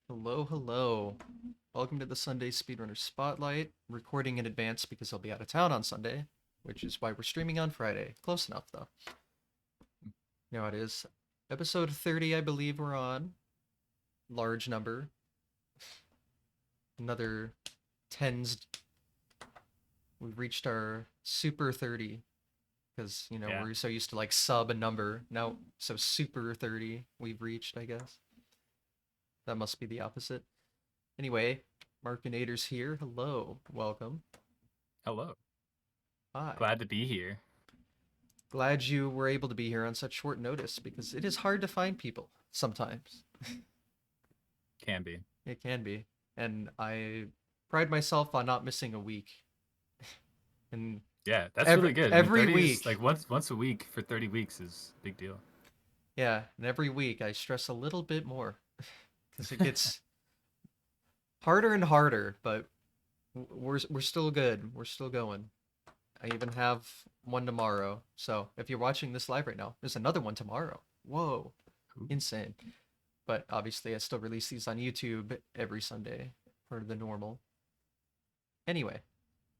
Hello, hello. Welcome to the Sunday Speedrunner Spotlight. Recording in advance because I'll be out of town on Sunday, which is why we're streaming on Friday. Close enough, though. You know how it is. Episode 30, I believe we're on. Large number. Another tens. We've reached our super 30 because, Yeah. we're so used to like sub a number. Now, so super 30 we've reached, I guess. That must be the opposite. Anyway, Markinator's here. Hello. Welcome. Hello. Hi. Glad to be here. Glad you were able to be here on such short notice because it is hard to find people sometimes. Can be. It can be. And I pride myself on not missing a week. And Yeah, that's every really good. I mean, every 30 is week. like once a week for 30 weeks is a big deal. Yeah, and every week I stress a little bit more because it gets harder and harder, but we're still good. We're still going. I even have one tomorrow. So, if you're watching this live right now, there's another one tomorrow. Whoa. Ooh. Insane. But obviously I still release these on YouTube every Sunday for the normal. Anyway,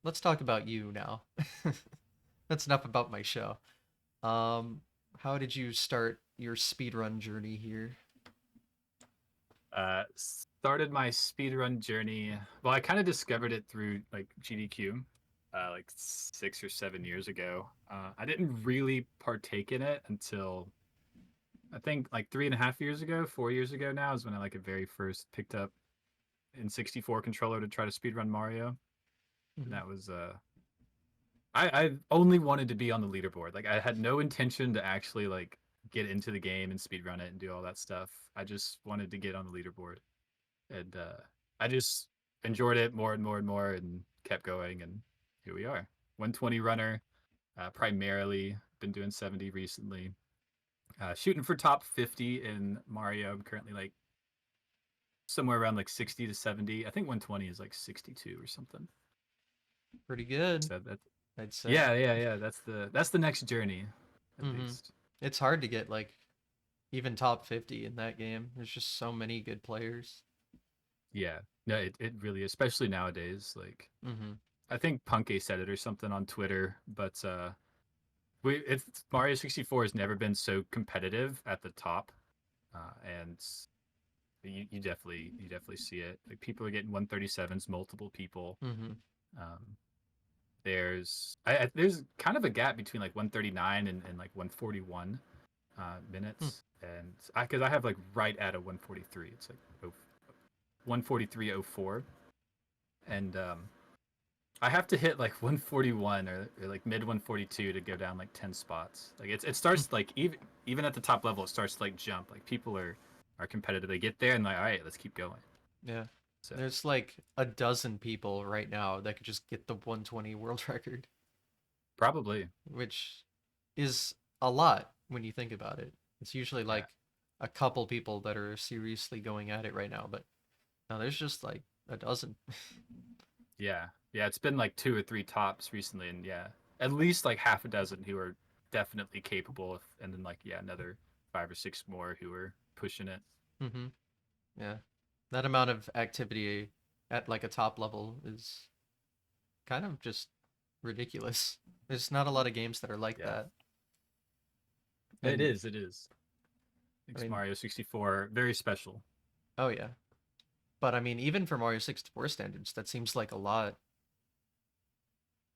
let's talk about you now. That's enough about my show. Um, how did you start your speedrun journey here? Started my speedrun journey. Well, I kind of discovered it through like GDQ, like 6 or 7 years ago. I didn't really partake in it until I think like 3.5 years ago, 4 years ago now is when I like very first picked up in 64 controller to try to speedrun Mario, and Mhm. that was I only wanted to be on the leaderboard. Like I had no intention to actually like get into the game and speedrun it and do all that stuff. I just wanted to get on the leaderboard, and I just enjoyed it more and more and more, and kept going. And here we are, 120 runner. Primarily been doing 70 recently. Shooting for top 50 in Mario. I'm currently like somewhere around like 60 to 70. I think 120 is like 62 or something. Pretty good, So that I'd say. yeah. That's the next journey, at Mm-hmm. least. It's hard to get like even top 50 in that game. There's just so many good players. Yeah. No, it really, especially nowadays. Like Mm-hmm. I think Punke said it or something on Twitter, but it's Mario 64 has never been so competitive at the top, and you definitely see it. Like people are getting 137s, multiple people. Mm-hmm. Um, there's kind of a gap between like 139 and like 141 Hmm. minutes, and because I have like right at a 143. It's like 143.04, and I have to hit like 141 or like mid 142 to go down like 10 spots. Like it Hmm. starts like even at the top level, it starts to like jump. Like people are competitive. They get there and like, all right, let's keep going. Yeah. So There's like a dozen people right now that could just get the 120 world record, probably, which is a lot when you think about it. It's usually yeah, like a couple people that are seriously going at it right now, but now there's just like a dozen. yeah. It's been like two or three tops recently, and yeah, at least like half a dozen who are definitely capable of, and then like yeah, another five or six more who are pushing it. Mm-hmm. Yeah. That amount of activity at like a top level is kind of just ridiculous. There's not a lot of games that are like Yeah, that. it And is. It is. I Makes mean, Mario 64 very special. oh yeah. But I mean, even for Mario 64 standards, that seems like a lot.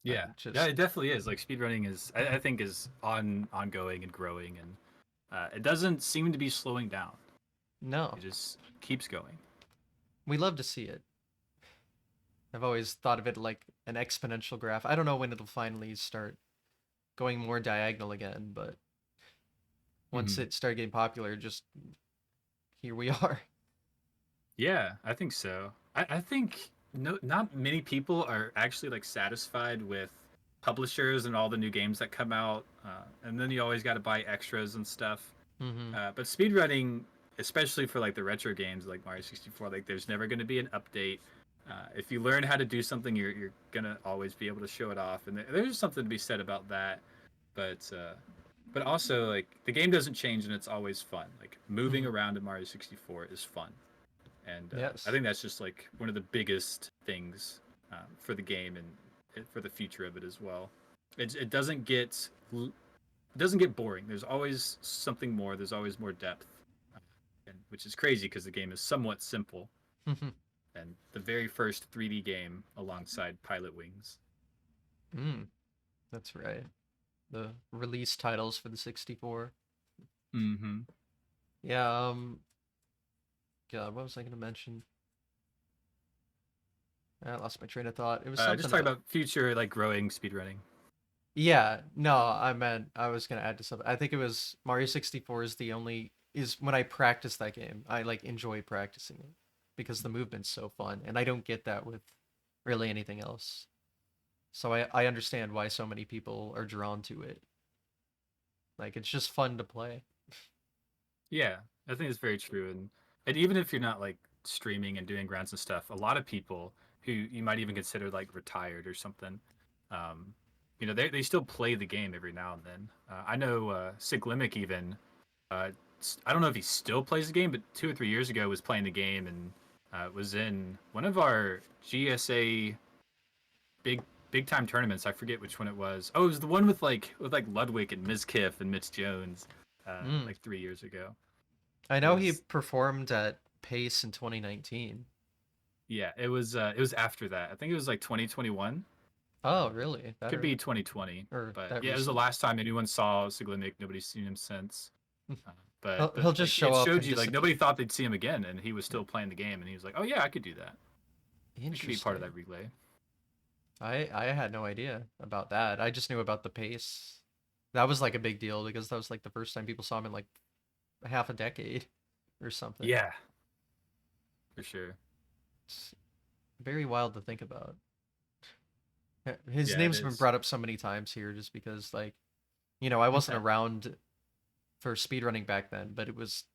Yeah, yeah, Just it definitely is. Like speedrunning is, I think, is ongoing and growing, and it doesn't seem to be slowing down. no. It just keeps going. We love to see it. I've always thought of it like an exponential graph. I don't know when it'll finally start going more diagonal again, but once Hmm. it started getting popular, just here we are. Yeah, I think so. I think no, not many people are actually like satisfied with publishers and all the new games that come out, and then you always got to buy extras and stuff. Mm-hmm. But speedrunning, especially for like the retro games like Mario 64, like there's never going to be an update. If you learn how to do something, you're gonna always be able to show it off, and there's something to be said about that. But also like the game doesn't change and it's always fun. Like moving Mm-hmm. around in Mario 64 is fun. and I Yes. think that's just like one of the biggest things for the game and for the future of it as well. It doesn't get boring. There's always something more. There's always more depth, uh, and which is crazy because the game is somewhat simple. And the very first 3D game alongside Pilot Wings. Mm, that's right. The release titles for the 64. Mm-hmm. Yeah, God, what was I gonna mention? I lost my train of thought. It was Just something talk about. about future like growing speedrunning. Yeah, no, I meant I was gonna add to something. I think it was Mario 64 is the only is when I practice that game, I like enjoy practicing it because the movement's so fun, and I don't get that with really anything else. So I understand why so many people are drawn to it. Like it's just fun to play. Yeah, I think it's very true. And even if you're not like streaming and doing grants and stuff, a lot of people who you might even consider like retired or something, um, they still play the game every now and then. I know Siglimic even. Uh, I don't know if he still plays the game, but 2 or 3 years ago was playing the game and was in one of our GSA big big time tournaments. I forget which one it was. Oh, it was the one with like Ludwig and Mizkiff and Mitch Jones, Mm. like 3 years ago. I It know he was performed at Pace in 2019. Yeah, it was after that. I think it was like 2021. Oh, really? That Could be early? 2020, Or but that yeah, it was the recent? last time anyone saw Siglimic. Nobody's seen him since. Uh, but He'll just like show it up showed and you like disappear. nobody thought they'd see him again, and he was Yeah. still playing the game, and he was like, "Oh yeah, I could do that. I could be part of Interesting. that relay." I had no idea about that. I just knew about the pace. That was like a big deal because that was like the first time people saw him in like half a decade or something. Yeah, for sure. It's very wild to think about. His Yeah, it name's been is. brought up so many times here just because like, I wasn't around for speedrunning back then, but it was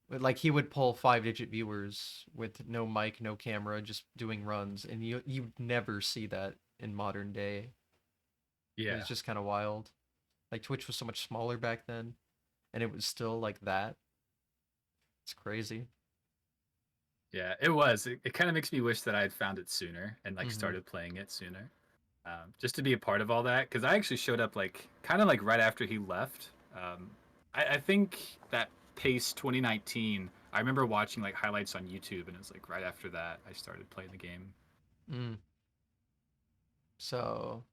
like he would pull 5-digit viewers with no mic, no camera, just doing runs, and you never see that in modern day. It was Yeah, just kind of wild. Like Twitch was so much smaller back then, and it was still like that. It's crazy. yeah, it was. It kind of makes me wish that I had found it sooner and like Mm-hmm. started playing it sooner, just to be a part of all that. Because I actually showed up like kind of like right after he left. I think that Pace 2019. I remember watching like highlights on YouTube, and it was like right after that I started playing the game. Mm. So,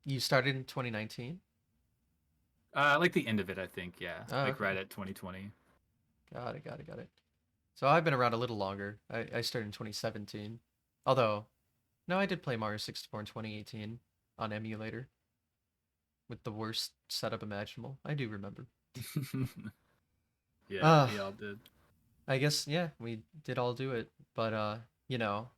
you started in 2019? Like the end of it, I think. Yeah, Oh, like right okay. at 2020. Got it, got it, got it. So I've been around a little longer. I started in 2017. Although, no, I did play Mario 64 in 2018 on emulator with the worst setup imaginable. I do remember. Yeah, Uh, we all did. I guess yeah, we did all do it. But you know,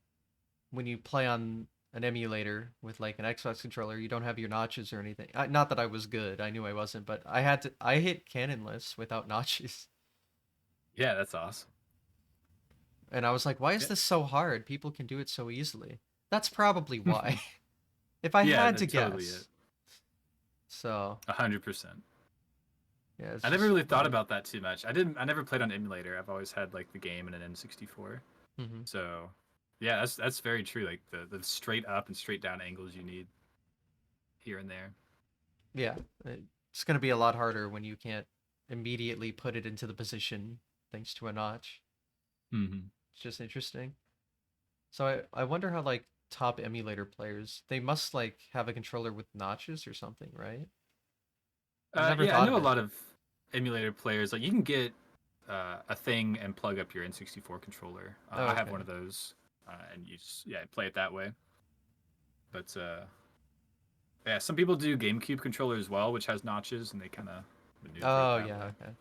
when you play on an emulator with like an Xbox controller, you don't have your notches or anything. Not that I was good. I knew I wasn't, but I hit cannonless without notches. Yeah, that's awesome. And I was like, why is Yeah, this so hard? People can do it so easily. That's probably why. If I yeah, had to that's totally it. guess. So, 100%. yeah, it's I never just really thought funny. about that too much. I never played on emulator. I've always had like the game and an N64. Hmm. So, yeah, that's very true. Like the straight up and straight down angles you need here and there. Yeah, it's going to be a lot harder when you can't immediately put it into the position thanks to a notch. Hmm. It's just interesting. So I wonder how like top emulator players, they must like have a controller with notches or something, right? I've never Yeah, I thought know of a it. lot of emulator players. Like you can get a thing and plug up your N64 controller. Oh, I have okay. one of those, and you just play it that way. But yeah, some people do GameCube controller as well, which has notches, and they kind of maneuver it Oh, that yeah, way. okay.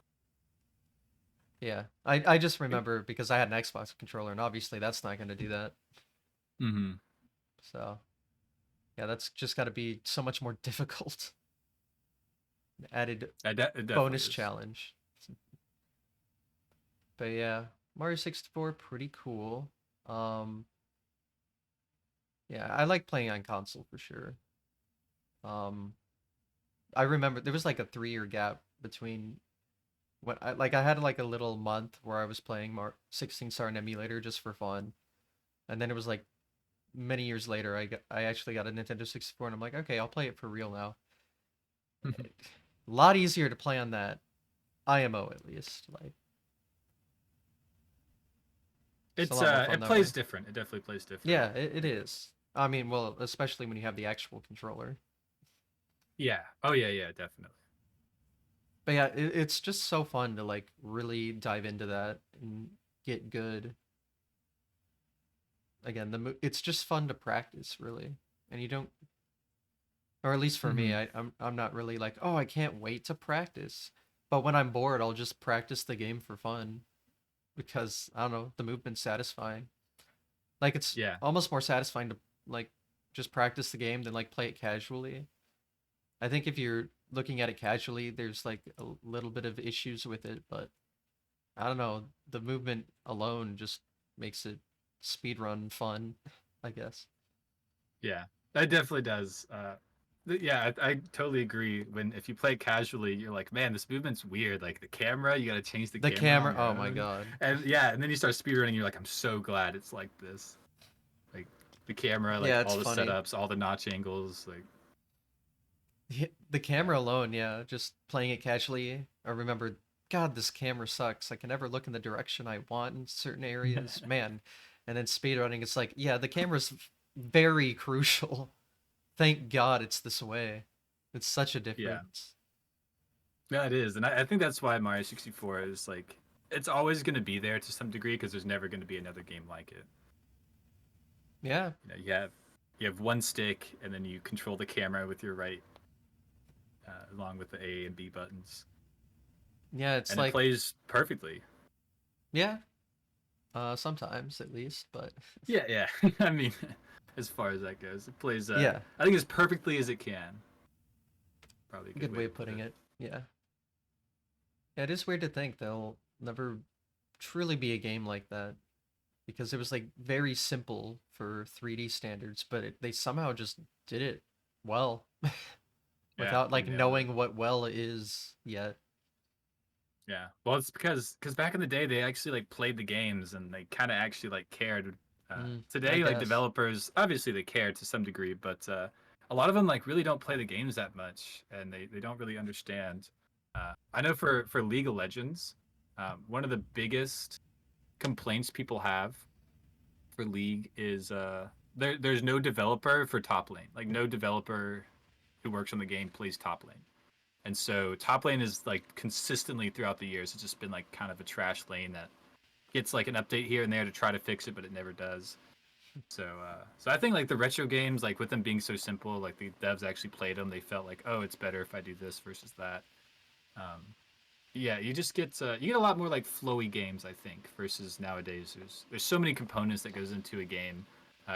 Yeah. I just remember because I had an Xbox controller and obviously that's not going to do that. Mm-hmm. So, yeah, that's just got to be so much more difficult. An added It definitely bonus is. challenge. But yeah, Mario 64 pretty cool. Um yeah, I like playing on console for sure. Um I remember there was like a 3-year gap between I had like a little month where I was playing 16 star in emulator just for fun, and then it was like many years later I actually got a Nintendo 64 and I'm like, okay, I'll play it for real now. A lot easier to play on that IMO at least. Like it's a It's lot more fun it that way. plays different. It definitely plays different. Yeah, it Like, is. I mean, well, especially when you have the actual controller. yeah. Oh yeah, yeah, definitely. But yeah, it's just so fun to like really dive into that and get good. Again, it's just fun to practice really, and you don't, or at least for me, Hmm. I'm not really like, oh, I can't wait to practice. But when I'm bored, I'll just practice the game for fun because I don't know, the movement's satisfying. Like it's Yeah. almost more satisfying to like just practice the game than like play it casually. I think if you're looking at it casually, there's like a little bit of issues with it, but I don't know, the movement alone just makes it speedrun fun, I guess. Yeah. That definitely does. Yeah, I totally agree. When if you play casually, you're like, man, this movement's weird. Like the camera, you got to change the The camera on camera, your oh my own, god. and yeah, and then you start speedrunning. You're like, I'm so glad it's like this. Like the camera, like Yeah, it's all the funny. setups, all the notch angles. Like The yeah, camera alone, yeah, just playing it casually. I remember, God, this camera sucks. I can never look in the direction I want in certain areas. Man. And then speedrunning, it's like, yeah, the camera's very crucial. Thank God it's this way. It's such a yeah, difference. yeah, it is, and I think that's why Mario 64 is like it's always going to be there to some degree because there's never going to be another game like it. Yeah. You know, you have one stick, and then you control the camera with your right, along with the A and B buttons, Yeah, it's and it like, plays perfectly. yeah, sometimes at least, but Yeah, yeah. I mean, as far as that goes, it plays. yeah, I think as perfectly as it can. Probably a good good way way to of put putting it. it. Yeah. Yeah, it is weird to think there'll never truly be a game like that because it was like very simple for 3D standards, but they somehow just did it well Yeah, without they like nailed it. knowing what well is yet. Yeah. Well, it's because back in the day they actually like played the games and they kind of actually like cared. I Today, like guess. developers, obviously they care to some degree, but a lot of them like really don't play the games that much and they don't really understand. I know for League of Legends, one of the biggest complaints people have for League is there's no developer for top lane. Like no developer who works on the game plays top lane. And so top lane is like consistently throughout the years, it's just been like kind of a trash lane that gets like an update here and there to try to fix it, but it never does. So I think like the retro games, like with them being so simple, like the devs actually played them. They felt like, oh, it's better if I do this versus that. Um, yeah, you get a lot more like flowy games, I think, versus nowadays. There's so many components that goes into a game.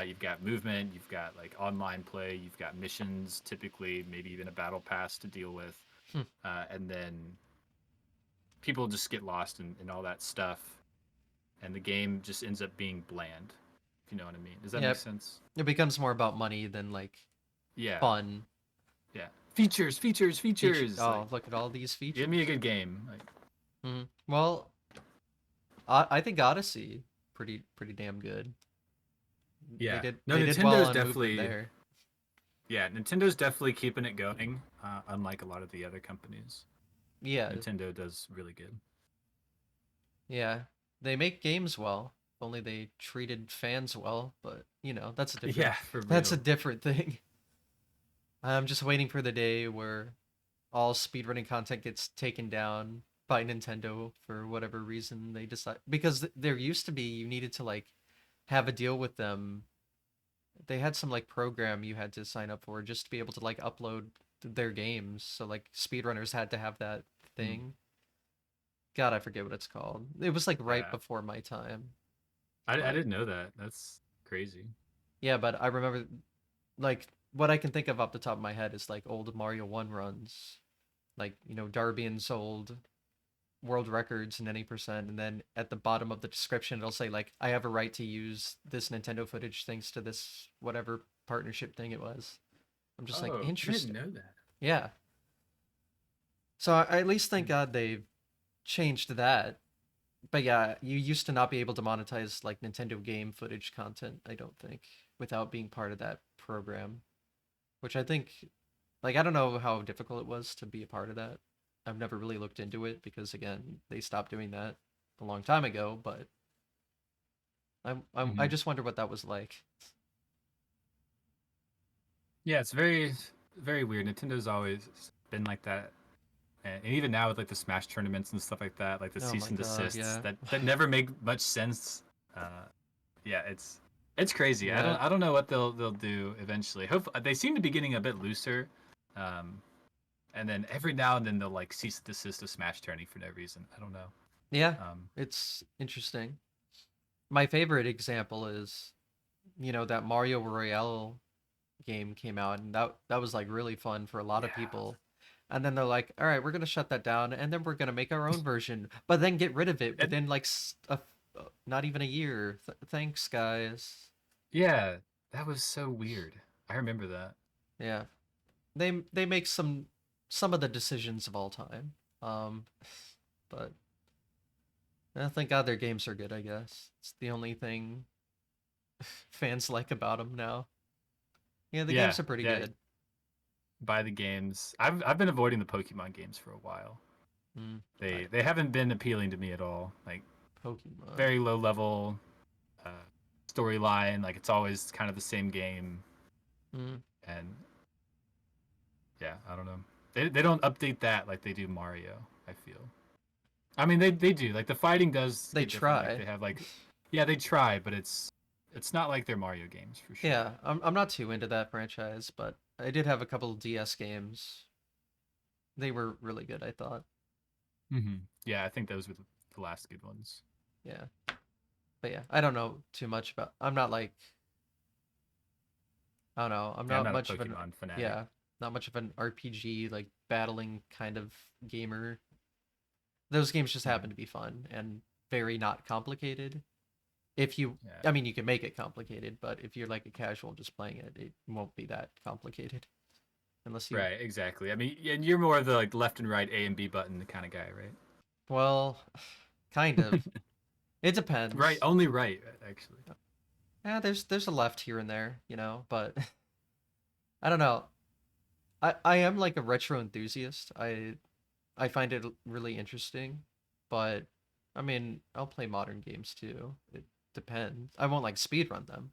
You've got movement, you've got like online play, you've got missions, typically maybe even a battle pass to deal with, Hmm. and then people just get lost in all that stuff, and the game just ends up being bland. If you know what I mean? Does that Yeah, make sense? it becomes more about money than like Yeah, fun. yeah. Features, features, Feature. features. Like, Oh, look at all these give me a features. good game. Like, Well, I think Odyssey pretty damn good. They yeah. did No, they did well Nintendo's on movement definitely there. Yeah, Nintendo's definitely keeping it going, unlike a lot of the other companies. Yeah, Nintendo does really good. yeah. They make games well. If only they treated fans well, but you know, Yeah, for that's a real. different thing. I'm just waiting for the day where all speedrunning content gets taken down by Nintendo for whatever reason they decide because there used to be you needed to like have a deal with them. They had some like program you had to sign up for just to be able to like upload their games. So like speedrunners had to have that Hmm. thing. God, I forget what it's called. It was like right Yeah, before my time. I But didn't know that. That's crazy. yeah, but I remember like what I can think of off the top of my head is like old Mario 1 runs. Like, you know, Darbian's old world records in any percent, and then at the bottom of the description it'll say like I have a right to use this Nintendo footage thanks to this whatever partnership thing it was. I'm just like Oh, I didn't interesting. know that. Yeah. So I at least thank God they've changed that. But yeah, you used to not be able to monetize like Nintendo game footage content, I don't think, without being part of that program, which I think, like, I don't know how difficult it was to be a part of that. I've never really looked into it because again, they stopped doing that a long time ago, but I Hmm. just wonder what that was like. Yeah, it's very very weird. Nintendo's always been like that, and even now with like the Smash tournaments and stuff like that, like the Oh cease my and god, desists yeah. that never make much sense. Yeah, it's crazy. Yeah. I don't know what they'll do eventually. Hope they seem to be getting a bit looser, um, and then every now and then they'll like cease and desist a Smash tourney for no reason. I don't know. Yeah. Um, It's interesting. My favorite example is, that Mario Royale game came out, and that was like really fun for a lot of yeah, people. And then they're like, "All right, we're gonna shut that down, and then we're gonna make our own version, but then get rid of it and within like not even a year. Thanks, guys." yeah, that was so weird. I remember that. Yeah, they make some of the decisions of all time. Um, but thank God their games are good. I guess it's the only thing fans like about them now. Yeah, the Yeah, games are pretty yeah. good. Buy the games. I've been avoiding the Pokemon games for a while. Mm, I, They haven't been appealing to me at all. Like Pokemon. very low level uh, storyline. Like it's always kind of the same game, Mm, and yeah, I don't know. They don't update that like they do Mario. I feel. I mean they do. Like the fighting does they get different. Like try. they have like yeah they try, but it's not like their Mario games for sure. Yeah, I'm not too into that franchise, but I did have a couple of DS games. They were really good, I thought. Hmm. Yeah, I think those were the last good ones. Yeah. But yeah, I don't know too much about I'm not like I don't know. I'm Yeah, I'm not not a much of an Pokemon fanatic. yeah, not much of an RPG like battling kind of gamer. Those games just Hmm. happen to be fun and very not complicated. If you Yeah. I mean you can make it complicated, but if you're like a casual just playing it, it won't be that complicated unless you Right, exactly. I mean, and you're more of the like left and right A and B button kind of guy, well, kind of. right? It Right, depends. only right, actually. Yeah, there's a left here and there, but I don't know. I am like a retro enthusiast. I find it really interesting, but I mean, I'll play modern games too. It depends. I won't like speedrun them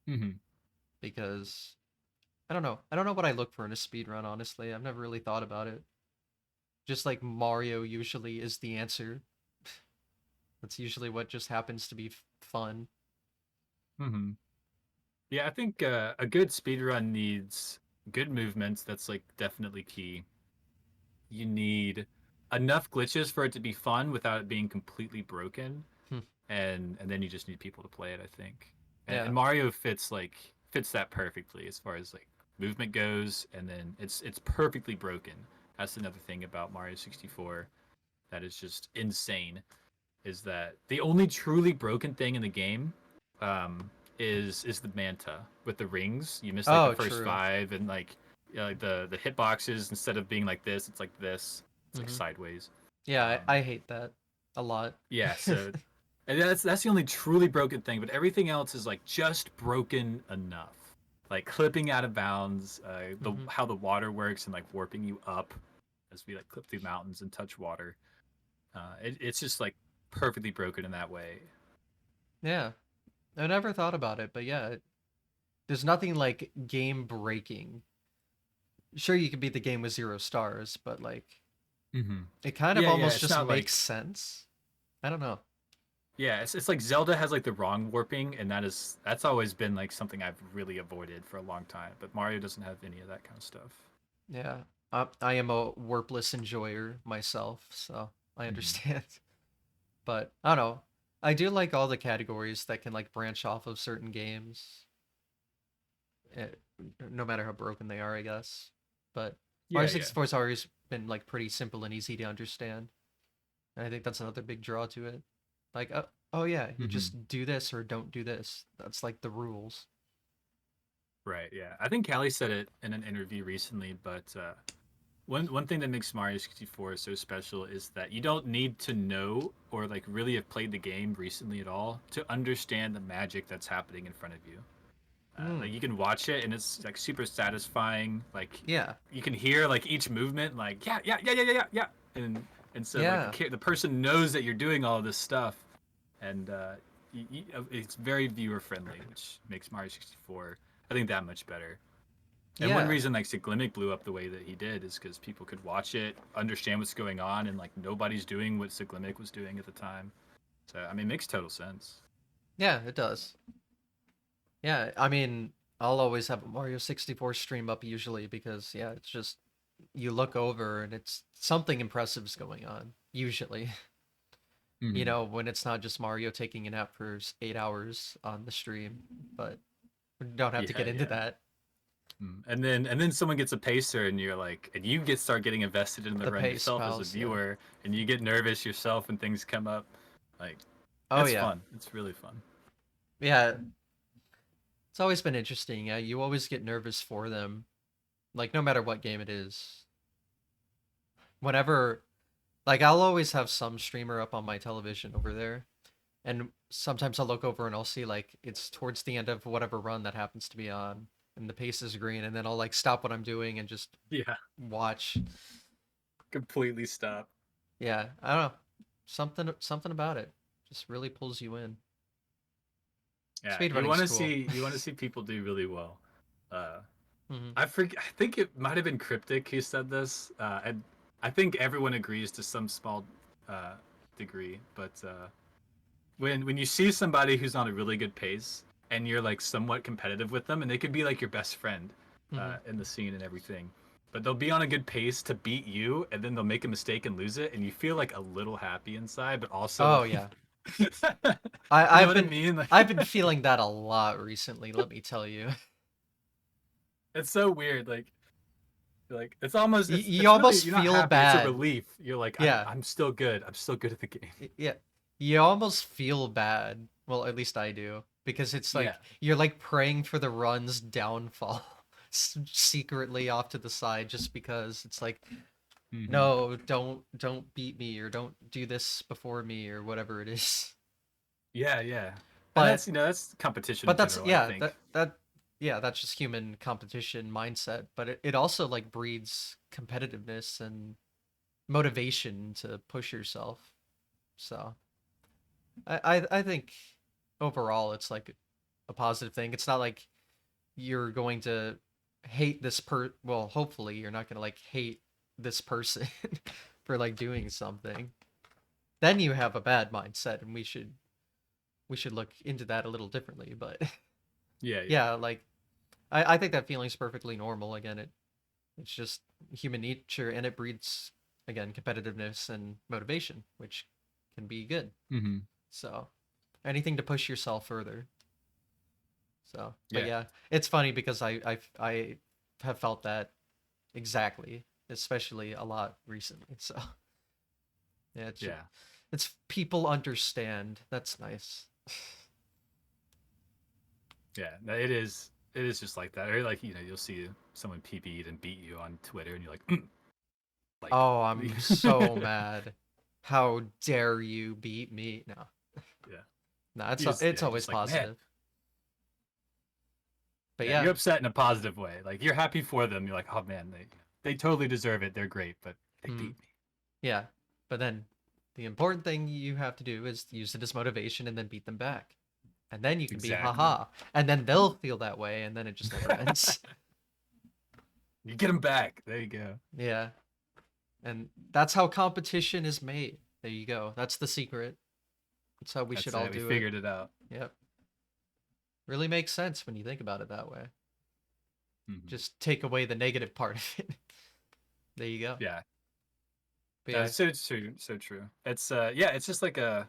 Hmm. because I don't know. I don't know what I look for in a speedrun, honestly. I've never really thought about it. Just like Mario usually is the answer. That's usually what just happens to be fun. Hmm. Yeah, I think a good speedrun needs good movements. That's like definitely key. You need enough glitches for it to be fun without it being completely broken, Hmm. and then you just need people to play it. I think, and Yeah. Mario fits that perfectly as far as like movement goes, and then it's perfectly broken. That's another thing about Mario 64 that is just insane. Is that the only truly broken thing in the game? Um, is the manta with the rings? You miss like the Oh, first true. five, and like like the hitboxes instead of being like this, it's like this. It's like Hmm. sideways. Yeah, Um, I hate that a lot. yeah, so and that's the only truly broken thing, but everything else is like just broken enough. Like clipping out of bounds, the Hmm. how the water works and like warping you up as we like clip through mountains and touch water. It's just like perfectly broken in that way. Yeah, I never thought about it, but yeah, there's nothing like game breaking. Sure, you could beat the game with 0 stars, but like Hmm. it kind of Yeah. almost It's just not makes like sense. I don't know. yeah. It's like Zelda has like the wrong warping, and that's always been like something I've really avoided for a long time. But Mario doesn't have any of that kind of stuff. Yeah, I am a warpless enjoyer myself, so I Hmm. understand. But I don't know. I do like all the categories that can like branch off of certain games, eh, no matter how broken they are, I guess. But Mario Yeah, yeah. 64 has always been like pretty simple and easy to understand. And I think that's another big draw to it. Like, oh yeah, you Hmm. just do this or don't do this. That's like the rules. Right. Yeah. I think Callie said it in an interview recently, but One thing that makes Mario 64 so special is that you don't need to know or like really have played the game recently at all to understand the magic that's happening in front of you. Mm, Like you can watch it and it's like super satisfying. Like yeah, you can hear like each movement, like yeah, and so like yeah, the person knows that you're doing all this stuff, and it's very viewer friendly, which makes Mario 64 I think that much better. And one yeah, reason like Cyclimic blew up the way that he did is because people could watch it, understand what's going on, and like nobody's doing what Cyclimic was doing at the time. So I mean, it makes total sense. yeah. It does. Yeah, I mean, I'll always have a Mario 64 stream up usually because yeah, it's just you look over and it's something impressive's going on usually. You Mm-hmm. know, when it's not just Mario taking a nap for 8 hours on the stream, but we don't have to Yeah, get into yeah. that. And then someone gets a pacer and you're like and you get start getting invested in the The run pace yourself as a pals, yeah. viewer and you get nervous yourself when things come up. Like Oh that's yeah. fun. It's really fun. Yeah, it's always been interesting. Yeah, you always get nervous for them. Like no matter what game it is. Whenever like I'll always have some streamer up on my television over there. And sometimes I'll look over and I'll see like it's towards the end of whatever run that happens to be on and the pace is green and then I'll like stop what I'm doing and just Yeah. watch. Completely stop. Yeah, I don't know. Something about it just really pulls you in. Yeah, Speedrunning's cool. you want to see people do really well. Uh Hmm. I think it might have been Cryptic who said this, and I think everyone agrees to some small uh, degree. But when you see somebody who's on a really good pace and you're like somewhat competitive with them, and they could be like your best friend Hmm. in the scene and everything, but they'll be on a good pace to beat you, and then they'll make a mistake and lose it, and you feel like a little happy inside, but also Oh like, yeah. you know I've what I been mean? I've Like, been feeling that a lot recently, let me tell you. it's so weird. Like You it's really almost you're not feel happy. It's a bad. relief. You're like Yeah. I'm still good. I'm still good at the game. Yeah. You almost feel bad. Well, at least I do. Because it's Yeah. like you're like praying for the run's downfall secretly off to the side just because it's like Hmm. no, don't beat me or don't do this before me or whatever it is. Yeah, yeah. And But that's that's competition in but that's general. I yeah, think. that's just human competition mindset, but it also like breeds competitiveness and motivation to push yourself. So I think overall it's like a positive thing. It's not like you're going to hate this well, hopefully you're not going to like hate this person for like doing something. Then you have a bad mindset and we should look into that a little differently, but Yeah, yeah. yeah, like I think that feeling's perfectly normal. Again, it's just human nature and it breeds again competitiveness and motivation, which can be good. Hmm. So anything to push yourself further. So, but Yeah, yeah, it's funny because I have felt that exactly, especially a lot recently. So yeah, yeah, it's people understand. That's nice. yeah. No, it is. It is just like that. Or like you'll see someone PB'd and beat you on Twitter, and you're like, like, Oh, I'm so mad. How dare you beat me? No, yeah. no, Yeah, it's you're always just like, man. positive. But Yeah, yeah, you're upset in a positive way. Like you're happy for them. You're like, oh man, they totally deserve it. They're great, but they mm, beat me. yeah. But then the important thing you have to do is use it as motivation and then beat them back. And then you can be Exactly. haha. And then they'll feel that way and then it just never ends. You get them back. There you go. Yeah. And that's how competition is made. There you go. That's the secret. That's how we should That's all it. We do it. figured it out. Yep. Really makes sense when you think about it that way. Hmm. Just take away the negative part of it. There you go. Yeah. But yeah. That's so true. So true. It's yeah. It's just like a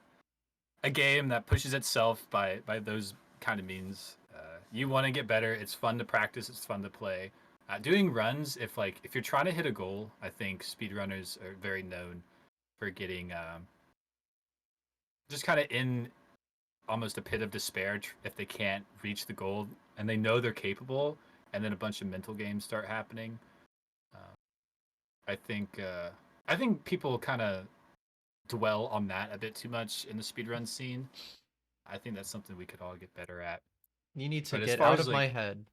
game that pushes itself by those kind of means. You want to get better. It's fun to practice. It's fun to play. Doing runs, if you're trying to hit a goal, I think speedrunners are very known for getting just kind of in almost a pit of despair if they can't reach the goal and they know they're capable, and then a bunch of mental games start happening. Uh, I think I think people kind of dwell on that a bit too much in the speedrun scene. I think that's something we could all get better at. You need to But as get far out as of my like, head.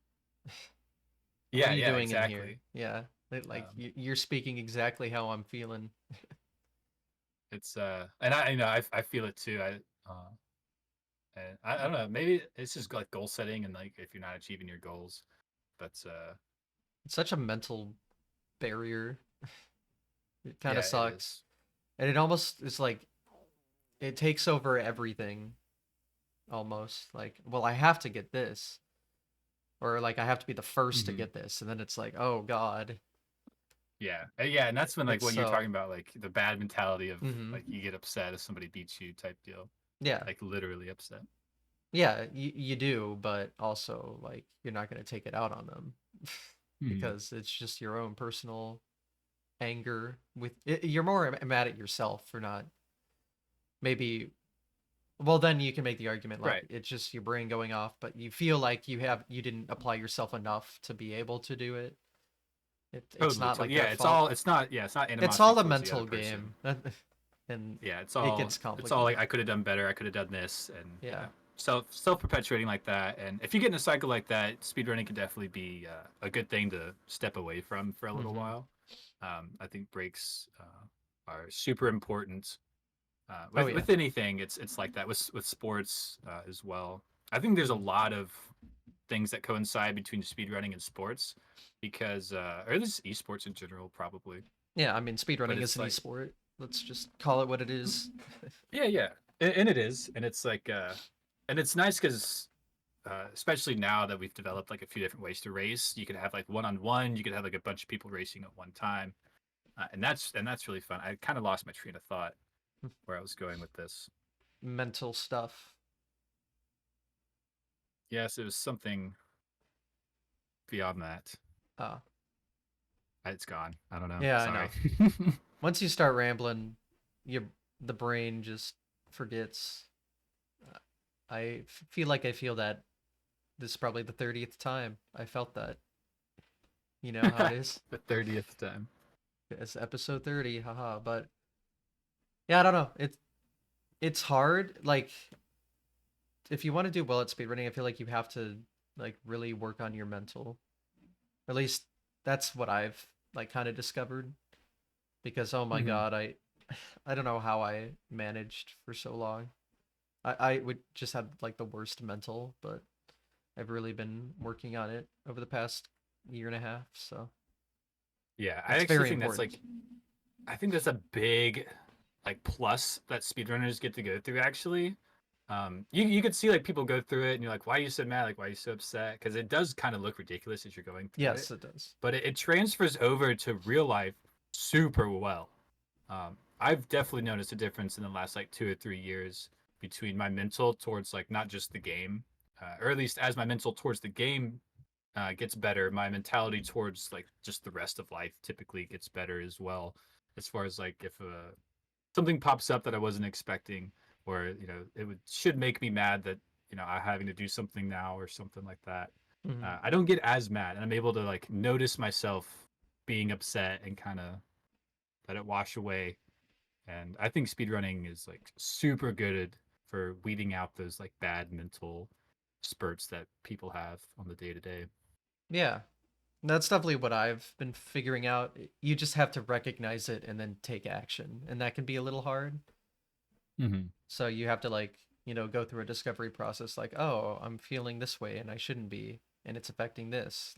What are yeah, you yeah, doing in here? exactly. Yeah. Um, You're speaking exactly how I'm feeling. it's and I feel it too. And I don't know, maybe it's just like goal setting and like if you're not achieving your goals, but It's such a mental barrier. It kind of yeah, it sucks. is. And it almost is like it takes over everything almost. Like, well, I have to get this, or like I have to be the first to Hmm. get this, and then it's like, oh God, Yeah, yeah, and that's when like it's what you're so. talking about, like the bad mentality of Hmm. like you get upset if somebody beats you type deal, Yeah, like literally upset. yeah, you do, but also like you're not gonna take it out on them Hmm. because it's just your own personal anger with it. You're more mad at yourself for not maybe. Well, then you can make the argument like Right. it's just your brain going off, but you feel like you didn't apply yourself enough to be able to do it. It's Totally, not like totally. their Yeah, fault. it's not. Yeah, it's not It's animosity all a towards the other mental person. game, and Yeah, it gets it's all like complicated. I could have done better. I could have done this, and Yeah. self perpetuating like that. And if you get in a cycle like that, speedrunning can definitely be a good thing to step away from for a little Hmm. while. I think breaks are super important. Oh yeah. With anything, it's like that with sports as well. I think there's a Hmm. lot of things that coincide between speedrunning and sports because or at least esports in general probably. Yeah. I mean, But speedrunning is it's an like esport. Let's just call it what it is. yeah, yeah, and it is, and it's like and it's nice because especially now that we've developed like a few different ways to race, you could have like one on one, you could have like a bunch of people racing at one time, and that's really fun. I kind of lost my train of thought where I was going with this. Mental stuff. Yes, it was something beyond that. Uh, It's gone. I don't know. yeah, I Sorry. know. Once you start rambling, you the brain just forgets. Feel like I feel that this is probably the 30th time I felt that. You know how it is? The 30th time. It's episode 30, haha. But yeah, I don't know. It's hard. Like if you want to do well at speedrunning, I feel like you have to like really work on your mental. At least that's what I've like kind of discovered. Because oh my Hmm. god, I don't know how I managed for so long. I would just have like the worst mental, but I've really been working on it over the past year and a half, so Yeah, I it's actually very think that's important. like I think that's a big like plus that speedrunners get to go through actually. You could see like people go through it and you're like, why are you so mad? Like, why are you so upset? Because it does kind of look ridiculous as you're going through it, Yes, it does. but it transfers over to real life super well. I've definitely noticed a difference in the last like 2 or 3 years between my mental towards like not just the game, or at least as my mental towards the game gets better, my mentality towards like just the rest of life typically gets better as well. As far as like if something pops up that I wasn't expecting, or it should make me mad that I'm having to do something now or something like that. Hmm. I don't get as mad, and I'm able to like notice myself being upset and kind of let it wash away. And I think speedrunning is like super good for weeding out those like bad mental spurts that people have on the day to day. Yeah, that's definitely what I've been figuring out. You just have to recognize it and then take action, and that can be a little hard. Mm-hmm. So you have to like, go through a discovery process like, "Oh, I'm feeling this way and I shouldn't be, and it's affecting this.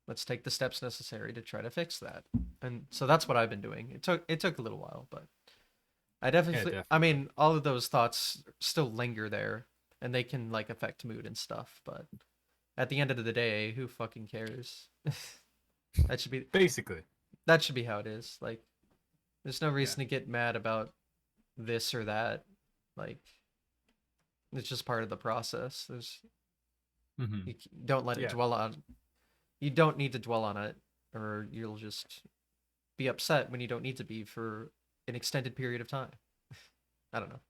Let's take the steps necessary to try to fix that." And so that's what I've been doing. It took a little while, but I Yeah, definitely I definitely. mean, all of those thoughts still linger there and they can like affect mood and stuff, but at the end of the day, who fucking cares? that should be Basically. that should be how it is. Like there's no Yeah. reason to get mad about this or that. Like it's just part of the process. Mm-hmm. You don't let it Yeah. dwell on. You don't need to dwell on it, or you'll just be upset when you don't need to be for an extended period of time. I don't know.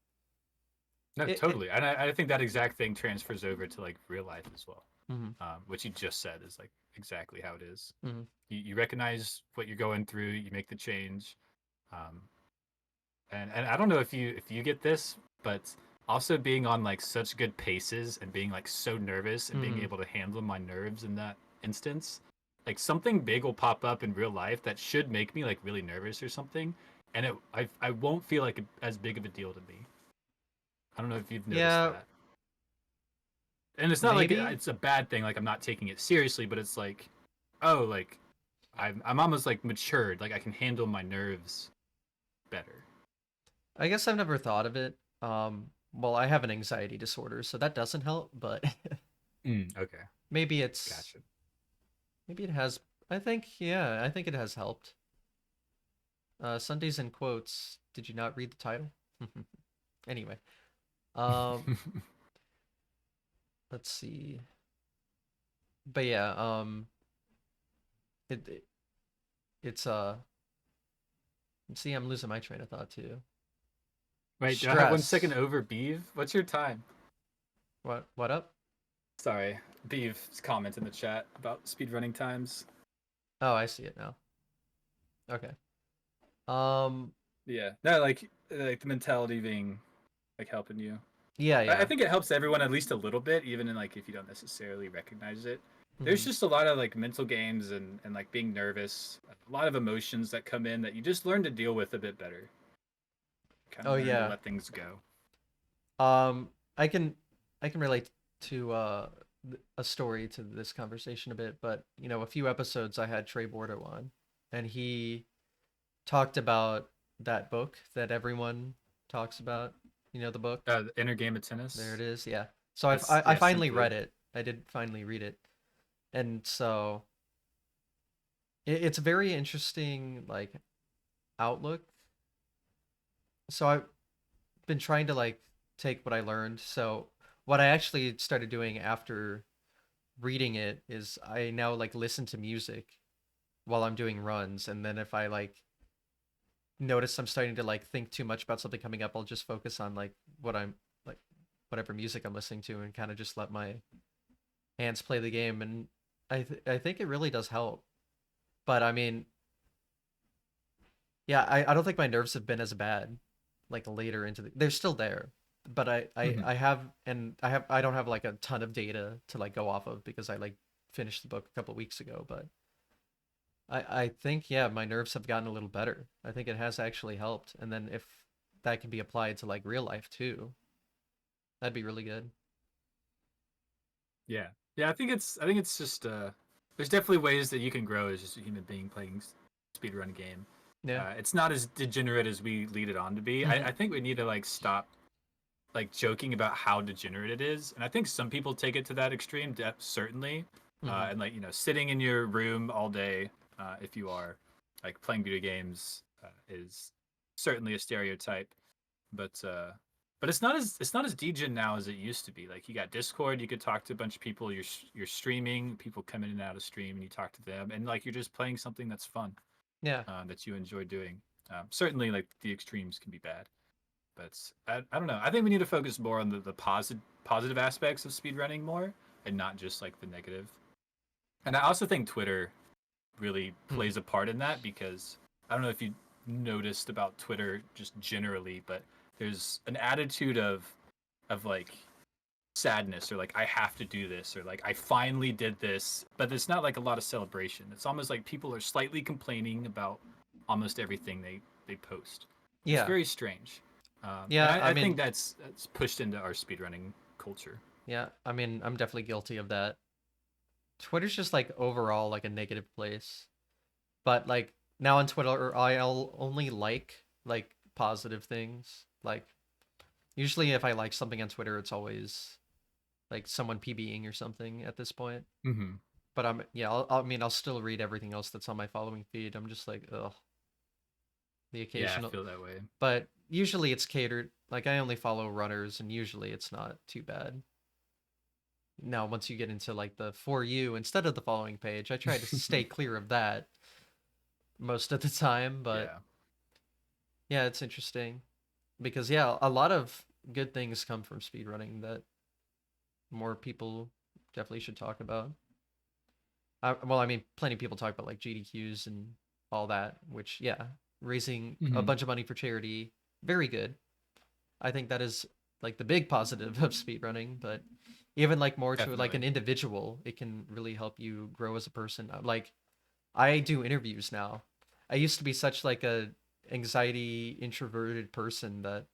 No, it totally. And I think that exact thing transfers over to like real life as well. mhm, What you just said is like exactly how it is. mhm. You recognize what you're going through, you make the change. Um, and I don't know if you get this, but also being on like such good paces and being like so nervous and being Mhm. able to handle my nerves in that instance, like something big will pop up in real life that should make me like really nervous or something, and I won't feel like as big of a deal to me. I don't know if you've noticed Yeah, that. And it's not like maybe. it's a bad thing, like I'm not taking it seriously, but it's like, oh, like I'm almost like matured, like I can handle my nerves better. I guess I've never thought of it. Well, I have an anxiety disorder, so that doesn't help, but Okay, maybe it's gotcha. maybe it has. I think, yeah, I think it has helped. Sundays in quotes. Did you not read the title? Anyway, um, let's see. But yeah, it it's see, I'm losing my train of thought too. Wait, do I have 1 second Stress. over Beeve? What's your time? What up? Sorry, Beeve's comment in the chat about speedrunning times. Oh, I see it now. Okay. Um, Yeah, no, like the mentality being like helping you. yeah, I yeah. think it helps everyone at least a little bit, even in like if you don't necessarily recognize it. There's Mhm. just a lot of like mental games and like being nervous, a lot of emotions that come in that you just learn to deal with a bit better. Kind Oh of learn to yeah. let things go. Um, I can I can relate to a story to this conversation a bit, but a few episodes I had Trey Bordo on, and he talked about that book that everyone talks about. You know the book? The inner game of There it tennis. is. Yeah. So That's I yeah, finally simply. read it. I did finally read it, and so it's a very interesting like outlook. So I've been trying to like take what I learned. So what I actually started doing after reading it is I now like listen to music while I'm doing runs, and then if I like notice I'm starting to like think too much about something coming up, I'll just focus on like what I'm like whatever music I'm listening to and kind of just let my hands play the game, and I think it really does help. But I mean, yeah, I don't think my nerves have been as bad like later into they're still there. But Mm-hmm. I have I don't have like a ton of data to like go off of because I like finished the book a couple weeks ago, but I think yeah, my nerves have gotten a little better. I think it has actually helped. And then if that can be applied to like real life too, that'd be really good. Yeah, yeah. I think it's just there's definitely ways that you can grow as just a human being playing speedrun game. Yeah. It's not as degenerate as we lead it on to be. Hmm. I think we need to like stop like joking about how degenerate it is, and I think some people take it to that extreme. Certainly, Hmm. and like sitting in your room all day, if you are like playing video games, is certainly a stereotype. But it's not as degen now as it used to be. Like you got Discord, you could talk to a bunch of people. You're streaming, people come in and out of stream, and you talk to them, and like you're just playing something that's fun, Yeah. that you enjoy doing. Certainly, like the extremes can be bad, but I don't know. I think we need to focus more on the positive aspects of speedrunning more, and not just like the negative. And I also think Twitter really Hmm. plays a part in that because I don't know if you noticed about Twitter just generally, but there's an attitude of like sadness or like I have to do this or like I finally did this, but it's not like a lot of celebration. It's almost like people are slightly complaining about almost everything they post. It's Yeah. very strange, and Yeah. I I think mean, that's pushed into our speedrunning culture. yeah. I mean, I'm definitely guilty of that. Twitter's just like overall like a negative place. But like now on Twitter, I'll only like positive things. Like usually if I like something on Twitter, it's always like someone PBing or something at this point. Mm-hmm. But yeah, I mean I'll still read everything else that's on my following feed. I'm just like, ugh, the Yeah, I occasional. feel that way. But usually it's catered. Like I only follow runners, and usually it's not too bad. Now once you get into like the for you instead of the following page, I try to stay clear of that most of the time. But Yeah. yeah, it's interesting because yeah, a lot of good things come from speedrunning that more people definitely should talk about. Well, I mean, plenty of people talk about like GDQs and all that, which yeah, raising a Hmm. bunch of money for charity, very good. I think that is like the big positive of speedrunning, but even like more to like Definitely. an individual, it can really help you grow as a person. Like I do interviews now. I used to be such like a anxiety introverted person that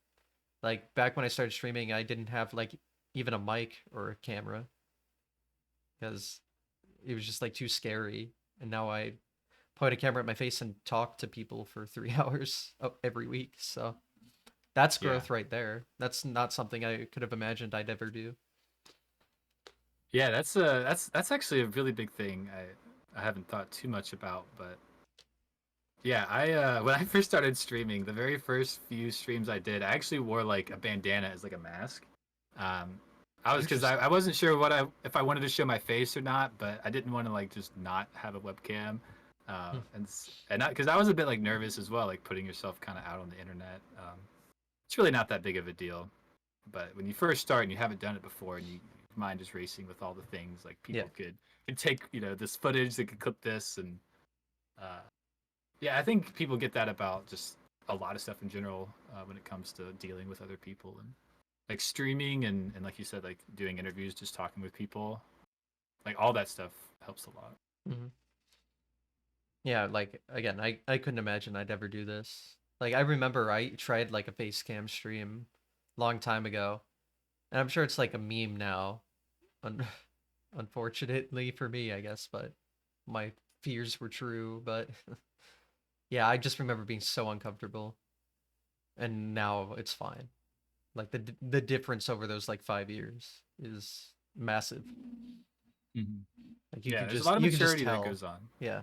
like back when I started streaming, I didn't have like even a mic or a camera because it was just like too scary. And now I point a camera at my face and talk to people for 3 hours every week. So that's Yeah. growth right there. That's not something I could have imagined I'd ever do. Yeah, that's actually a really big thing. I haven't thought too much about, but yeah, I when I first started streaming, the very first few streams I did, I actually wore like a bandana as like a mask. Um, I was because I Interesting. wasn't sure if I wanted to show my face or not, but I didn't want to like just not have a webcam, Hmm. and not because I was a bit like nervous as well, like putting yourself kind of out on the internet. It's really not that big of a deal, but when you first start and you haven't done it before, and your mind is racing with all the things like Yeah. people could take this footage, they could clip this, and uh, yeah, I think people get that about just a lot of stuff in general when it comes to dealing with other people and like streaming and like you said, like doing interviews, just talking with people, like all that stuff helps a lot. Hmm. Yeah. Like again, I couldn't imagine I'd ever do this. Like I remember I tried like a face cam stream long time ago, and I'm sure it's like a meme now. Un- Unfortunately for me, I guess, but my fears were true. But yeah, I just remember being so uncomfortable, and now it's fine. Like the difference over those like 5 years is massive. Mm-hmm. Like Yeah, there's a lot of you could just maturity that tell. goes on. Yeah,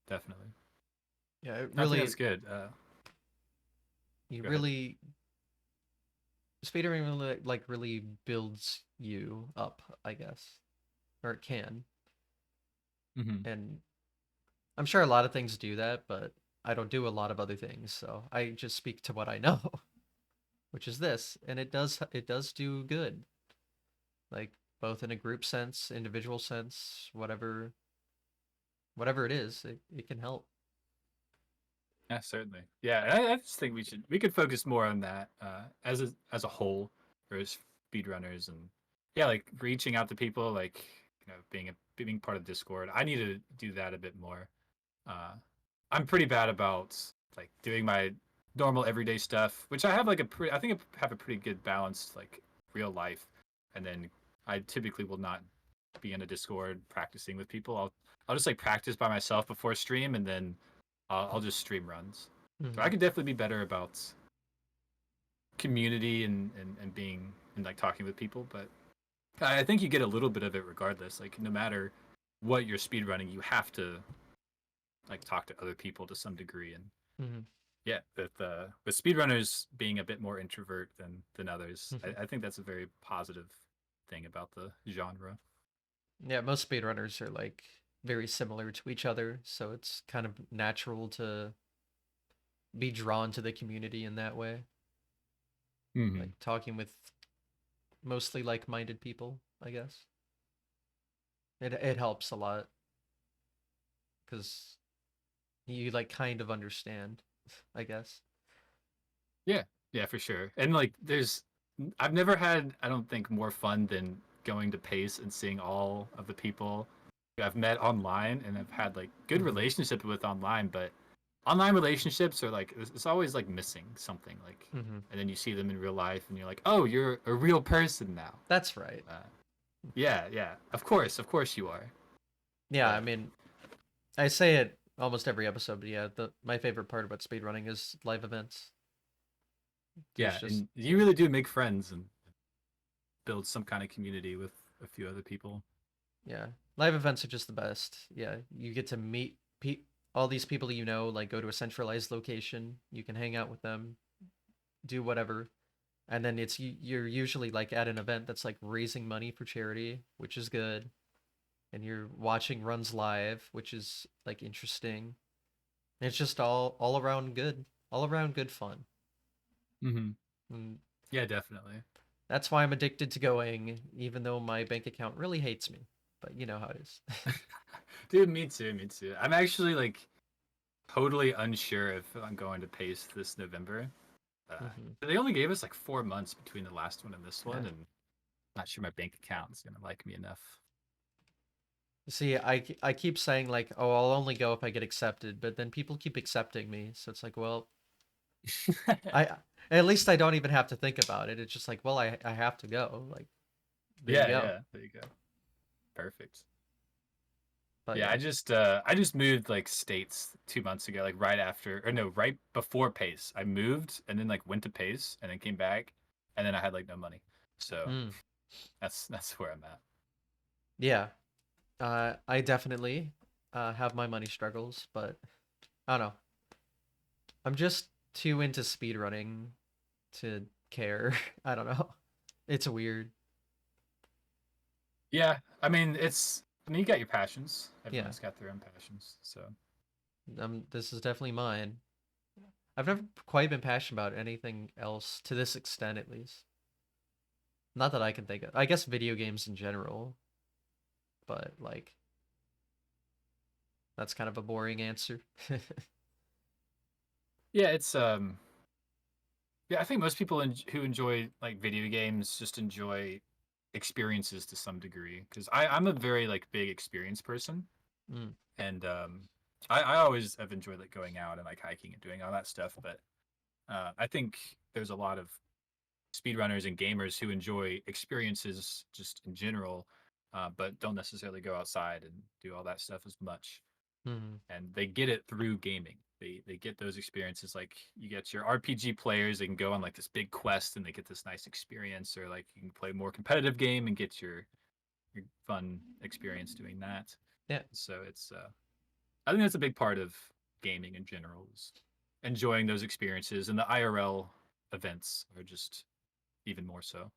Definitely. yeah. It I think that's really, good. you Go ahead. really speedrunning really like really builds you up, I guess, or it can. Mm-hmm. And I'm sure a lot of things do that, but I don't do a lot of other things, so I just speak to what I know, which is this, and it does do good. Like both in a group sense, individual sense, whatever it is, it can help. Yeah, certainly. Yeah, I just think we could focus more on that as a whole, or as speedrunners, and yeah, like reaching out to people, like being part of Discord. I need to do that a bit more. Uh, I'm pretty bad about like doing my normal everyday stuff, which I think I have a pretty good balance, like real life, and then I typically will not be in a Discord practicing with people. I'll just like practice by myself before stream, and then I'll just stream runs. So I Hmm. could definitely be better about community and being and like talking with people, but I think you get a little bit of it regardless. Like no matter what you're speedrunning, you have to like talk to other people to some degree. And Hmm. yeah, with speedrunners being a bit more introvert than others, I think that's a very positive thing about the genre. Yeah, most speedrunners are like very similar to each other, so it's kind of natural to be drawn to the community in that way. Mm-hmm. Like talking with mostly like-minded people, I guess. It helps a lot because you like kind of understand, I guess. Yeah, yeah, for sure. And like, I've never had, I don't think, more fun than going to Pace and seeing all of the people I've met online and I've had like good Hmm. relationship with online, but online relationships are like it's always like missing something like, Hmm. and then you see them in real life and you're like, oh, you're a real person now. That's right. Uh, yeah, yeah, of course you are. Yeah, I But mean, I say it almost every episode, but yeah, the my favorite part about speedrunning is live events. There's yeah, just and you really do make friends and build some kind of community with a few other people. yeah, live events are just the best. Yeah, you get to meet all these people you know, like go to a centralized location. You can hang out with them, do whatever, and then you're usually like at an event that's like raising money for charity, which is good, and you're watching runs live, which is like interesting. It's just all around good, all around good fun. Mm-hmm. And Yeah, definitely. that's why I'm addicted to going, even though my bank account really hates me. But you know how it is. Dude, me too, me too. I'm actually like totally unsure if I'm going to pace this November. Uh, Hmm. they only gave us like 4 months between the last one and this Yeah. one, and I'm not sure my bank account is gonna like me enough. See, I keep saying like, oh, I'll only go if I get accepted, but then people keep accepting me, so it's like, well, I at least I don't even have to think about it. It's just like, well, I have to go. Like, there you Yeah, go. yeah. There you go. Perfect. But Yeah, yeah. I just moved like states 2 months ago, like right after or no, right before Pace. I moved and then like went to Pace and then came back and then I had like no money. So Mm. that's where I'm at. Yeah. I definitely have my money struggles, but I don't know. I'm just too into speedrunning to care. I don't know. It's weird. Yeah, I mean I mean you got your passions. Yeah. Everyone's got their own passions. So This is definitely mine. I've never quite been passionate about anything else to this extent, at least. Not that I can think of. I guess video games in general, but like that's kind of a boring answer. yeah, it's yeah, I think most people who enjoy like video games just enjoy experiences to some degree because I'm a very like big experience person Mm, and I always have enjoyed like going out and like hiking and doing all that stuff but I think there's a lot of speedrunners and gamers who enjoy experiences just in general but don't necessarily go outside and do all that stuff as much mm, and they get it through gaming. They get those experiences like you get your RPG players, they can go on like this big quest and they get this nice experience, or like you can play a more competitive game and get your fun experience doing that. yeah, So it's I think that's a big part of gaming in general is enjoying those experiences and the IRL events are just even more so.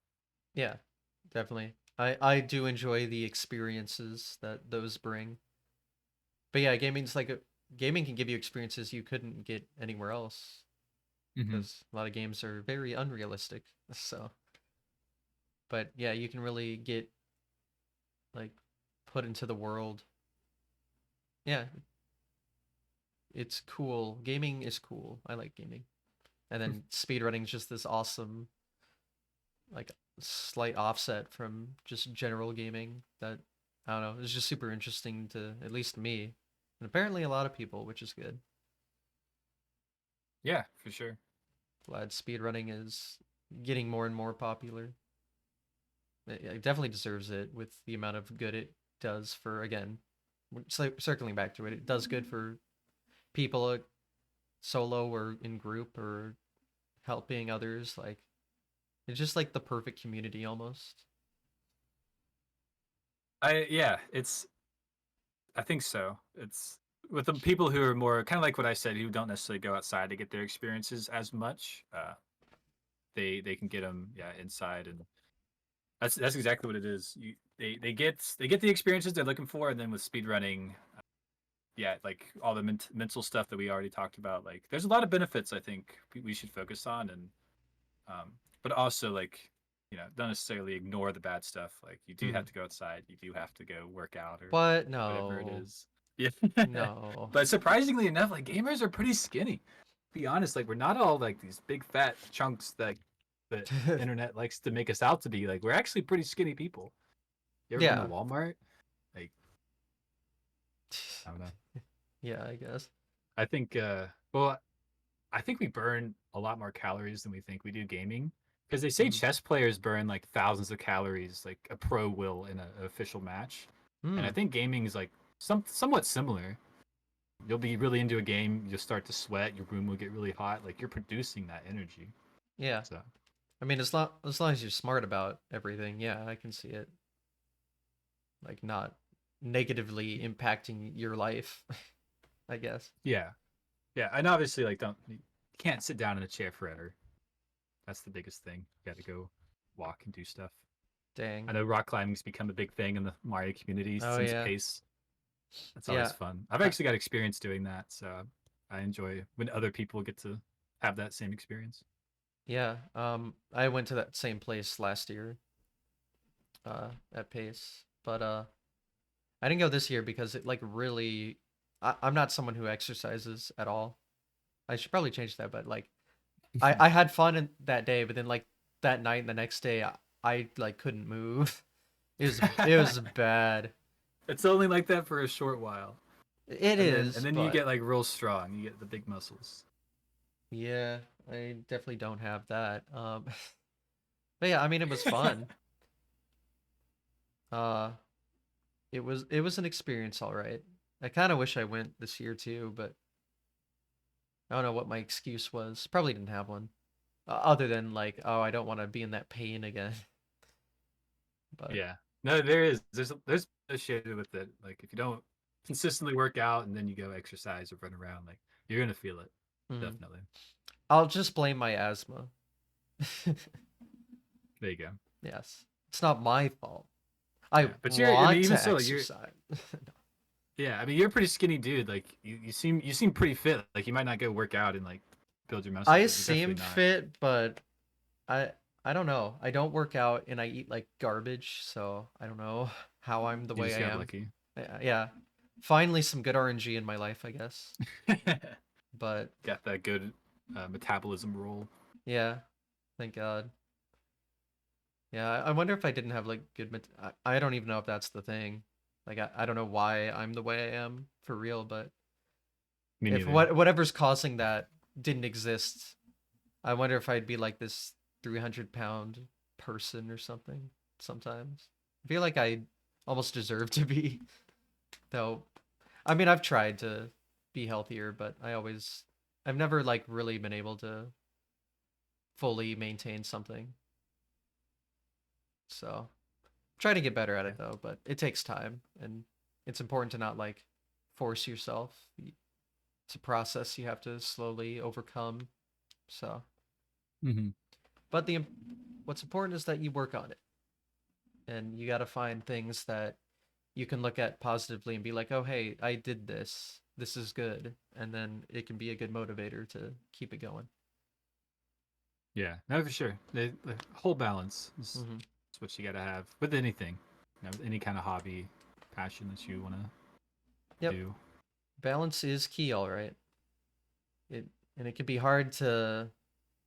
yeah, definitely. I do enjoy the experiences that those bring. But yeah, gaming can give you experiences you couldn't get anywhere else Mm-hmm. because a lot of games are very unrealistic. So, but yeah, you can really get like put into the world. Yeah, it's cool. Gaming is cool. I like gaming. And then speedrunning is just this awesome like slight offset from just general gaming that I don't know, it's just super interesting to at least me. And apparently a lot of people, which is good. Yeah, for sure. Glad speedrunning is getting more and more popular. It definitely deserves it with the amount of good it does for again, circling back to it. It does good for people solo or in group or helping others like it's just like the perfect community almost. It's I think so. It's with the people who are more kind of like what I said, who don't necessarily go outside to get their experiences as much. They can get them inside, and that's exactly what it is. They get the experiences they're looking for, and then with speedrunning, like all the mental stuff that we already talked about. Like there's a lot of benefits I think we should focus on, and um, but also like don't necessarily ignore the bad stuff. Like you do have Hmm. to go outside, you do have to go work out or What? whatever it No. is. Yeah. No. But surprisingly enough, like gamers are pretty skinny. To be honest, like we're not all like these big fat chunks that the internet likes to make us out to be. Like we're actually pretty skinny people. You ever been to Yeah. Walmart? Like I don't know. Yeah, I guess. I think well, I think we burn a lot more calories than we think we do gaming. Because they say Mm. chess players burn like thousands of calories, like a pro will in an official match. And I Mm. think gaming is like somewhat similar. You'll be really into a game, you'll start to sweat, your room will get really hot, like you're producing that energy. Yeah. So I mean, as long as you're smart about everything, yeah, I can see it. Like not negatively impacting your life, I guess. yeah, yeah, and obviously like don't you can't sit down in a chair forever. That's the biggest thing. You got to go walk and do stuff. I Dang. know rock climbing's become a big thing in the Mario community Oh since yeah. Pace. That's always Yeah. fun. I've I, actually got experience doing that, so I enjoy when other people get to have that same experience. Yeah. I went to that same place last year, at Pace, but I didn't go this year because it like really. I'm not someone who exercises at all. I should probably change that, but like I had fun that day, but then like that night and the next day, I like couldn't move. It was bad. It's only like that for a short while, It and is, then you but get like real strong. You get the big muscles. yeah, I definitely don't have that. But yeah, I mean, it was fun. Uh, it was an experience, all right. I kind of wish I went this year too, but I don't know what my excuse was. Probably didn't have one, other than like, oh, I don't want to be in that pain again. But Yeah. No, there is. There's associated with it. Like if you don't consistently work out and then you go exercise or run around, like you're gonna feel it. mhm. Definitely. I'll just blame my asthma. There you go. Yes, it's not my fault. I Yeah. But you're I mean want even to still like you're exercise. yeah, I mean you're a pretty skinny dude. Like you seem pretty fit. Like you might not go work out and like build your muscles, I but you're seem definitely not. fit, but I I don't know. I don't work out and I eat like garbage, so I don't know how I'm the You way just I got am. lucky. Yeah. Finally some good RNG in my life, I guess. But Got that good metabolism roll. yeah, thank God. Yeah, I wonder if I didn't have like good I don't even know if that's the thing. Like I don't know why I'm the way I am for real, but Me if neither. whatever's causing that didn't exist, I wonder if I'd be like this 300-pound person or something sometimes. I feel like I almost deserve to be, though. I mean, I've tried to be healthier, but I've never like really been able to fully maintain something. So, try to get better at Yeah. it though, but it takes time and it's important to not like force yourself. It's a process you have to slowly overcome. So, Hmm. but the what's important is that you work on it and you got to find things that you can look at positively and be like, "Oh, hey, I did this. This is good." And then it can be a good motivator to keep it going. Yeah, no, for sure. The whole balance Hmm. is what you got to have with anything, any kind of hobby, passion that you want to Yep. do. Balance is key, all right. It and it can be hard to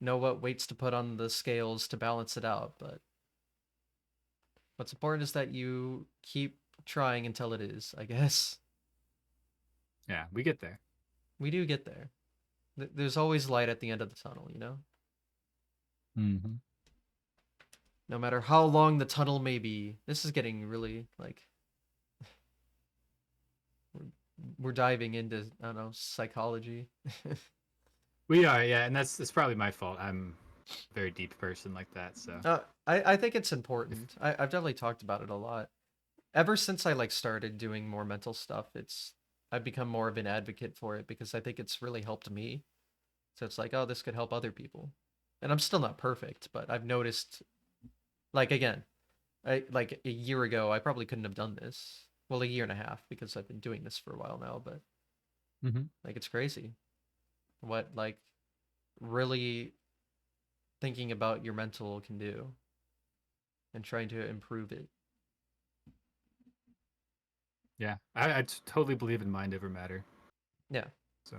know what weights to put on the scales to balance it out, but what's important is that you keep trying until it is, I guess. Yeah, we get there. We do get there. There's always light at the end of the tunnel, you know? Hmm. No matter how long the tunnel may be. This is getting really like we're, we're diving into, I don't know, psychology. We are, yeah, and that's probably my fault. I'm a very deep person like that, so I think it's if important. I've definitely talked about it a lot. Ever since I like started doing more mental stuff, I've become more of an advocate for it because I think it's really helped me. So it's like, oh, this could help other people. And I'm still not perfect, but I've noticed like again, I like a year ago I probably couldn't have done this. Well, a year and a half because I've been doing this for a while now, but hmm like it's crazy what like really thinking about your mental can do and trying to improve it. yeah, I totally believe in mind over matter. Yeah. So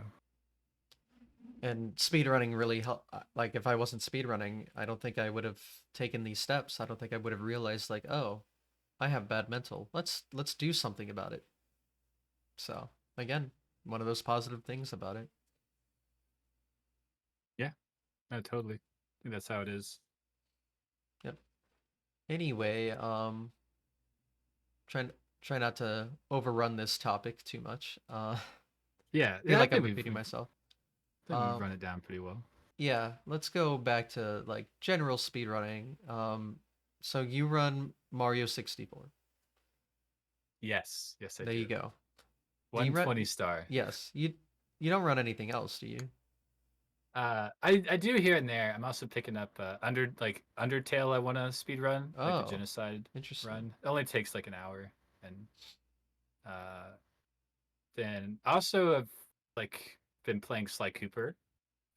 And speedrunning really helped. Like if I wasn't speedrunning, I don't think I would have taken these steps. I don't think I would have realized like, oh, I have bad mental. Let's do something about it. So again, one of those positive things about it. yeah, no, totally. I think that's how it is. Yep. Anyway, try try not to overrun this topic too much. Yeah, Feel yeah. I like I'm think repeating myself. we've Um, run it down pretty well. yeah, let's go back to like general speedrunning. So you run Mario 64. Yes, yes, I There do. you go. Do you run? 120 star. Yes, you don't run anything else, do you? I do here and there. I'm also picking up Undertale. I want to speed run like the Oh, genocide interesting. run. It only takes like an hour, and then also have like been playing Sly Cooper.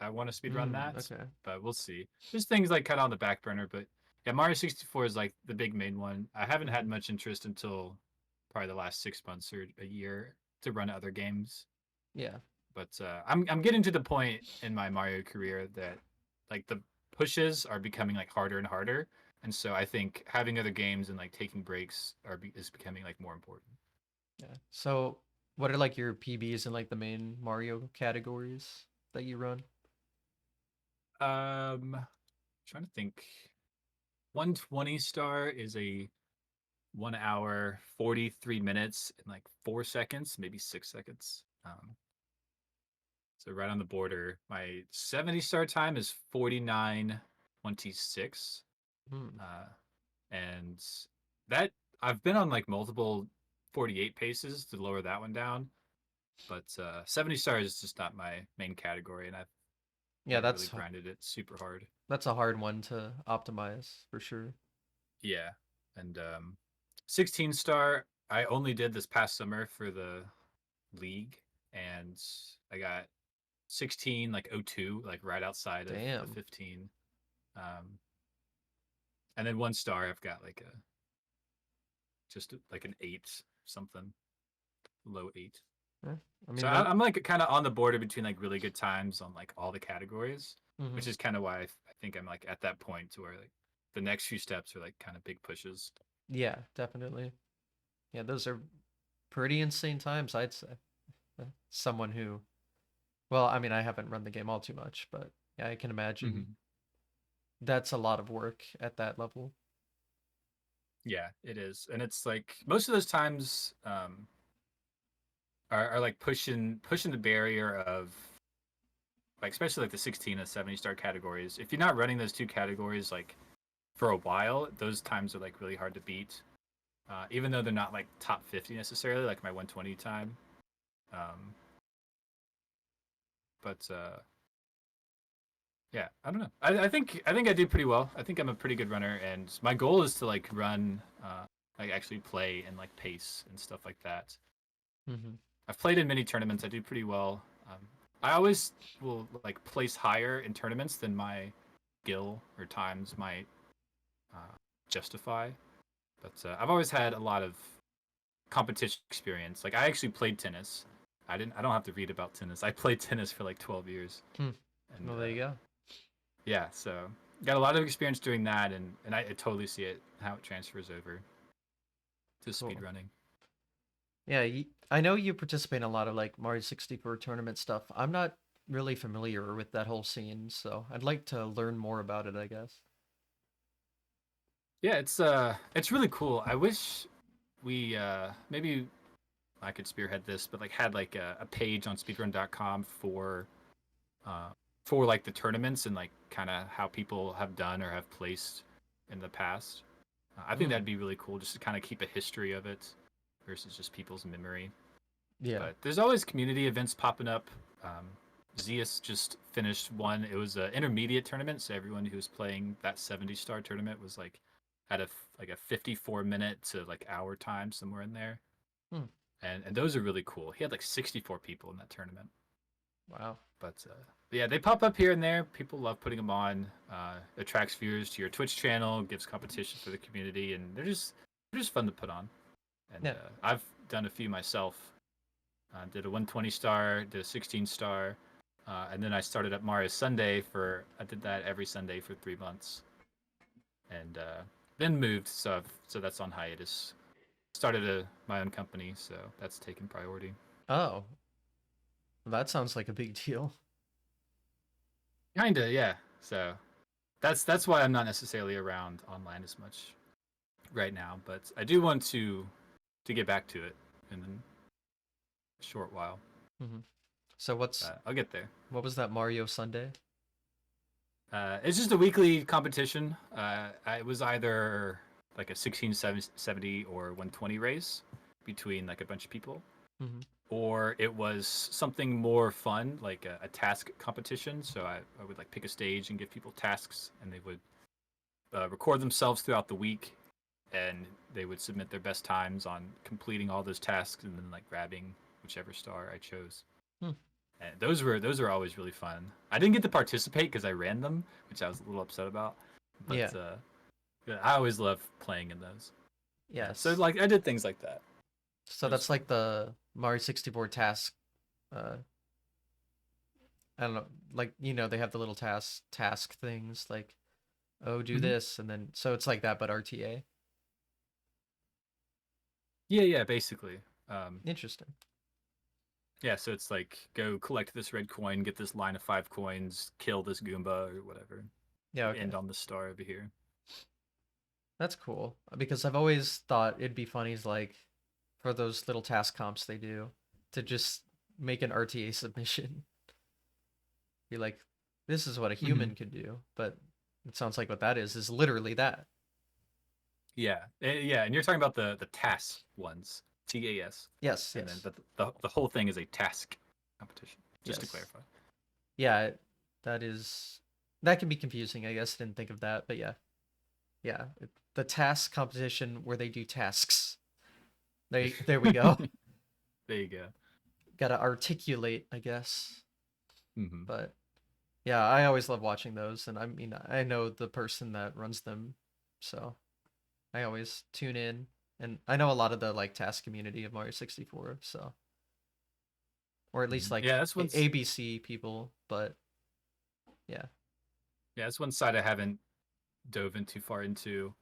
I want to speedrun that, Okay. but we'll see. There's things like kind of on the back burner, but yeah, Mario 64 is like the big main one. I haven't had Mhm. much interest until probably the last 6 months or a year to run other games. Yeah. But I'm getting to the point in my Mario career that like the pushes are becoming like harder and harder, and so I think having other games and like taking breaks is becoming like more important. Yeah. So, what are like your PBs in like the main Mario categories that you run? Trying to think. 120 star is a 1 hour 43 minutes and like 4 seconds, maybe 6 seconds. So right on the border. My 70 star time is 49:26. Hmm. Uh, and that I've been on like multiple 48 paces to lower that one down, but 70 stars is just not my main category, and I've Yeah, never really grinded it super hard. that's a hard one to optimize for sure. Yeah, and 16 star I only did this past summer for the league, and I got 16 like 02, like right outside of the Damn. 15. Um, and then 1 star I've got like a just like an 8 something, low 8. Yeah. I So mean that. I'm like kind of on the border between like really good times on like all the categories, which Mhm. is kind of why I think I'm like at that point to where like the next few steps are like kind of big pushes. Yeah, definitely. Yeah, those are pretty insane times, I'd say. Someone who, well, I mean, I haven't run the game all too much, but yeah, I can imagine Mm-hmm. that's a lot of work at that level. Yeah, it is, and it's like most of those times are like pushing the barrier of like especially like the 16 and 70 star categories. If you're not running those two categories like for a while, those times are like really hard to beat. Even though they're not like top 50 necessarily, like my 120 time. Um, but yeah, I don't know. I think I do pretty well. I think I'm a pretty good runner, and my goal is to like run, like actually play and like pace and stuff like that. Hmm. I've played in many tournaments. I do pretty well. I always will like place higher in tournaments than my skill or times might justify. But I've always had a lot of competition experience. Like I actually played tennis. I didn't. I don't have to read about tennis. I played tennis for like 12 years, Hmm. and Well, there you go. yeah, so got a lot of experience doing that, and I totally see it how it transfers over to Cool. speedrunning. Yeah, I know you participate in a lot of like Mario 64 tournament stuff. I'm not really familiar with that whole scene, so I'd like to learn more about it, I guess. Yeah, it's really cool. I wish we maybe I could spearhead this, but like had like a page on speedrun.com uh for like the tournaments and like kind of how people have done or have placed in the past. I think that'd Hmm. be really cool just to kind of keep a history of it versus just people's memory. Yeah. But there's always community events popping up. Um, Zeus just finished one. It was an intermediate tournament, so everyone who was playing that 70 star tournament was like at a like a 54-minute to like hour time somewhere in there, Hmm. and those are really cool. He had like 64 people in that tournament. Wow. But yeah, they pop up here and there. People love putting them on. Attracts viewers to your Twitch channel, gives competition for the community, and they're just fun to put on. And Yeah. I've done a few myself. Did a 120 star, did a 16 star, and then I started up Mario Sunday for. I did that every Sunday for 3 months, and then moved. So that's on hiatus. Started my own company, so that's taken priority. Oh, that sounds like a big deal. Kinda, yeah. So that's why I'm not necessarily around online as much right now, but I do want to get back to it in a short while. Hmm. So I'll get there. what was that Mario Sunday? It's just a weekly competition. It was either like a 1670 or 120 race between like a bunch of people, Hmm. or it was something more fun, like a task competition. So I would like pick a stage and give people tasks, and they would record themselves throughout the week, and they would submit their best times on completing all those tasks, and then like grabbing whichever star I chose. Hmm. And those were always really fun. I didn't get to participate because I ran them, which I was a little upset about. But Yeah. yeah, I always love playing in those. Yeah, so Yes. like I did things like that. So It was that's fun. like the Mario 64 task. Uh, I don't know, like they have the little task things like, oh, do Hmm. this, and then so it's like that, but RTA. Yeah, yeah, basically. Interesting. Yeah, so it's like go collect this red coin, get this line of 5 coins, kill this Goomba or whatever. Yeah. End Okay. on the star over here. That's cool because I've always thought it'd be funny is like for those little task comps they do to just make an RTA submission. Be like, this is what a Hmm. human could do, but it sounds like what that is literally that. Yeah, yeah, and you're talking about the TAS ones, TAS, Yes, and then yes, the whole thing is a task competition. Just to yes. clarify. Yeah, that is that can be confusing. I guess I didn't think of that, but yeah, yeah. The task competition where they do tasks. There we go. There you go. Got to articulate, I guess. Hmm. But yeah, I always love watching those, and I mean, I know the person that runs them, so I always tune in, and I know a lot of the like task community of Mario 64, so or at least Hmm. like Yeah, that's ABC people, but yeah. yeah, that's one side I haven't dove in too far into.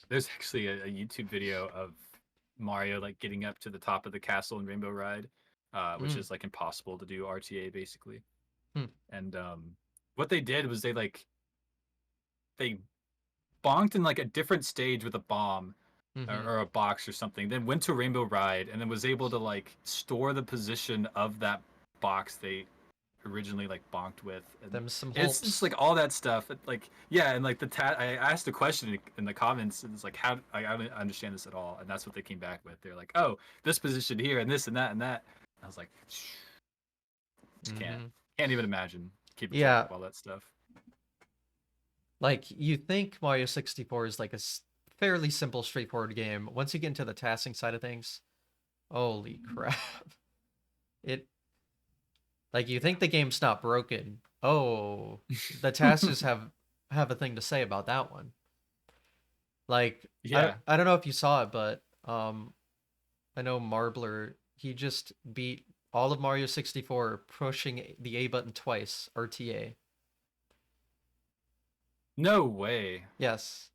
There's actually a YouTube video of Mario like getting up to the top of the castle in Rainbow Ride, which Mm. is like impossible to do RTA basically. Hmm. And what they did was they bonked in like a different stage with a bomb Mm-hmm. or a box or something, then went to Rainbow Ride and then was able to like store the position of that box they originally like bonked with, and Them some it's just hopes. like all that stuff. Like yeah, and like I asked a question in the comments, and it's like how I don't understand this at all, and that's what they came back with. They're like, oh, this position here and this and that and that. And I was like, just Mm-hmm. can't even imagine keeping track Yeah, of all that stuff. like you think Mario 64 is like a fairly simple, straightforward game. Once you get into the tasking side of things, holy crap! It like you think the game's not broken. Oh, the tasks have a thing to say about that one. Like Yeah. I don't know if you saw it, but I know Marbler he just beat all of Mario 64 pushing the A button twice, RTA. No way. Yes,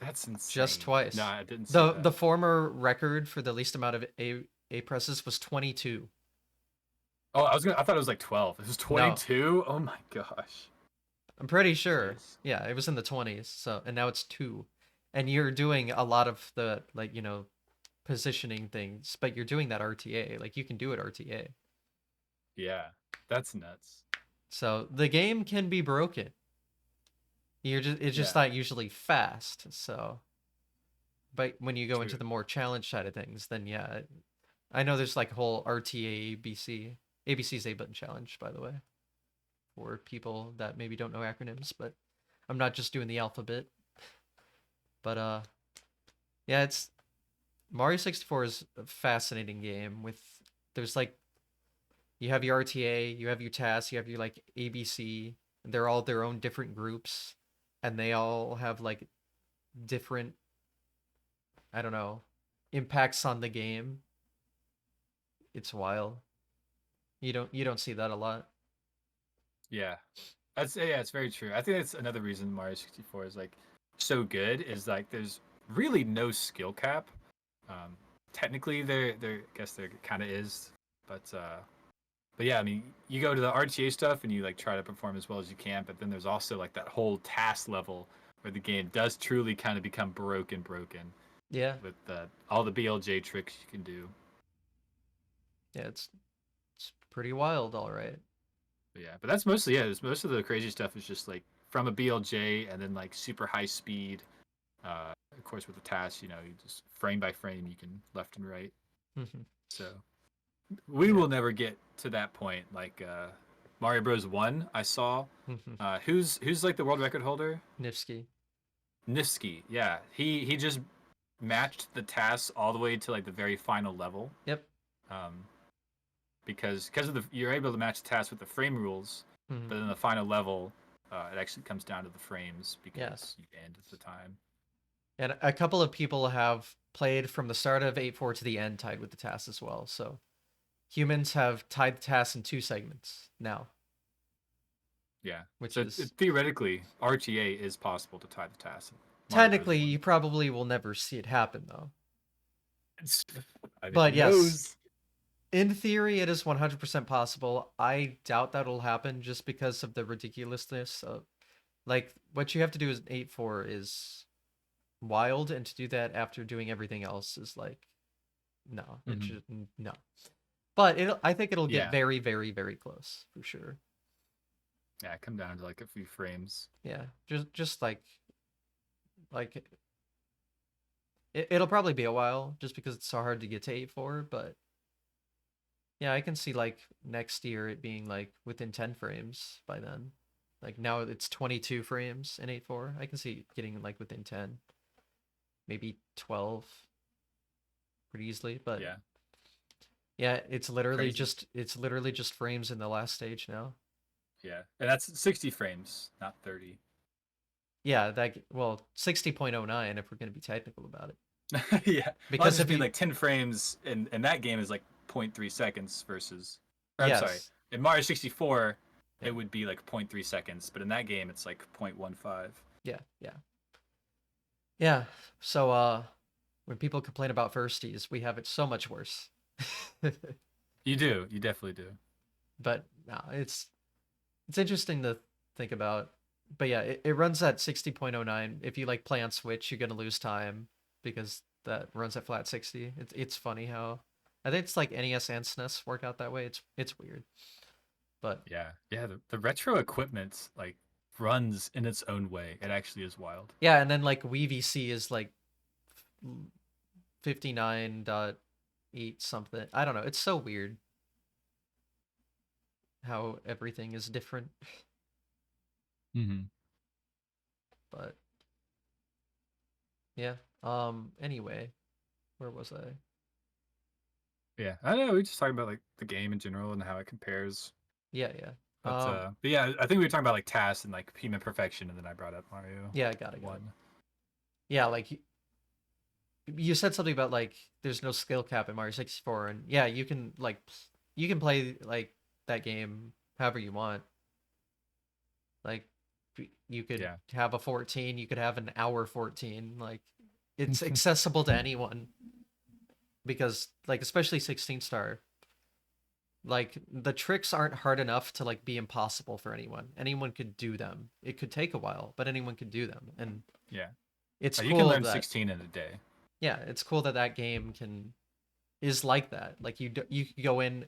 That's just insane. No, twice. I didn't see The that. former record for the least amount of A presses was 22. Oh, I thought it was like 12. It was No, 22. Oh my gosh. I'm pretty sure. Jeez. Yeah, it was in the 20s. So, and now it's 2. And you're doing a lot of the like, positioning things, but you're doing that RTA. Like you can do it RTA. Yeah. That's nuts. So, the game can be broken. You're just it's just Yeah. not usually fast. So, but when you go into True. the more challenge side of things, then yeah, I know there's like a whole RTA ABC. ABC's A button challenge, by the way, for people that maybe don't know acronyms, but I'm not just doing the alphabet. But yeah, it's Mario 64 is a fascinating game with there's like you have your RTA, you have your tasks, you have your like ABC, and they're all their own different groups and they all have like different I don't know, impacts on the game. It's wild. You don't see that a lot. Yeah. That's yeah, it's very true. I think that's another reason Mario 64 is like so good is like there's really no skill cap. Um Technically there I guess there kind of is, but yeah, I mean, you go to the RTA stuff and you like try to perform as well as you can, but then there's also like that whole task level where the game does truly kind of become broken Yeah. with all the BLJ tricks you can do. Yeah, it's pretty wild, all right. But yeah, but that's mostly yeah. Most of the crazy stuff is just like from a BLJ and then like super high speed. Of course, with the tasks, you just frame by frame, you can left and right. Mhm. So we Yeah. will never get to that point. Like Mario Bros. One, I saw. Mhm. Who's like the world record holder? Nifsky. Nifsky. Yeah, he just matched the tasks all the way to like the very final level. Yep. Um, because of the you're able to match the task with the frame rules, Mhm. but then the final level, it actually comes down to the frames Yeah. because you end at the time. And a couple of people have played from the start of 8.4 to the end tied with the task as well. So humans have tied the task in 2 segments now, Yeah. which So is theoretically, RTA is possible to tie the task. Mario Bros. technically, you 1. probably will never see it happen though. I mean, who But yes, knows? in theory, it is 100% possible. I doubt that'll happen just because of the ridiculousness of like what you have to do is 8.4 is wild, and to do that after doing everything else is like no, it Hmm. should no. But I think it'll get Yeah. very, very, very close for sure. Yeah, come down to like a few frames. Yeah, just like it'll probably be a while just because it's so hard to get to 8.4. But yeah, I can see like next year it being like within 10 frames by then. Like now it's 22 frames in 8.4. I can see it getting like within 10, maybe 12 pretty easily. But Yeah. yeah, Crazy. it's literally just frames in the last stage now. Yeah. And that's 60 frames, not 30. Yeah, that well 60.09 if we're going to be technical about it. Yeah. Well, I Because just if mean you like 10 frames in that game is like 0.3 seconds versus. Or I'm sorry. yes, In Mario 64, yeah. it would be like zero point 0.3 seconds, but in that game, it's like 0.15. Yeah, yeah. Yeah. So when people complain about firsties, we have it so much worse. You do. You definitely do. But no, it's interesting to think about. But yeah, it runs at 60.09. If you like play on Switch, you're gonna lose time because that runs at flat 60. It's funny how I think it's like NES and SNES work out that way. It's weird. But Yeah. Yeah. The retro equipment like runs in its own way. It actually is wild. yeah, and then like Wii VC is like 59.8 something. I don't know. It's so weird how everything is different. Mm-hmm. But yeah. Anyway, where was I? Yeah. I don't know. We just talking about like the game in general and how it compares. Yeah, yeah. But yeah, I think we were talking about like tasks and like human perfection, and then I brought up Mario Yeah, I got it, got it. 1. Yeah, like you said something about like there's no skill cap in Mario 64, and yeah, you can like you can play like that game however you want. Like you could Yeah. have a 14, you could have an hour 14. Like it's accessible to anyone because like especially 16 star. Like the tricks aren't hard enough to like be impossible for anyone. Anyone could do them. It could take a while, but anyone could do them. And Yeah. it's You can cool learn that 16 in a day. yeah, it's cool that that game can is like that. Like you could go in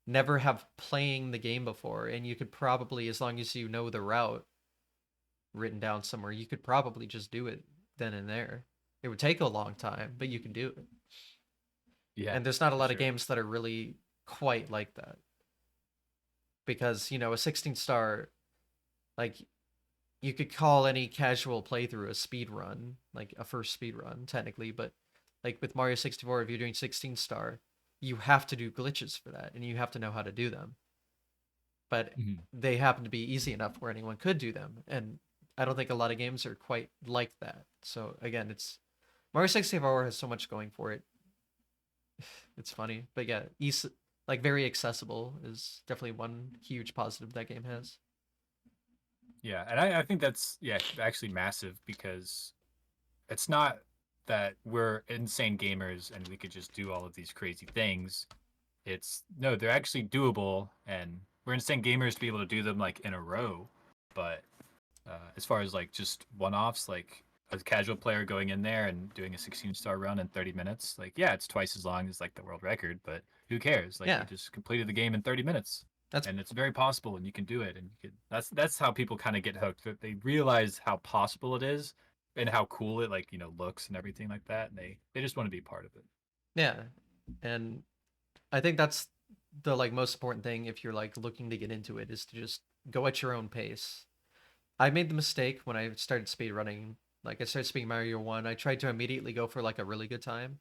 never have playing the game before and you could probably as long as you know the route written down somewhere, you could probably just do it then and there. It would take a long time, but you can do it. Yeah, And there's not a for lot of sure. games that are really quite like that because, you know, a 16 star like you could call any casual playthrough a speed run, like a first speed run technically, but like with Mario 64 if you're doing 16 star, you have to do glitches for that and you have to know how to do them. But Mhm. they happen to be easy enough where anyone could do them and I don't think a lot of games are quite like that. So again, it's Mario 64 has so much going for it. It's funny, but yeah, like very accessible is definitely one huge positive that game has. Yeah, and I think that's yeah actually massive because it's not that we're insane gamers and we could just do all of these crazy things. It's no, they're actually doable, and we're insane gamers to be able to do them like in a row. But as far as like just one-offs, like a casual player going in there and doing a 16-star run in 30 minutes, like yeah, it's twice as long as like the world record, but who cares? Like you Yeah, just completed the game in 30 minutes. that's And it's very possible and you can do it and you can that's how people kind of get hooked. That they realize how possible it is and how cool it like, looks and everything like that and they just want to be part of it. yeah. And I think that's the like most important thing if you're like looking to get into it is to just go at your own pace. I made the mistake when I started speed running. Like I started speeding Mario 1, I tried to immediately go for like a really good time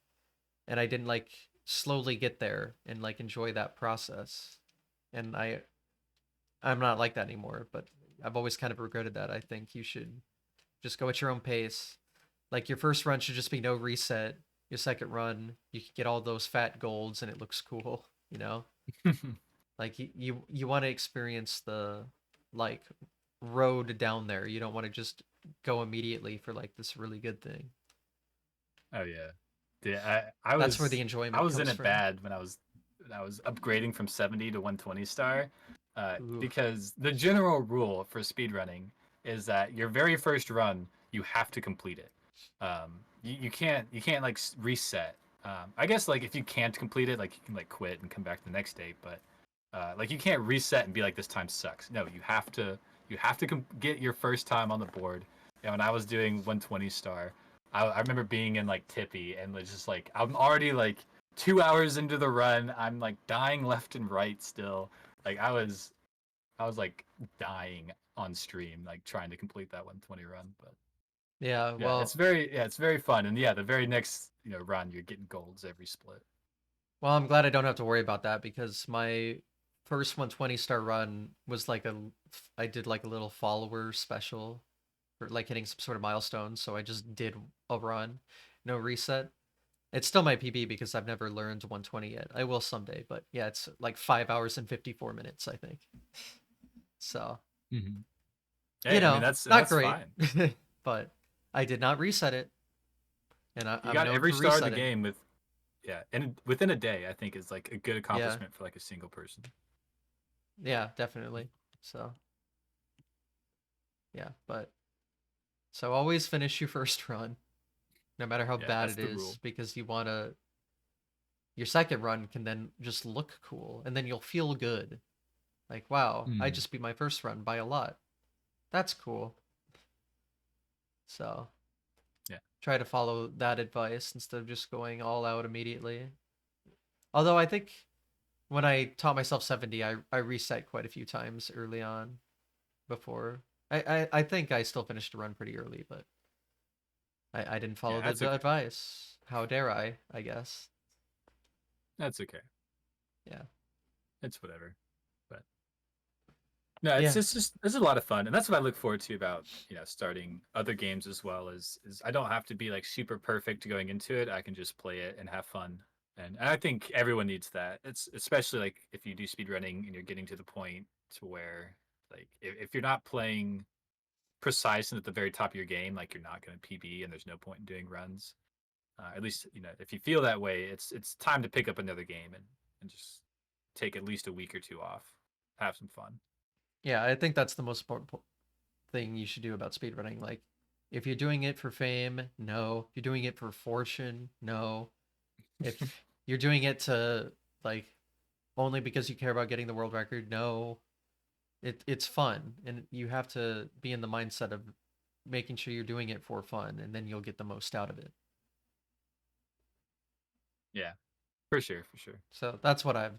and I didn't like slowly get there and like enjoy that process. And I'm not like that anymore, but I've always kind of regretted that. I think you should just go at your own pace. Like your first run should just be no reset. Your second run, you can get all those fat golds and it looks cool, you know? Like you want to experience the like road down there. You don't want to just go immediately for like this really good thing. Oh yeah, yeah. I That's where the was I enjoyment was in comes it from. bad when I was upgrading from 70 to 120 star, Ooh. because the general rule for speedrunning is that your very first run you have to complete it. You can't like reset. I guess like if you can't complete it, like you can like quit and come back the next day, but like you can't reset and be like this time sucks. No, you have to get your first time on the board. And when I was doing 120 star, I remember being in like Tippy and was just like I'm already like 2 hours into the run. I'm like dying left and right still. Like I was like dying on stream, like trying to complete that 120 run. But Yeah, well, yeah, it's very fun. And yeah, the very next run, you're getting golds every split. I'm glad I don't have to worry about that because my first 120 star run was like I did like a little follower special for like hitting some sort of milestone, so I just did a run, no reset. It's still my PB because I've never learned 120 yet. I will someday, but yeah, it's like 5 hours and 54 minutes, I think. So, Mm-hmm. you Hey, I mean know, not that's great, fine. but I did not reset it, and You I'm got known every for star of the resetting. game with yeah, and within a day, I think is like a good Yeah, accomplishment for like a single person. yeah, definitely. So, yeah, but so always finish your first run, no matter how Yeah, bad that's it the is, rule. because you want to. Your second run can then just look cool, and then you'll feel good. Like, wow, I Mm. just beat my first run by a lot. That's cool. So, Yeah. try to follow that advice instead of just going all out immediately. Although I think when I taught myself 70, I reset quite a few times early on before. I think I still finished a run pretty early, but I didn't follow Yeah, that's the okay. advice. How dare I guess. That's okay. Yeah. It's whatever. But no, Yeah. it's just it's a lot of fun, and that's what I look forward to about starting other games as well. Is I don't have to be like super perfect going into it. I can just play it and have fun, and I think everyone needs that. It's especially like if you do speedrunning and you're getting to the point to where like if you're not playing precise and at the very top of your game, like you're not going to PB and there's no point in doing runs. At least if you feel that way, it's time to pick up another game and just take at least a week or two off, have some fun. Yeah, I think that's the most important thing you should do about speedrunning. Like, if you're doing it for fame, no. If you're doing it for fortune, no. If you're doing it to like only because you care about getting the world record, no. It's fun, and you have to be in the mindset of making sure you're doing it for fun, and then you'll get the most out of it. Yeah, for sure, for sure. So that's what I've.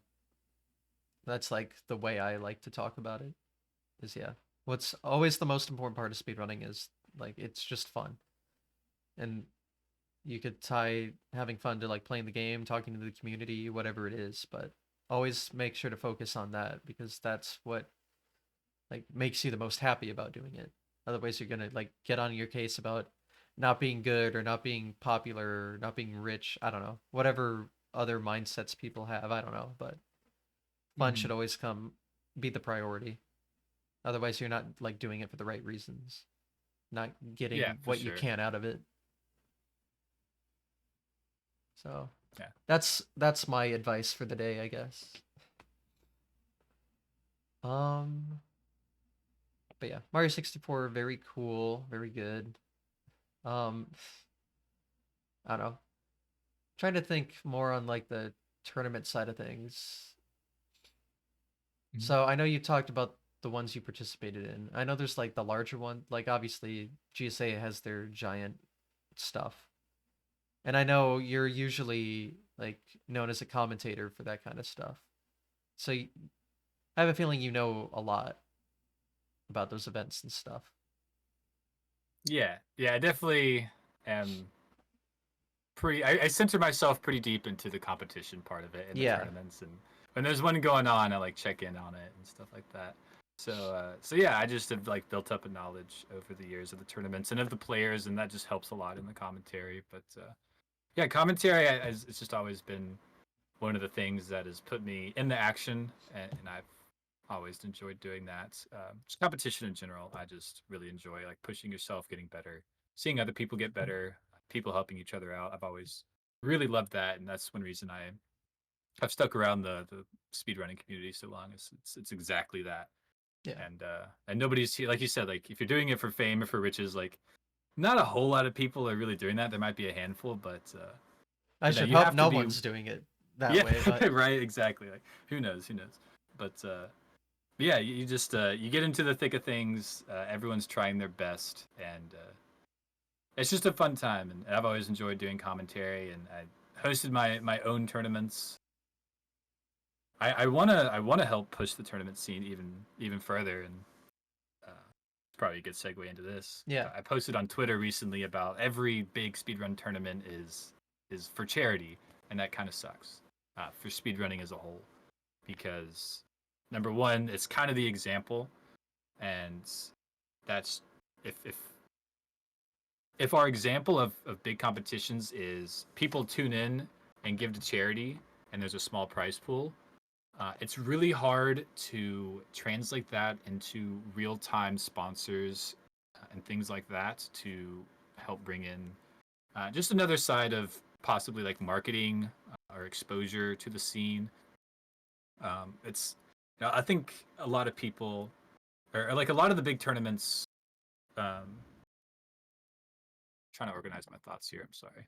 That's like the way I like to talk about it. Is yeah. What's always the most important part of speedrunning is like it's just fun, and you could tie having fun to like playing the game, talking to the community, whatever it is, but always make sure to focus on that because that's what like makes you the most happy about doing it. Otherwise you're gonna like get on your case about not being good or not being popular or not being rich. I don't know. Whatever other mindsets people have, I don't know, but fun Hmm. should always come be the priority. Otherwise you're not like doing it for the right reasons. Not Yeah, getting for what you sure. can out of it. So Yeah. that's my advice for the day, I guess. Um, but yeah, Mario 64, very cool, very good. Um, I don't know. Trying to think more on like the tournament side of things. Mhm. So I know you talked about the ones you participated in. I know there's like the larger one, like obviously GSA has their giant stuff. And I know you're usually like known as a commentator for that kind of stuff. So I have a feeling you know a lot about those events and stuff. Yeah, yeah, I definitely am pretty. I center myself pretty deep into the competition part of it in the Yeah. tournaments, and when there's one going on, I like check in on it and stuff like that. So yeah, I just have like built up a knowledge over the years of the tournaments and of the players, and that just helps a lot in the commentary. But yeah, commentary it's just always been one of the things that has put me in the action, and I've always enjoyed doing that. Just competition in general, I just really enjoy like pushing yourself, getting better, seeing other people get better, people helping each other out. I've always really loved that, and that's one reason I've stuck around the speedrunning community so long. It's exactly that. Yeah. And nobody's here, like you said, like if you're doing it for fame or for riches, like not a whole lot of people are really doing that. There might be a handful, I but no, should you hope have to no be. one's doing it that Yeah, way, but right, exactly. Like who knows, who knows. But yeah, you just you get into the thick of things. Everyone's trying their best, and it's just a fun time. And I've always enjoyed doing commentary, and I hosted my own tournaments. I wanna help push the tournament scene even further, and it's probably a good segue into this. yeah. I posted on Twitter recently about every big speedrun tournament is for charity, and that kind of sucks for speedrunning as a whole, because number one, it's kind of the example, and that's if if our example of big competitions is people tune in and give to charity and there's a small prize pool, it's really hard to translate that into real-time sponsors and things like that to help bring in just another side of possibly like marketing or exposure to the scene. It's I think a lot of people or like a lot of the big tournaments. Trying to organize my thoughts here. I'm sorry.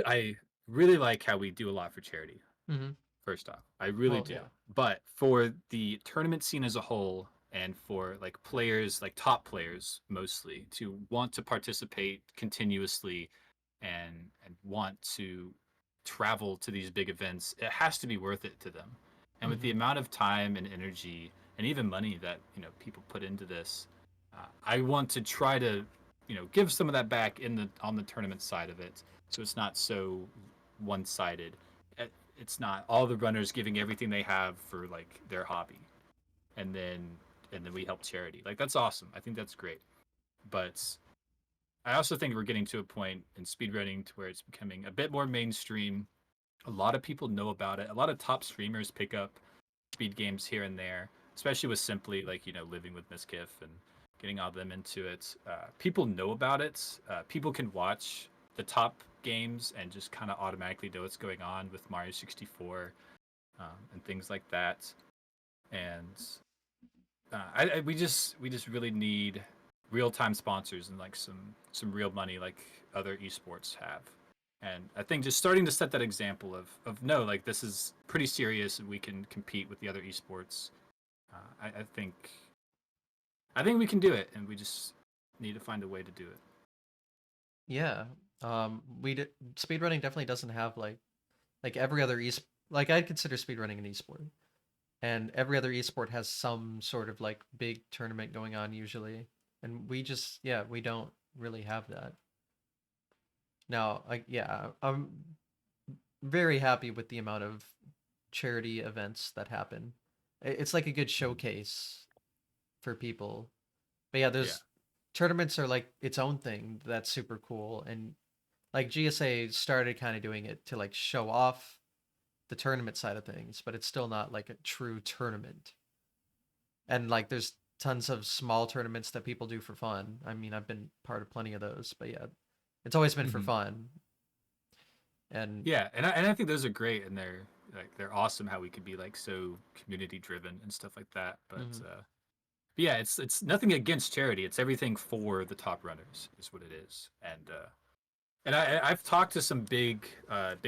I really like how we do a lot for charity. Hmm. First off, I really Well, do. yeah. But for the tournament scene as a whole, and for like players, like top players mostly, to want to participate continuously and want to travel to these big events, it has to be worth it to them. And with the Hmm. amount of time and energy and even money that people put into this, I want to try to give some of that back in the on the tournament side of it, so it's not so one sided. It's not all the runners giving everything they have for like their hobby, and then we help charity. Like that's awesome. I think that's great. But I also think we're getting to a point in speedrunning to where it's becoming a bit more mainstream. A lot of people know about it. A lot of top streamers pick up speed games here and there, especially with Simply, like living with Miskiff and getting all them into it. People know about it. People can watch the top games and just kind of automatically know what's going on with Mario 64 and things like that. And we just really need real time sponsors and like some real money like other esports have. And I think just starting to set that example of no, like this is pretty serious and we can compete with the other esports. I think we can do it, and we just need to find a way to do it. Yeah. Speedrunning definitely doesn't have like every other like I'd consider speedrunning an esport. And every other esport has some sort of like big tournament going on usually. And we just yeah, we don't really have that. Now, like yeah, I'm very happy with the amount of charity events that happen. It's like a good Mhm. showcase for people. But yeah, Yeah, those tournaments are like its own thing that's super cool. And like GSA started kind of doing it to like show off the tournament side of things, but it's still not like a true tournament. And like there's tons of small tournaments that people do for fun. I mean, I've been part of plenty of those, but yeah, it's always been for hmm fun. And yeah, and I think those are great, and they're awesome. How we could be like so community driven and stuff like that. mhm. But yeah, it's nothing against charity. It's everything for the top runners is what it is. And I've talked to some big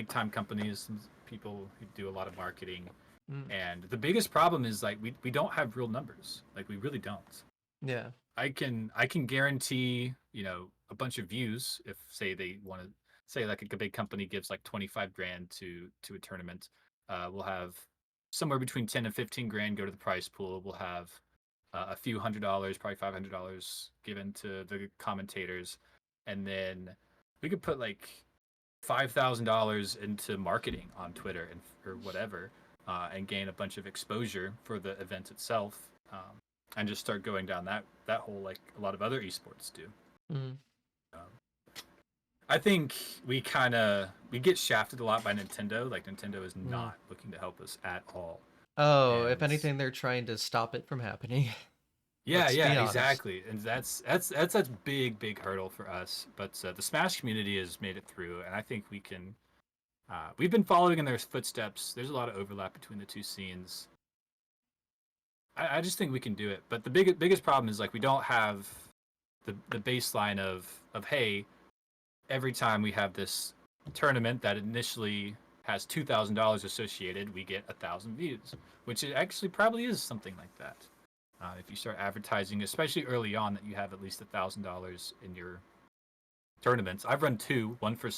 time companies and people who do a lot of marketing, Mm, and the biggest problem is like we don't have real numbers. Like we really don't. yeah. I can guarantee a bunch of views if say they want to say like a big company gives like 25 grand to a tournament. We'll have somewhere between 10 and 15 grand go to the prize pool. We'll have a few $100, probably $500 given to the commentators, and then we could put like $5,000 into marketing on Twitter and or whatever, and gain a bunch of exposure for the event itself, and just start going down that whole like a lot of other esports do. Mhm. Um, I think we get shafted a lot by Nintendo. Like Nintendo is Mm. not looking to help us at all. Oh, if And anything, they're trying to stop it from happening. yeah, Let's yeah, be honest. exactly. And that's a big hurdle for us. But the Smash community has made it through, and I think we can. We've been following in their footsteps. There's a lot of overlap between the two scenes. I just think we can do it. But the biggest problem is like we don't have the baseline of hey, every time we have this tournament that initially has $2,000 associated, we get 1,000 views, which it actually probably is something like that. If you start advertising, especially early on, that you have at least $1,000 in your tournaments. I've run two. One for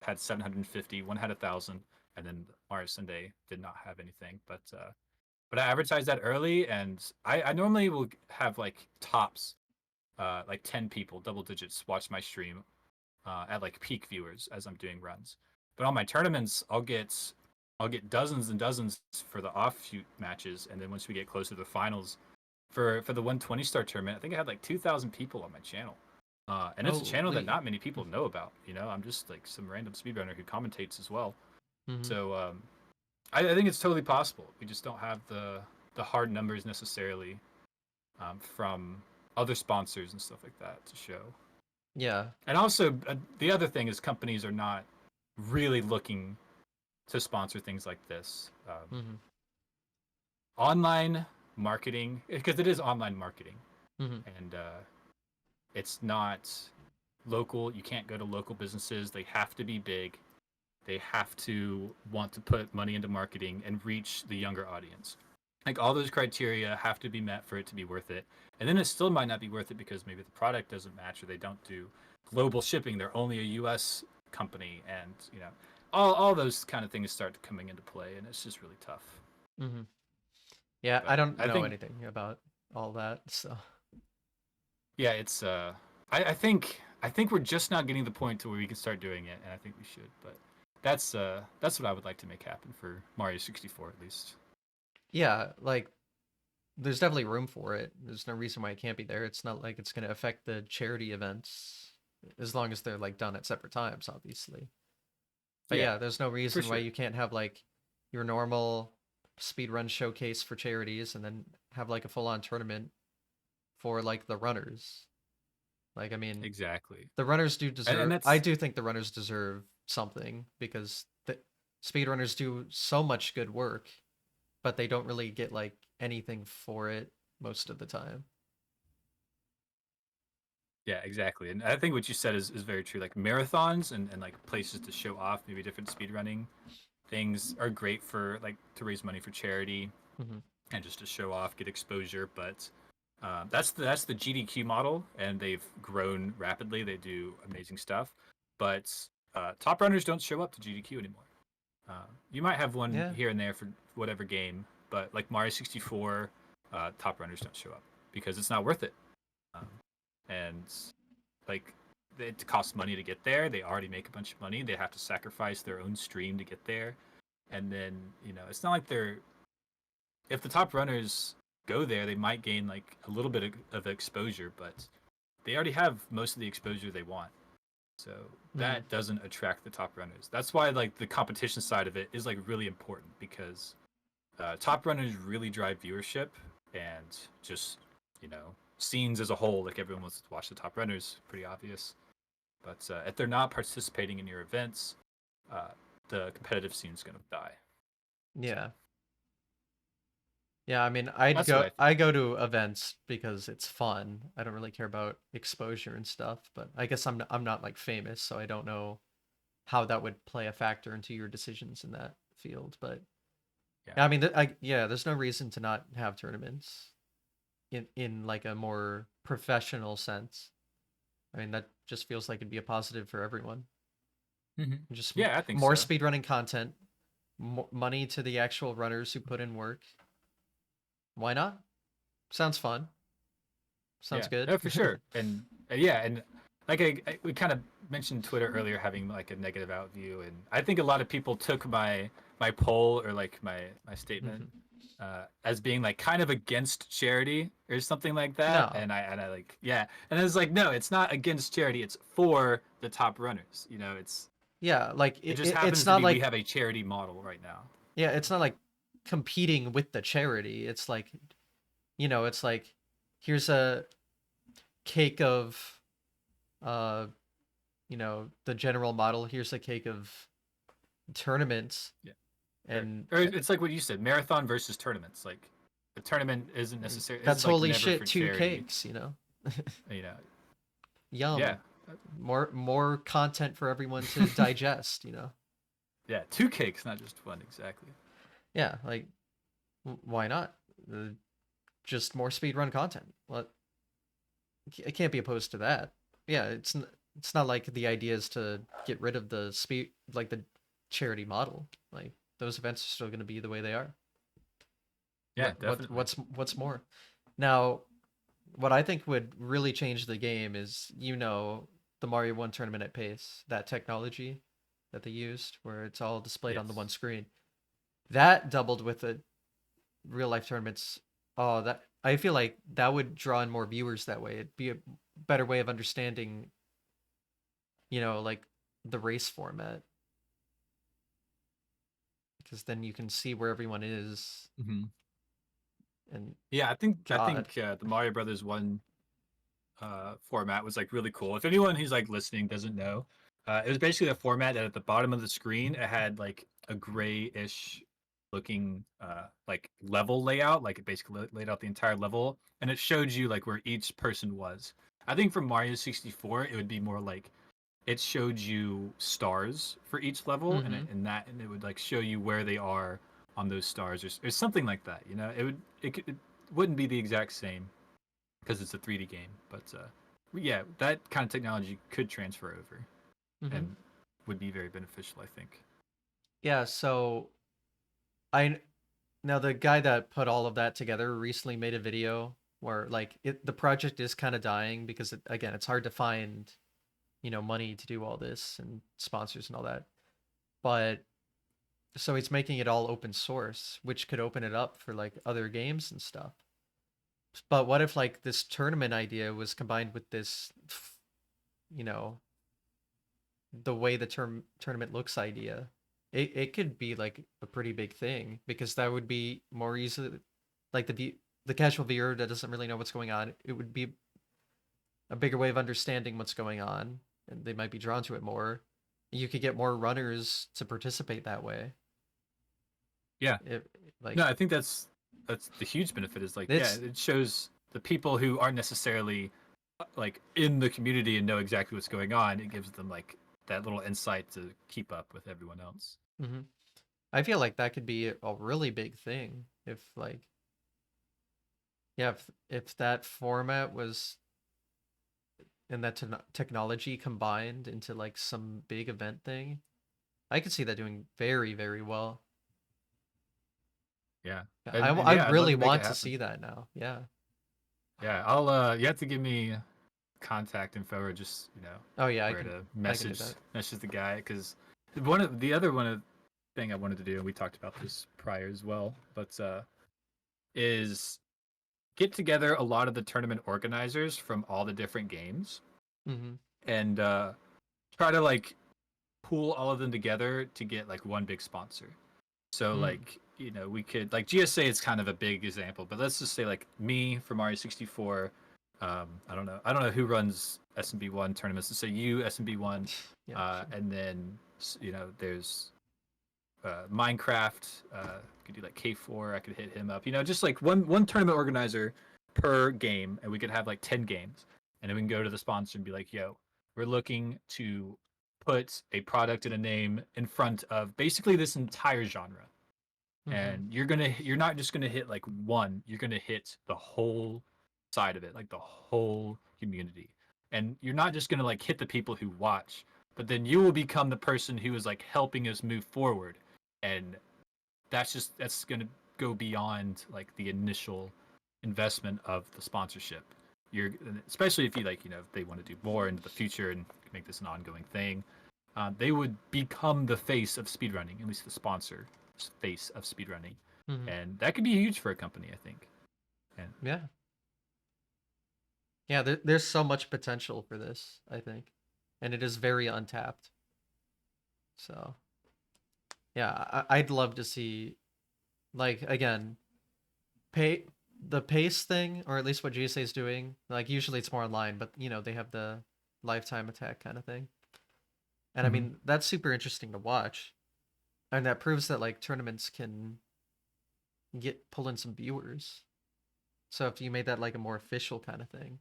had 750, one had 1,000, and then Mario Sunday did not have anything. But I advertised that early, and I normally will have like tops, like 10 people, double digits, watch my stream at like peak viewers as I'm doing runs. But on my tournaments, I'll get dozens and dozens for the offshoot matches, and then once we get closer to the finals, for the 120 star tournament, I think I had like 2,000 people on my channel. And it's a channel that Holy. not many people know about. You know, I'm just like some random speedrunner who commentates as well. Mhm. So I think it's totally possible. We just don't have the hard numbers necessarily, from other sponsors and stuff like that to show. Yeah. And also, the other thing is companies are not really looking to sponsor things like this. Mhm. Online marketing, because it is online marketing, Mhm. and it's not local. You can't go to local businesses. They have to be big. They have to want to put money into marketing and reach the younger audience. Like all those criteria have to be met for it to be worth it. And then it still might not be worth it because maybe the product doesn't match or they don't do global shipping. They're only a US company, and all those kind of things start coming into play, and it's just really tough. Mhm. Yeah, I But don't I know think anything about all that, so. yeah, it's I think we're just not getting the point to where we can start doing it, and I think we should. But that's what I would like to make happen for Mario 64 at least. Yeah, like there's definitely room for it. There's no reason why it can't be there. It's not like it's going to affect the charity events as long as they're like done at separate times, obviously. But Yeah, yeah, there's no for reason why sure. you can't have like your normal speedrun showcase for charities and then have like a full-on tournament for like the runners. Like I mean, Exactly. the runners do And deserve I that's do think the runners deserve something because the speedrunners do so much good work, but they don't really get like anything for it most of the time. yeah, exactly. And I think what you said is very true. Like marathons and like places to show off maybe different speedrunning things are great for like to raise money for charity Hmm. and just to show off, get exposure. But that's the GDQ model, and they've grown rapidly. They do amazing stuff, but top runners don't show up to GDQ anymore. You might have one Yeah. here and there for whatever game, but like Mario 64, top runners don't show up because it's not worth it. Um, and like it costs money to get there. They already make a bunch of money. They have to sacrifice their own stream to get there, and then it's not like they're if the top runners go there, they might gain like a little bit of exposure, but they already have most of the exposure they want. So Hmm. that doesn't attract the top runners. That's why like the competition side of it is like really important because top runners really drive viewership and just scenes as a whole. Like everyone wants to watch the top runners, pretty obvious. But if they're not participating in your events, uh, the competitive scene is gonna die. So Yeah. Yeah, I mean, I'd that's what go I think. I go to events because it's fun. I don't really care about exposure and stuff, but I guess I'm not like famous, so I don't know how that would play a factor into your decisions in that field, but Yeah. yeah, I mean, yeah, there's no reason to not have tournaments in like a more professional sense. I mean, that just feels like it'd be a positive for everyone. Hmm. Just Yeah, I think more so. speedrunning content, money to the actual runners who put in work. Why not? Sounds fun. Sounds Yeah, good. no, for sure. And yeah, and like we kind of mentioned Twitter earlier having like a negative out view, and I think a lot of people took my poll or like my statement as being like kind of against charity or something like that, No. and I like yeah, and I was like, no, it's not against charity, it's for the top runners. You know, Yeah, like it just it's happens to not be we like, have a charity model right now. yeah, it's not like competing with the charity. It's like, it's like, here's a cake of uh the general model. Here's a cake of tournaments. Yeah, And or it's like what you said, marathon versus tournaments. Like the tournament isn't necessarily that's is like holy never shit, for two charity. cakes. You know, yeah, Yum. More content for everyone to digest. yeah, two cakes, not just one exactly. Yeah, like, why not? Just more speedrun content. Well, I can't be opposed to that. Yeah, it's not like the idea is to get rid of the speed, like the charity model. Like, those events are still going to be the way they are. Yeah, definitely. What's more? Now, what I think would really change the game is, the Mario 1 tournament at pace, that technology that they used where it's all displayed on the one Yes. screen. That doubled with the real life tournaments. Oh, that I feel like that would draw in more viewers that way. It'd be a better way of understanding, like the race format, because then you can see where everyone is. Mm-hmm. And Yeah, I God. think the Mario Brothers one format was like really cool. If anyone who's like listening doesn't know, it was basically a format that at the bottom of the screen it had like a grayish looking like level layout, like it basically laid out the entire level, and it showed you like where each person was. I think for Mario 64, it would be more like it showed you stars for each level, and Mm-hmm. it would like show you where they are on those stars or something like that. You know, it wouldn't be the exact same because it's a 3D game. But yeah, that kind of technology could transfer over Mm-hmm. and would be very beneficial, I think. Yeah, so I now the guy that put all of that together recently made a video where, like, the project is kind of dying because again, it's hard to find, money to do all this and sponsors and all that. But so he's making it all open source, which could open it up for like other games and stuff. But what if like this tournament idea was combined with this, you know, the way the tournament looks idea? It could be like a pretty big thing because that would be more easily, like, the casual viewer that doesn't really know what's going on. It would be a bigger way of understanding what's going on, and they might be drawn to it more. You could get more runners to participate that way. Yeah, It like no, I think that's the huge benefit is like yeah, it's it shows the people who aren't necessarily like in the community and know exactly what's going on. It gives them like that little insight to keep up with everyone else. mhm. I feel like that could be a really big thing if, like, yeah, if that format was, and that technology combined into like some big event thing. I could see that doing very, very well. Yeah, Yeah, and I yeah, I'd love really to make it want to happen. see that now. Yeah. Yeah, I'll you have to give me contact info or just Oh yeah, where to I can do that. message the guy because one of the other one of thing I wanted to do and we talked about this prior as well, but is get together a lot of the tournament organizers from all the different games Hmm. and try to like pool all of them together to get like one big sponsor. So Mm. like we could like GSA is kind of a big example, but let's just say like me for Mario 64. I don't know who runs SMB one tournaments. Let's say you SMB one, Yeah, sure. and then there's Minecraft. Could do like K4. I could hit him up. Just like one tournament organizer per game, and we could have like 10 games, and then we can go to the sponsor and be like, "Yo, we're looking to put a product and a name in front of basically this entire genre, Hmm. and you're not just gonna hit like one. You're gonna hit the whole side of it, like the whole community, and you're not just gonna like hit the people who watch." But then you will become the person who is like helping us move forward, and that's going to go beyond like the initial investment of the sponsorship. you're especially if you like, if they want to do more into the future and make this an ongoing thing, they would become the face of speedrunning, at least the sponsor face of speedrunning, Hmm. and that could be huge for a company, I think. And Yeah. Yeah, there's so much potential for this, I think. And it is very untapped. So, yeah, I'd love to see, like, again, pay the pace thing, or at least what GSA is doing. Like, usually it's more online, but, they have the lifetime attack kind of thing. And I Mhm. mean, that's super interesting to watch. And that proves that, like, tournaments can pull in some viewers. So if you made that, like, a more official kind of thing.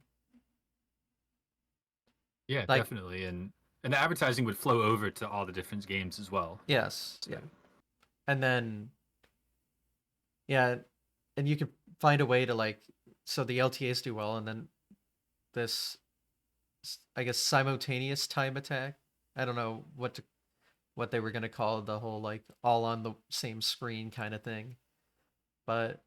Yeah, Like, definitely, and the advertising would flow over to all the different games as well. yes, So yeah. And then, yeah, and you could find a way to, like, so the LTAs do well, and then this, I guess, simultaneous time attack. I don't know what they were gonna call the whole, like, all on the same screen kind of thing, but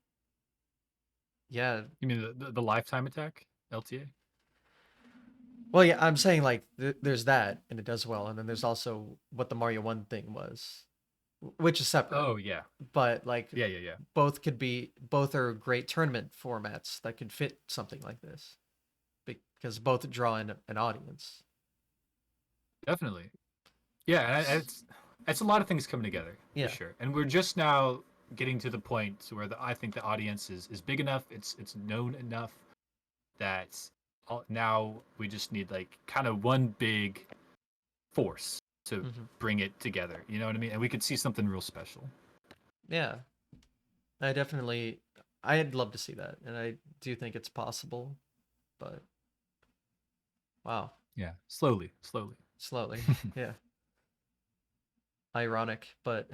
yeah. you mean the lifetime attack LTA? Well, yeah, I'm saying, like, there's that and it does well, and then there's also what the Mario 1 thing was, which is separate, Oh yeah, but, like, yeah, yeah, yeah. both are great tournament formats that could fit something like this because both draw in an audience. Definitely. Yeah, and it's a lot of things coming together for Yeah. sure. And we're just now getting to the point where I think the audience is big enough, it's known enough that now we just need like kind of one big force to Hmm. bring it together. You know what I mean? And we could see something real special. Yeah. I definitely, I'd love to see that, and I do think it's possible, but wow, Yeah, slowly, slowly. slowly. Yeah. Ironic, but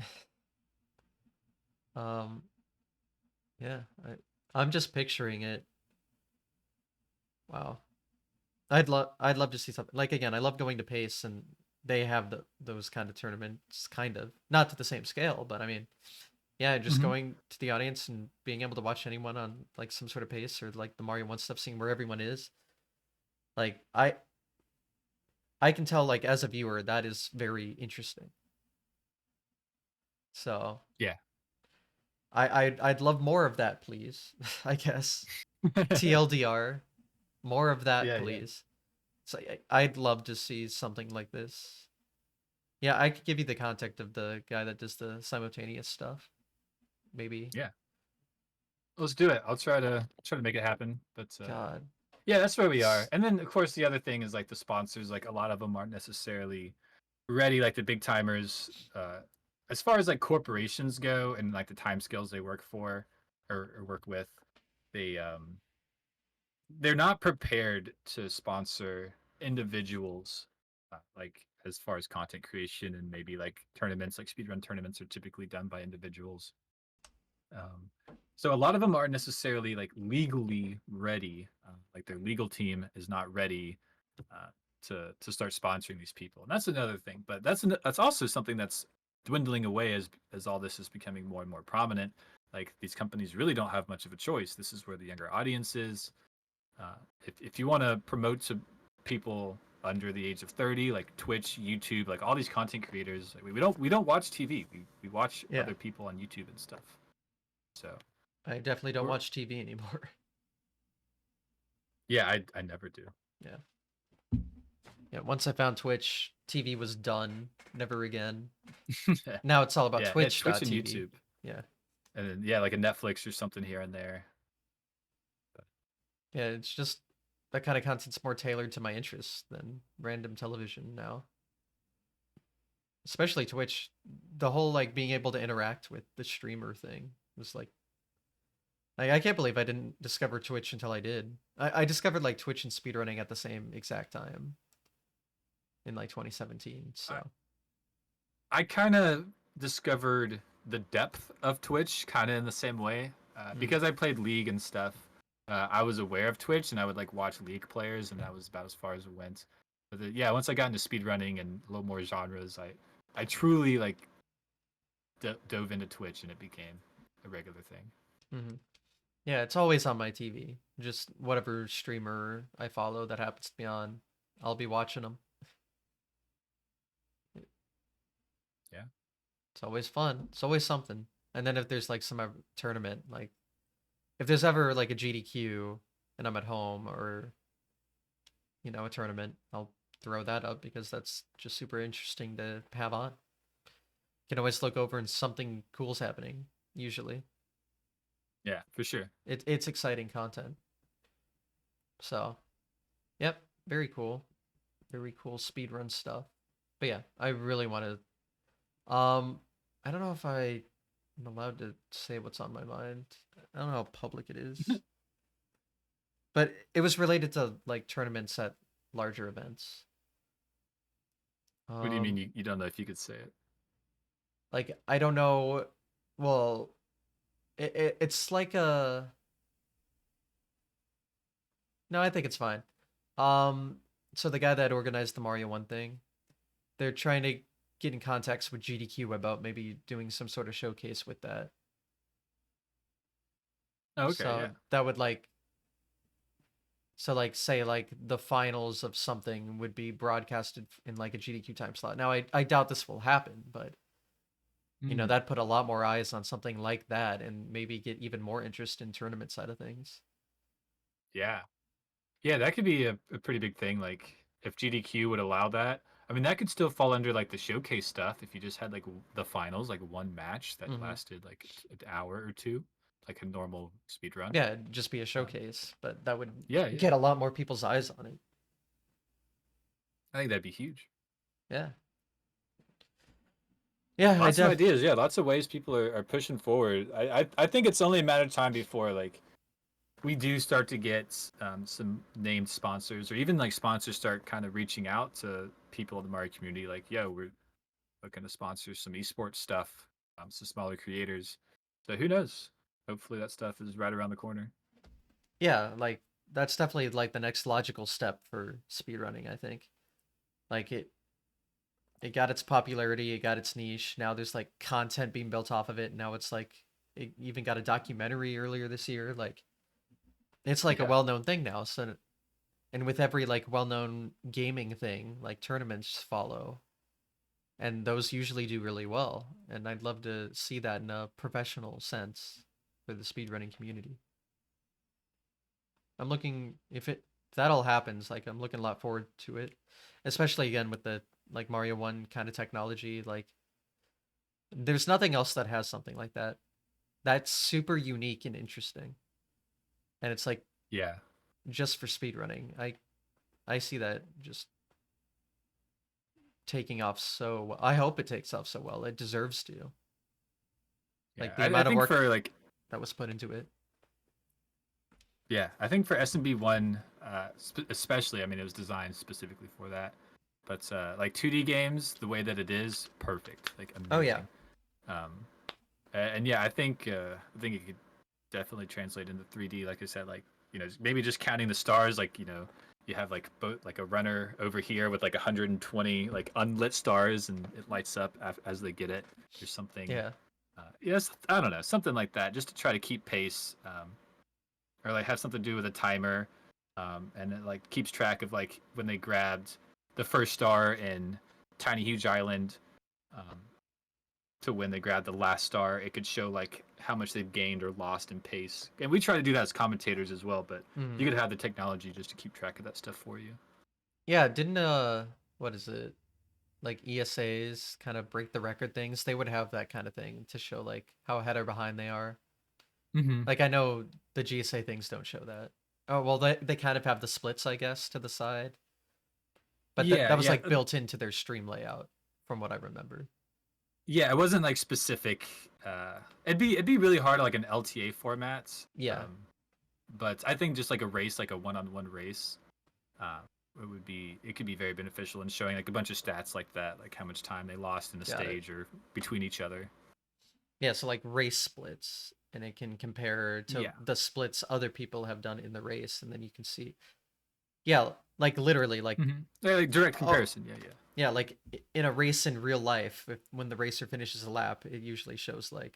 um yeah, I'm just picturing it. Wow. I'd love to see something. Like, again, I love going to Pace, and they have those kind of tournaments, kind of. Not to the same scale, but I mean, yeah, just Hmm. going to the audience and being able to watch anyone on, like, some sort of Pace, or like the Mario 1 stuff, seeing where everyone is. Like, I can tell, like, as a viewer, that is very interesting. So, Yeah. I'd love more of that, please. I guess. TLDR, more of that, Yeah, yeah. please. So I'd love to see something like this. Yeah, I could give you the contact of the guy that does the simultaneous stuff. Maybe. Yeah. Let's do it. I'll try to make it happen. But God. yeah, that's where we are. And then of course the other thing is like the sponsors. Like a lot of them aren't necessarily ready. Like the big timers, as far as like corporations go and like the time scales they work for or work with, they they're not prepared to sponsor individuals. Like as far as content creation and maybe like tournaments, like speedrun tournaments are typically done by individuals. Um, so a lot of them aren't necessarily like legally ready. Like their legal team is not ready uh, to start sponsoring these people, and that's another thing. But that's also something that's dwindling away as all this is becoming more and more prominent. Like these companies really don't have much of a choice. This is where the younger audience is. If you want to promote to people under the age of 30, like Twitch, YouTube, like all these content creators, like we don't watch TV. We watch Yeah. other people on YouTube and stuff. So I definitely don't we're, watch TV anymore. yeah, I never do. Yeah. Yeah. Once I found Twitch, TV was done. Never again. Now it's all about Yeah, it's Twitch and Twitch.tv. YouTube, Yeah. and then yeah, like a Netflix or something here and there. Yeah. It's just that kind of content's more tailored to my interests than random television now. Especially Twitch. The whole, like, being able to interact with the streamer thing was like, I can't believe I didn't discover Twitch until I did. I discovered, like, Twitch and speedrunning at the same exact time in, like, 2017. I, So I kind of discovered the depth of Twitch kind of in the same way mm, because I played League and stuff. I was aware of Twitch and I would like watch League players, and that was about as far as it went. But yeah, once I got into speedrunning and a little more genres, I truly like dove into Twitch and it became a regular thing. mhm. Yeah, it's always on my TV. Just whatever streamer I follow that happens to be on, I'll be watching them. Yeah. It's always fun. It's always something. And then if there's like some tournament, like if there's ever like a GDQ and I'm at home or a tournament, I'll throw that up because that's just super interesting to have on. Can always look over and something cool's happening. Usually, Yeah, for sure. it's exciting content. So, yep, very cool, very cool speedrun stuff. But yeah, I really want to. I don't know if I'm allowed to say what's on my mind. I don't know how public it is, but it was related to like tournaments at larger events. What do you mean Um, you don't know if you could say it? like I don't know. Well, it's like a no. I think it's fine. Um, so the guy that organized the Mario One thing, they're trying to get in contact with GDQ about maybe doing some sort of showcase with that. Oh, okay, So yeah. that would like say like the finals of something would be broadcasted in like a GDQ time slot. Now I doubt this will happen, but Mm, that put a lot more eyes on something like that and maybe get even more interest in tournament side of things. yeah. Yeah, that could be a pretty big thing. Like if GDQ would allow that, I mean, that could still fall under like the showcase stuff. If you just had like the finals, like one match that Hmm. lasted like an hour or two, like a normal speed run. Yeah, it'd just be a Um, showcase, but that would yeah, yeah. get a lot more people's eyes on it. I think that'd be huge. Yeah. Yeah, I Lots of def ideas. Yeah, lots of ways people are pushing forward. I think it's only a matter of time before like we do start to get some named sponsors or even like sponsors start kind of reaching out to people in the Mario community. Like, yo, we're looking to sponsor some esports stuff, some smaller creators. So who knows? Hopefully that stuff is right around the corner. yeah, like that's definitely like the next logical step for speedrunning, I think. Like it got its popularity, it got its niche. Now there's like content being built off of it. Now it's like it even got a documentary earlier this year. Like it's like a Yeah. well-known thing now. So and with every like well-known gaming thing, like tournaments follow, and those usually do really well. And I'd love to see that in a professional sense for the speedrunning community. I'm looking if that all happens, like I'm looking a lot forward to it, especially again with the like Mario 1 kind of technology. Like there's nothing else that has something like that. That's super unique and interesting. And it's like Yeah. just for speedrunning. I see that just taking off so well. I hope it takes off so well. It deserves to. Yeah. Like the I amount of think work for like that was put into it. yeah, I think for SMB one, especially, I mean, it was designed specifically for that. But like 2D games, the way that it is, perfect, like Oh yeah. amazing. Um, and yeah, I think it could definitely translate into 3D. Like I said, like maybe just counting the stars, like you have like both like a runner over here with like 120 like unlit stars, and it lights up as they get it. There's something, Yeah. yes, I don't know, something like that, just to try to keep pace. Or like have something to do with a timer, and it like keeps track of like when they grabbed the first star in Tiny Huge Island, um, to when they grabbed the last star. It could show like how much they've gained or lost in pace, and we try to do that as commentators as well. But Hmm. you could have the technology just to keep track of that stuff for you. Yeah, didn't what is it? Like ESAs kind of break the record things. They would have that kind of thing to show like how ahead or behind they are. Mm-hmm. Like I know the GSA things don't show that. Oh, well they kind of have the splits, I guess, to the side. But that Yeah, that was yeah, like built into their stream layout from what I remember. yeah. It wasn't like specific. It'd be really hard like an LTA format. Yeah. Um, but I think just like a race, like a one-on-one race, uh, it could be very beneficial in showing like a bunch of stats like that, like how much time they lost in the Got it. stage or between each other. Yeah, so like race splits and it can compare to Yeah. the splits other people have done in the race and then you can see. Yeah, like literally like Yeah, like direct oh, comparison. Yeah, yeah. yeah, like in a race in real life, when the racer finishes a lap, it usually shows like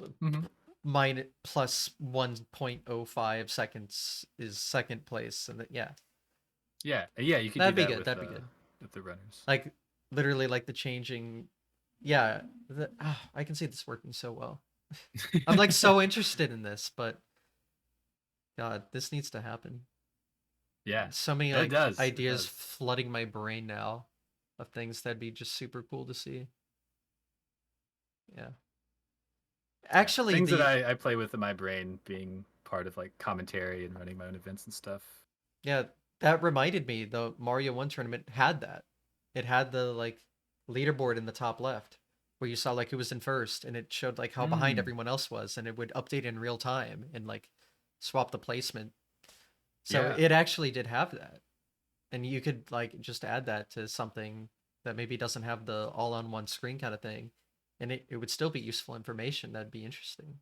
Mm-hmm. plus 1.05 seconds is second place, and yeah, Yeah, you could do that'd be that good. That'd be good. with the runners. Like literally, like the changing. Yeah, I can see this working so well. I'm like so interested in this, but God, this needs to happen. Yeah, So many it like does. It ideas does. flooding my brain now of things that'd be just super cool to see. Yeah. Yeah, Actually, things that the I play with in my brain being part of like commentary and running my own events and stuff. yeah, that reminded me the Mario 1 tournament had that. It had the like leaderboard in the top left where you saw like who was in first and it showed like how behind Mm, everyone else was and it would update in real time and like swap the placement. So yeah, it actually did have that. And you could like just add that to something that maybe doesn't have the all on one screen kind of thing. And it would still be useful information. That'd be interesting.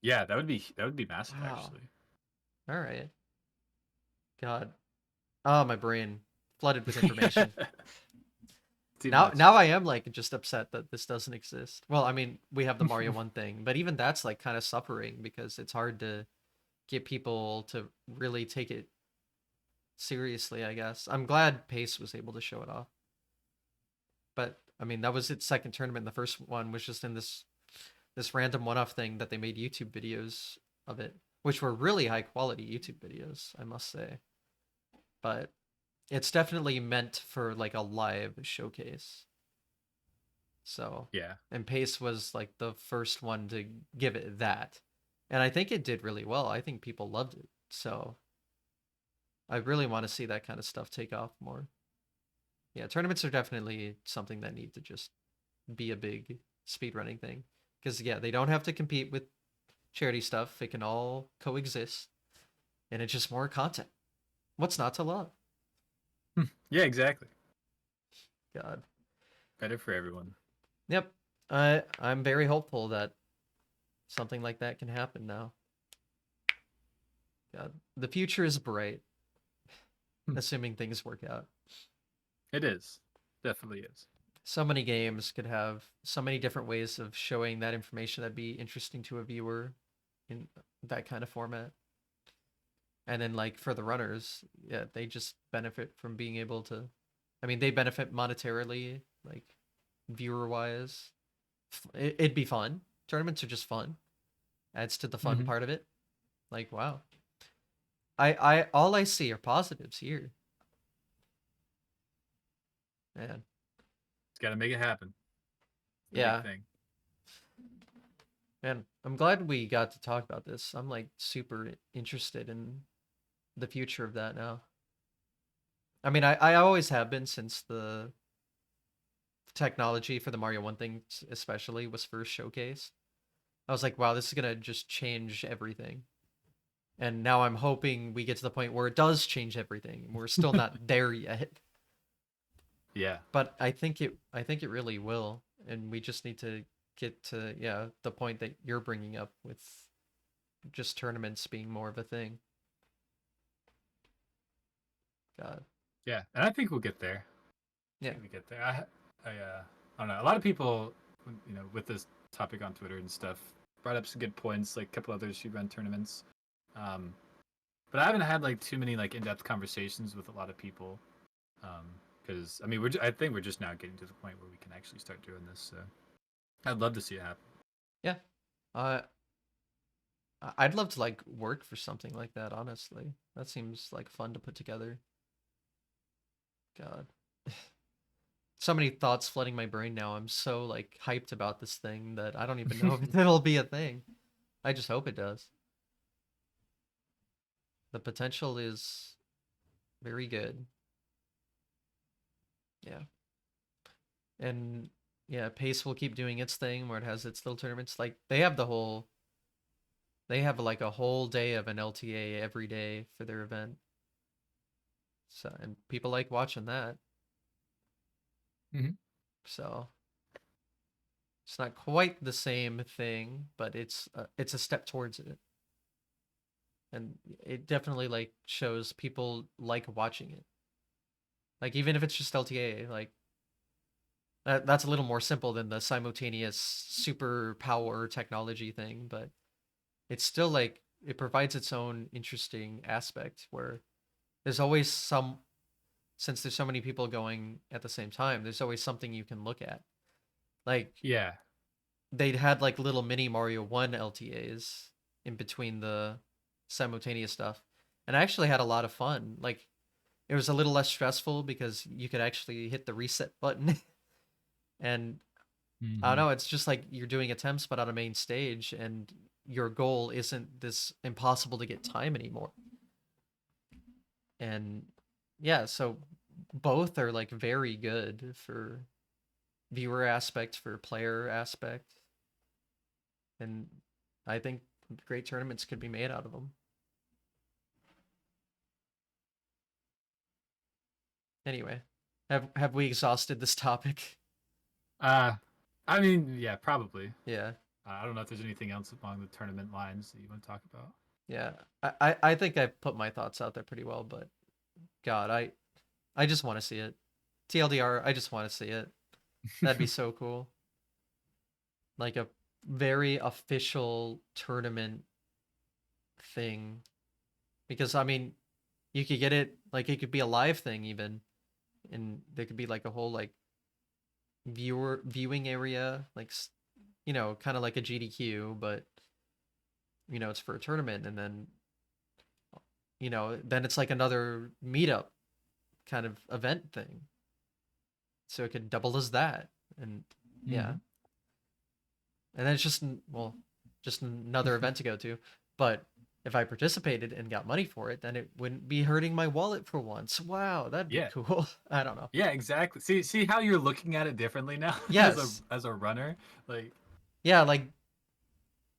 yeah, that would be massive Wow. actually. All right. God. Oh, my brain flooded with information. Too Now much. now I am like just upset that this doesn't exist. Well, I mean, we have the Mario 1 thing, but even that's like kind of suffering because it's hard to get people to really take it seriously, I guess. I'm glad Pace was able to show it off. But I mean, that was its second tournament. The first one was just in this random one-off thing that they made YouTube videos of it, which were really high quality YouTube videos, I must say. But it's definitely meant for like a live showcase. So, Yeah, and Pace was like the first one to give it that. And I think it did really well. I think people loved it. So, I really want to see that kind of stuff take off more. Yeah, tournaments are definitely something that need to just be a big speedrunning thing. Because, yeah, they don't have to compete with charity stuff, it can all coexist. And it's just more content. What's not to love? yeah, exactly. God. Better for everyone. Yep. I'm very hopeful that something like that can happen now. God. The future is bright, Hmm. assuming things work out. It is, definitely is. So many games could have so many different ways of showing that information that'd be interesting to a viewer in that kind of format. And then like for the runners, yeah, they just benefit from being able to I mean, they benefit monetarily, like viewer wise. It'd be fun. Tournaments are just fun. Adds to the fun Hmm. part of it. Like, wow. I all I see are positives here. Man. It's got to make it happen. The big Yeah. thing. Man, I'm glad we got to talk about this. I'm like super interested in the future of that now. I mean, I always have been since the technology for the Mario 1 thing, especially, was first showcased. I was like, wow, this is going to just change everything. And now I'm hoping we get to the point where it does change everything. We're still not there yet, Yeah, but I think it really will. And we just need to get to yeah the point that you're bringing up with just tournaments being more of a thing. God, yeah, and I think we'll get there. I yeah, think we get there. I don't know. A lot of people, with this topic on Twitter and stuff, brought up some good points. Like a couple others who run tournaments, um, but I haven't had like too many like in-depth conversations with a lot of people. Because I mean, I think we're just now getting to the point where we can actually start doing this. So I'd love to see it happen. yeah. Uh, I'd love to like work for something like that. Honestly, that seems like fun to put together. God. So many thoughts flooding my brain now. I'm so like hyped about this thing that I don't even know if it'll be a thing. I just hope it does. The potential is very good. Yeah. And yeah, Pace will keep doing its thing where it has its little tournaments. Like they have like a whole day of an LTA every day for their event. So and people like watching that. Hmm. So it's not quite the same thing, but it's a step towards it. And it definitely like shows people like watching it. Like even if it's just LTA, like That's a little more simple than the simultaneous superpower technology thing, but it's still like it provides its own interesting aspect where there's always some since there's so many people going at the same time, there's always something you can look at. Like Yeah. they'd had like little mini Mario 1 LTAs in between the simultaneous stuff. And I actually had a lot of fun. Like it was a little less stressful because you could actually hit the reset button and I don't Hmm. know, it's just like you're doing attempts but on a main stage and your goal isn't this impossible to get time anymore. And yeah, so both are like very good for viewer aspect, for player aspect, and I think great tournaments could be made out of them. Anyway, have we exhausted this topic? Uh, I mean, yeah, probably. Yeah, I don't know if there's anything else along the tournament lines that you want to talk about. yeah. I think I put my thoughts out there pretty well, but God, I just want to see it. TLDR, I just want to see it. That'd be so cool. Like a very official tournament thing. Because I mean, you could get it like it could be a live thing even, and there could be like a whole like viewing area, like kind of like a GDQ, but it's for a tournament, and then then it's like another meetup kind of event thing, so it could double as that, and yeah, Hmm. and then it's just another event to go to, but. If I participated and got money for it, then it wouldn't be hurting my wallet for once. Wow, that'd be Yeah. cool. I don't know. Yeah, exactly. See how you're looking at it differently now Yes. as a runner? Like, Yeah, like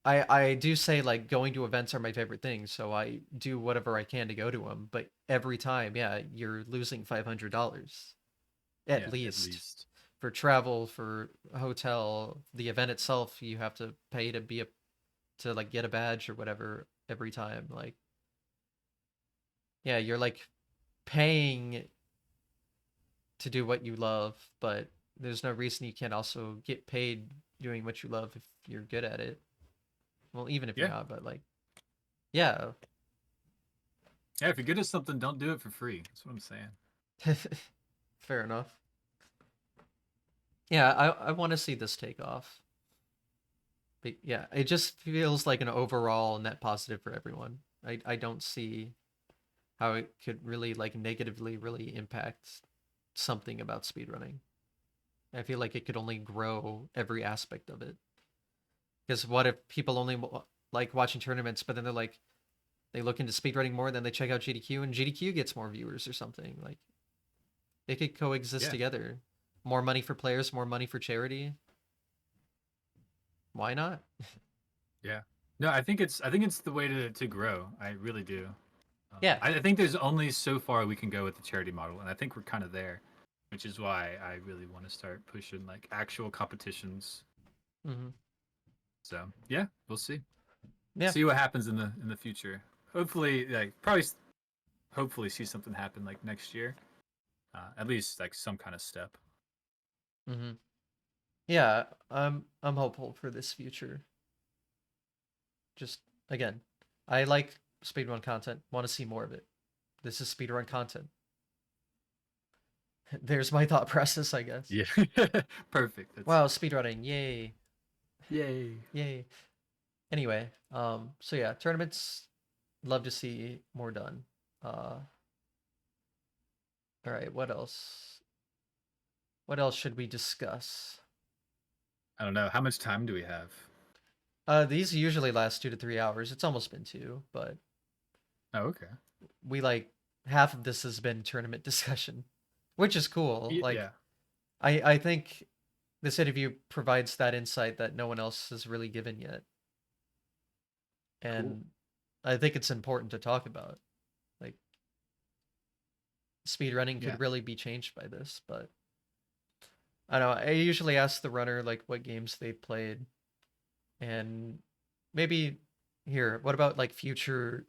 I do say like going to events are my favorite thing, so I do whatever I can to go to them. But every time, yeah, you're losing $500 at yeah, at least least. for travel, for a hotel, the event itself. You have to pay to be a to like get a badge or whatever every time. Like, yeah, you're like paying to do what you love, but there's no reason you can't also get paid doing what you love if you're good at it. Well, even if you're Yeah. not, but like, yeah, Yeah, if you're good at something, don't do it for free. That's what I'm saying. fair enough. Yeah, I want to see this take off. But yeah, it just feels like an overall net positive for everyone. I don't see how it could really like negatively really impact something about speedrunning. I feel like it could only grow every aspect of it. Because what if people only like watching tournaments, but then they're like they look into speedrunning more, then they check out GDQ, and GDQ gets more viewers or something. Like they could coexist Yeah. together. More money for players, more money for charity. Why not? Yeah. No, I think it's the way to grow. I really do. Yeah. I think there's only so far we can go with the charity model, and I think we're kind of there, which is why I really want to start pushing like actual competitions. Hmm. So yeah, we'll see. Yeah. See what happens in the future. Hopefully, like probably hopefully see something happen like next year. At least like some kind of step. Hmm. Yeah. I'm hopeful for this future. Just again, I like speedrun content. Want to see more of it. This is speedrun content. There's my thought process, I guess. Yeah. Perfect. That's Wow, speedrunning, yay, yay. yay. Anyway, so yeah, tournaments. Love to see more done. All right, what else? What else should we discuss? I don't know. How much time do we have? These usually last 2 to 3 hours. It's almost been two, but Oh, okay. we like half of this has been tournament discussion, which is cool. Like Yeah. I think this interview provides that insight that no one else has really given yet, Cool. and I think it's important to talk about. Like speed running Yeah. could really be changed by this, but I don't know. I usually ask the runner like what games they've played, and maybe here. What about like future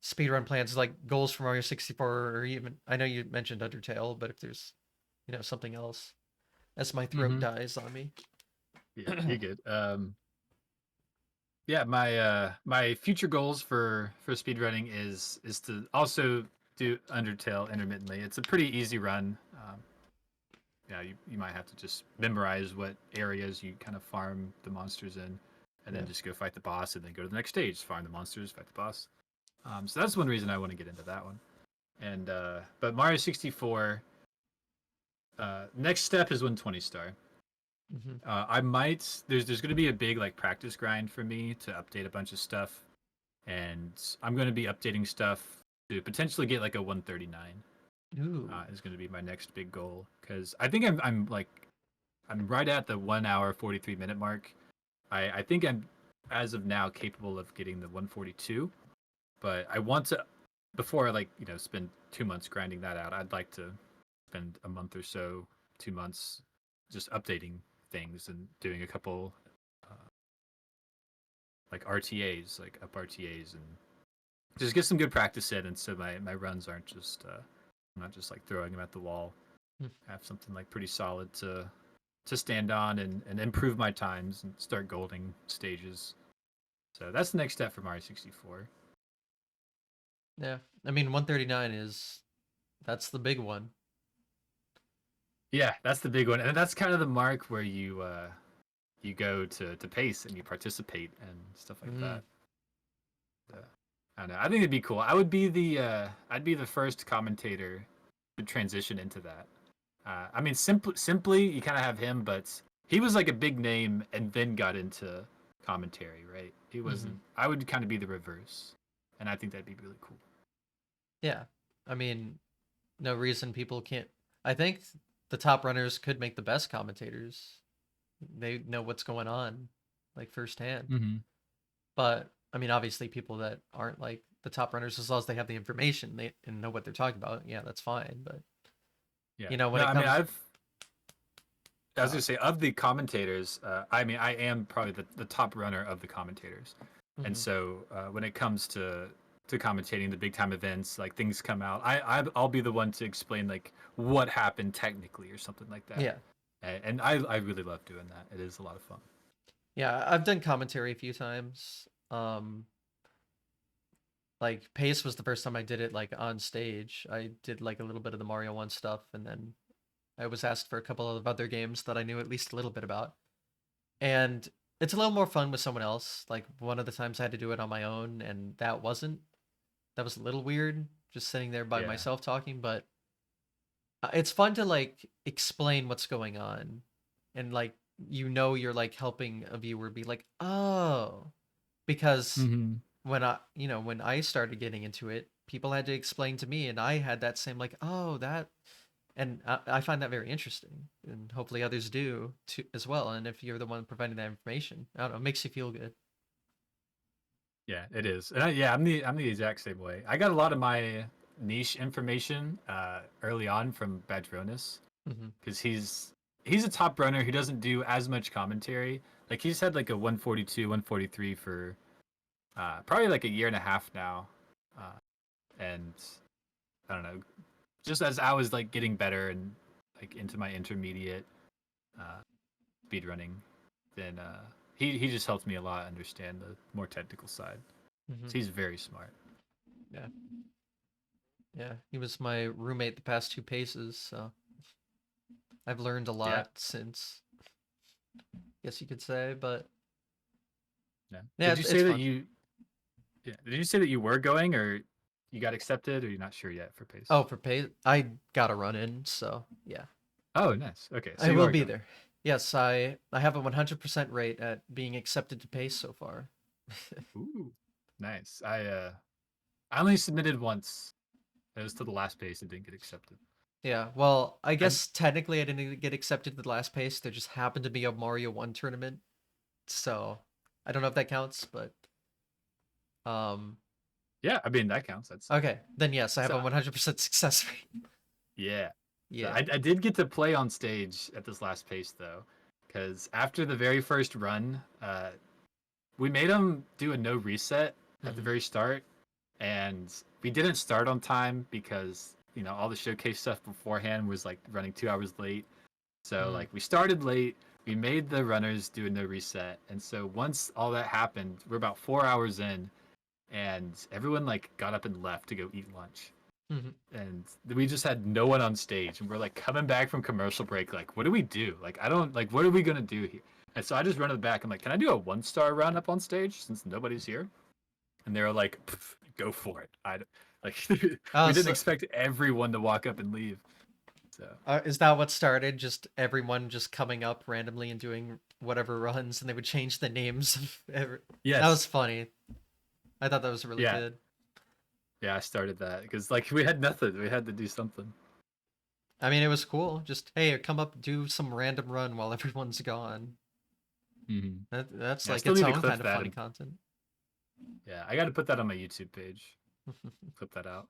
speedrun plans, like goals for Mario 64, or even I know you mentioned Undertale, but if there's something else, as my throat Mm-hmm. dies on me. Yeah, you're good. Yeah, my future goals for speedrunning is to also do Undertale intermittently. It's a pretty easy run. Yeah, you might have to just memorize what areas you kind of farm the monsters in, and Yeah. then just go fight the boss, and then go to the next stage, farm the monsters, fight the boss. So that's one reason I want to get into that one. And but Mario 64, next step is 120 star. Hmm. I might there's going to be a big like practice grind for me to update a bunch of stuff, and I'm going to be updating stuff to potentially get like a 139. Ooh. Is going to be my next big goal because I think I'm like I'm right at the 1 hour 43 minute mark. I think I'm as of now capable of getting the 142, but I want to before I like spend 2 months grinding that out. I'd like to spend a month or so, 2 months, just updating things and doing a couple uh, like RTAs, like up RTAs, and just get some good practice in, and so my runs aren't just I'm not just like throwing them at the wall. Hmm. I have something like pretty solid to stand on and improve my times and start golding stages. So that's the next step for Mario 64. Yeah. I mean, 139 is that's the big one. Yeah, that's the big one, and that's kind of the mark where you go to pace and you participate and stuff like Mm. that. Uh, I don't know. I think it'd be cool. I'd be the first commentator to transition into that. I mean, simply you kind of have him, but he was like a big name and then got into commentary, right? He Hmm. wasn't. I would kind of be the reverse, and I think that'd be really cool. Yeah. I mean, no reason people can't. I think the top runners could make the best commentators. They know what's going on, like firsthand. Mm-hmm. But I mean, obviously, people that aren't like the top runners, as long as they have the information they and know what they're talking about, yeah, that's fine. But Yeah. you know, when No, it I mean comes, I was uh, gonna say of the commentators. I mean, I am probably the top runner of the commentators, and mhm, so when it comes to commentating the big time events, like things come out, I'll be the one to explain like what happened technically or something like that, yeah, and I really love doing that. It is a lot of fun. yeah, I've done commentary a few times. Like Pace was the first time I did it like on stage. I did like a little bit of the Mario One stuff, and then I was asked for a couple of other games that I knew at least a little bit about. And it's a little more fun with someone else. Like one of the times I had to do it on my own, and that was a little weird, just sitting there by Yeah. myself talking. But it's fun to like explain what's going on, and like you're like helping a viewer be like, oh, because Mm-hmm. when I started getting into it, people had to explain to me, and I had that same like, oh, that, and I find that very interesting, and hopefully others do too as well. And if you're the one providing that information, I don't know, it makes you feel good. Yeah, it is. And yeah, I'm the exact same way. I got a lot of my niche information early on from Badronis Hmm. because he's a top runner. He doesn't do as much commentary. Like he's had like a 142, 143 for probably like a year and a half now, and I don't know. Just as I was like getting better and like into my intermediate uh, speed running, then he just helped me a lot understand the more technical side. Hmm. So he's very smart. Yeah, yeah. He was my roommate the past two paces, so I've learned a Yeah, lot since. Guess you could say, but yeah. yeah, Did you it's say that fun. you? Yeah. Did you say that you were going, or you got accepted, or you're not sure yet for Oh, pace? for pay, I got a run in, so yeah, Oh, nice. Okay, so I you will are be going. there. Yes, I have a 100% rate at being accepted to pace so far. Ooh, nice. I only submitted once. It was to the last pace and didn't get accepted. Yeah, well, I I guess technically I didn't get accepted to the last pace. There just happened to be a Mario 1 tournament. So, I don't know if that counts, but um yeah, I mean that counts. That's okay. Then yes, I have so a 100% success rate. yeah. So Yeah. I did get to play on stage at this last pace though, because after the very first run, we made them do a no reset at the Hmm. very start, and we didn't start on time because all the showcase stuff beforehand was like running 2 hours late. So Mm. like we started late. We made the runners do a no reset, and so once all that happened, we're about 4 hours in, and everyone like got up and left to go eat lunch, Mhm. and we just had no one on stage, and we're like coming back from commercial break, like what do we do? Like I don't like what are we gonna do here? And so I just run to the back. I'm like, can I do a 1-star run up on stage since nobody's here? And they were like, go for it. I like Oh, we didn't so expect everyone to walk up and leave. So is that what started? Just everyone just coming up randomly and doing whatever runs, and they would change the names of That was yes, funny. I thought that was really yeah, good. yeah. I started that because like we had nothing. We had to do something. I mean, it was cool. Just hey, come up, do some random run while everyone's gone. Mm-hmm. That's Yeah, I like still its need to own clip kind of that funny and content. yeah, I got to put that on my YouTube page. Clip that out.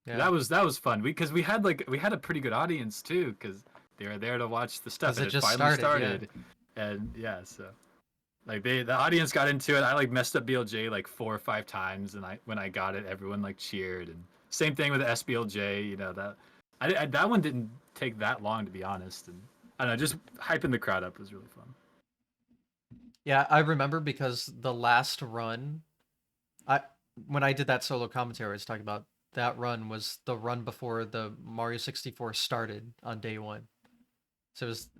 Yeah, That was fun. We had like we had a pretty good audience too because they were there to watch the stuff because and it it just finally started. Yeah. started, and yeah, so like the audience got into it. I like messed up BLJ like 4 or 5 times, and I when I got it, everyone like cheered. And same thing with the SBLJ. You know that that one didn't take that long to be honest, and I don't know, just hyping the crowd up was really fun. Yeah, I remember because the last run, I when I did that solo commentary, I was talking about that run was the run before the Mario 64 started on day one. So it was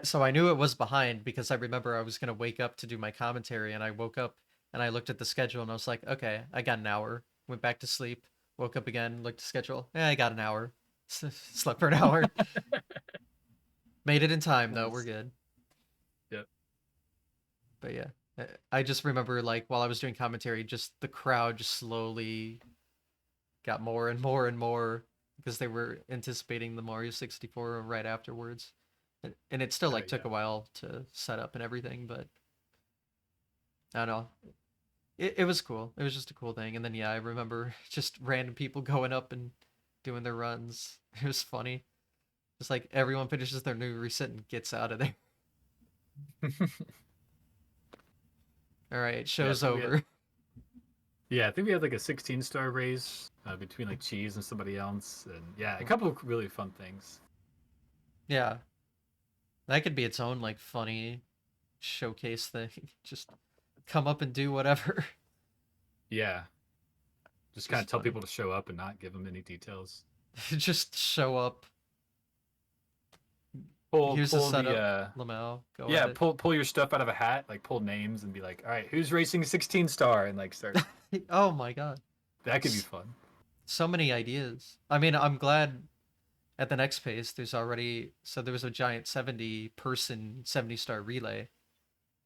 so I knew it was behind because I remember I was gonna wake up to do my commentary, and I woke up and I looked at the schedule and I was like, okay, I got an hour. Went back to sleep, woke up again, looked at the schedule. Yeah, I got an hour. Slept for an hour. Made it in time though. We're Nice. good. Yep. But yeah, I just remember like while I was doing commentary, just the crowd just slowly got more and more and more because they were anticipating the Mario 64 right afterwards. And it still Oh like took yeah. a while to set up and everything, but I don't know. It was cool. It was just a cool thing. And then yeah, I remember just random people going up and doing their runs. It was funny. Just like everyone finishes their new reset and gets out of there. All right, Yeah, I show's think we had over. yeah, I think we had like a 16-star race between like Cheese and somebody else, and yeah, a couple of really fun things. Yeah, that could be its own like funny showcase thing. Just come up and do whatever. Yeah, just kind of Just tell funny. people to show up and not give them any details. Just show up. Here's the Pull the setup. Lamau, go at yeah, it. pull your stuff out of a hat, like pull names and be like, all right, who's racing 16-star, and like start. Oh my god. That could be fun. So many ideas. I mean, I'm glad at the next pace there's already there was a giant 70 person 70-star relay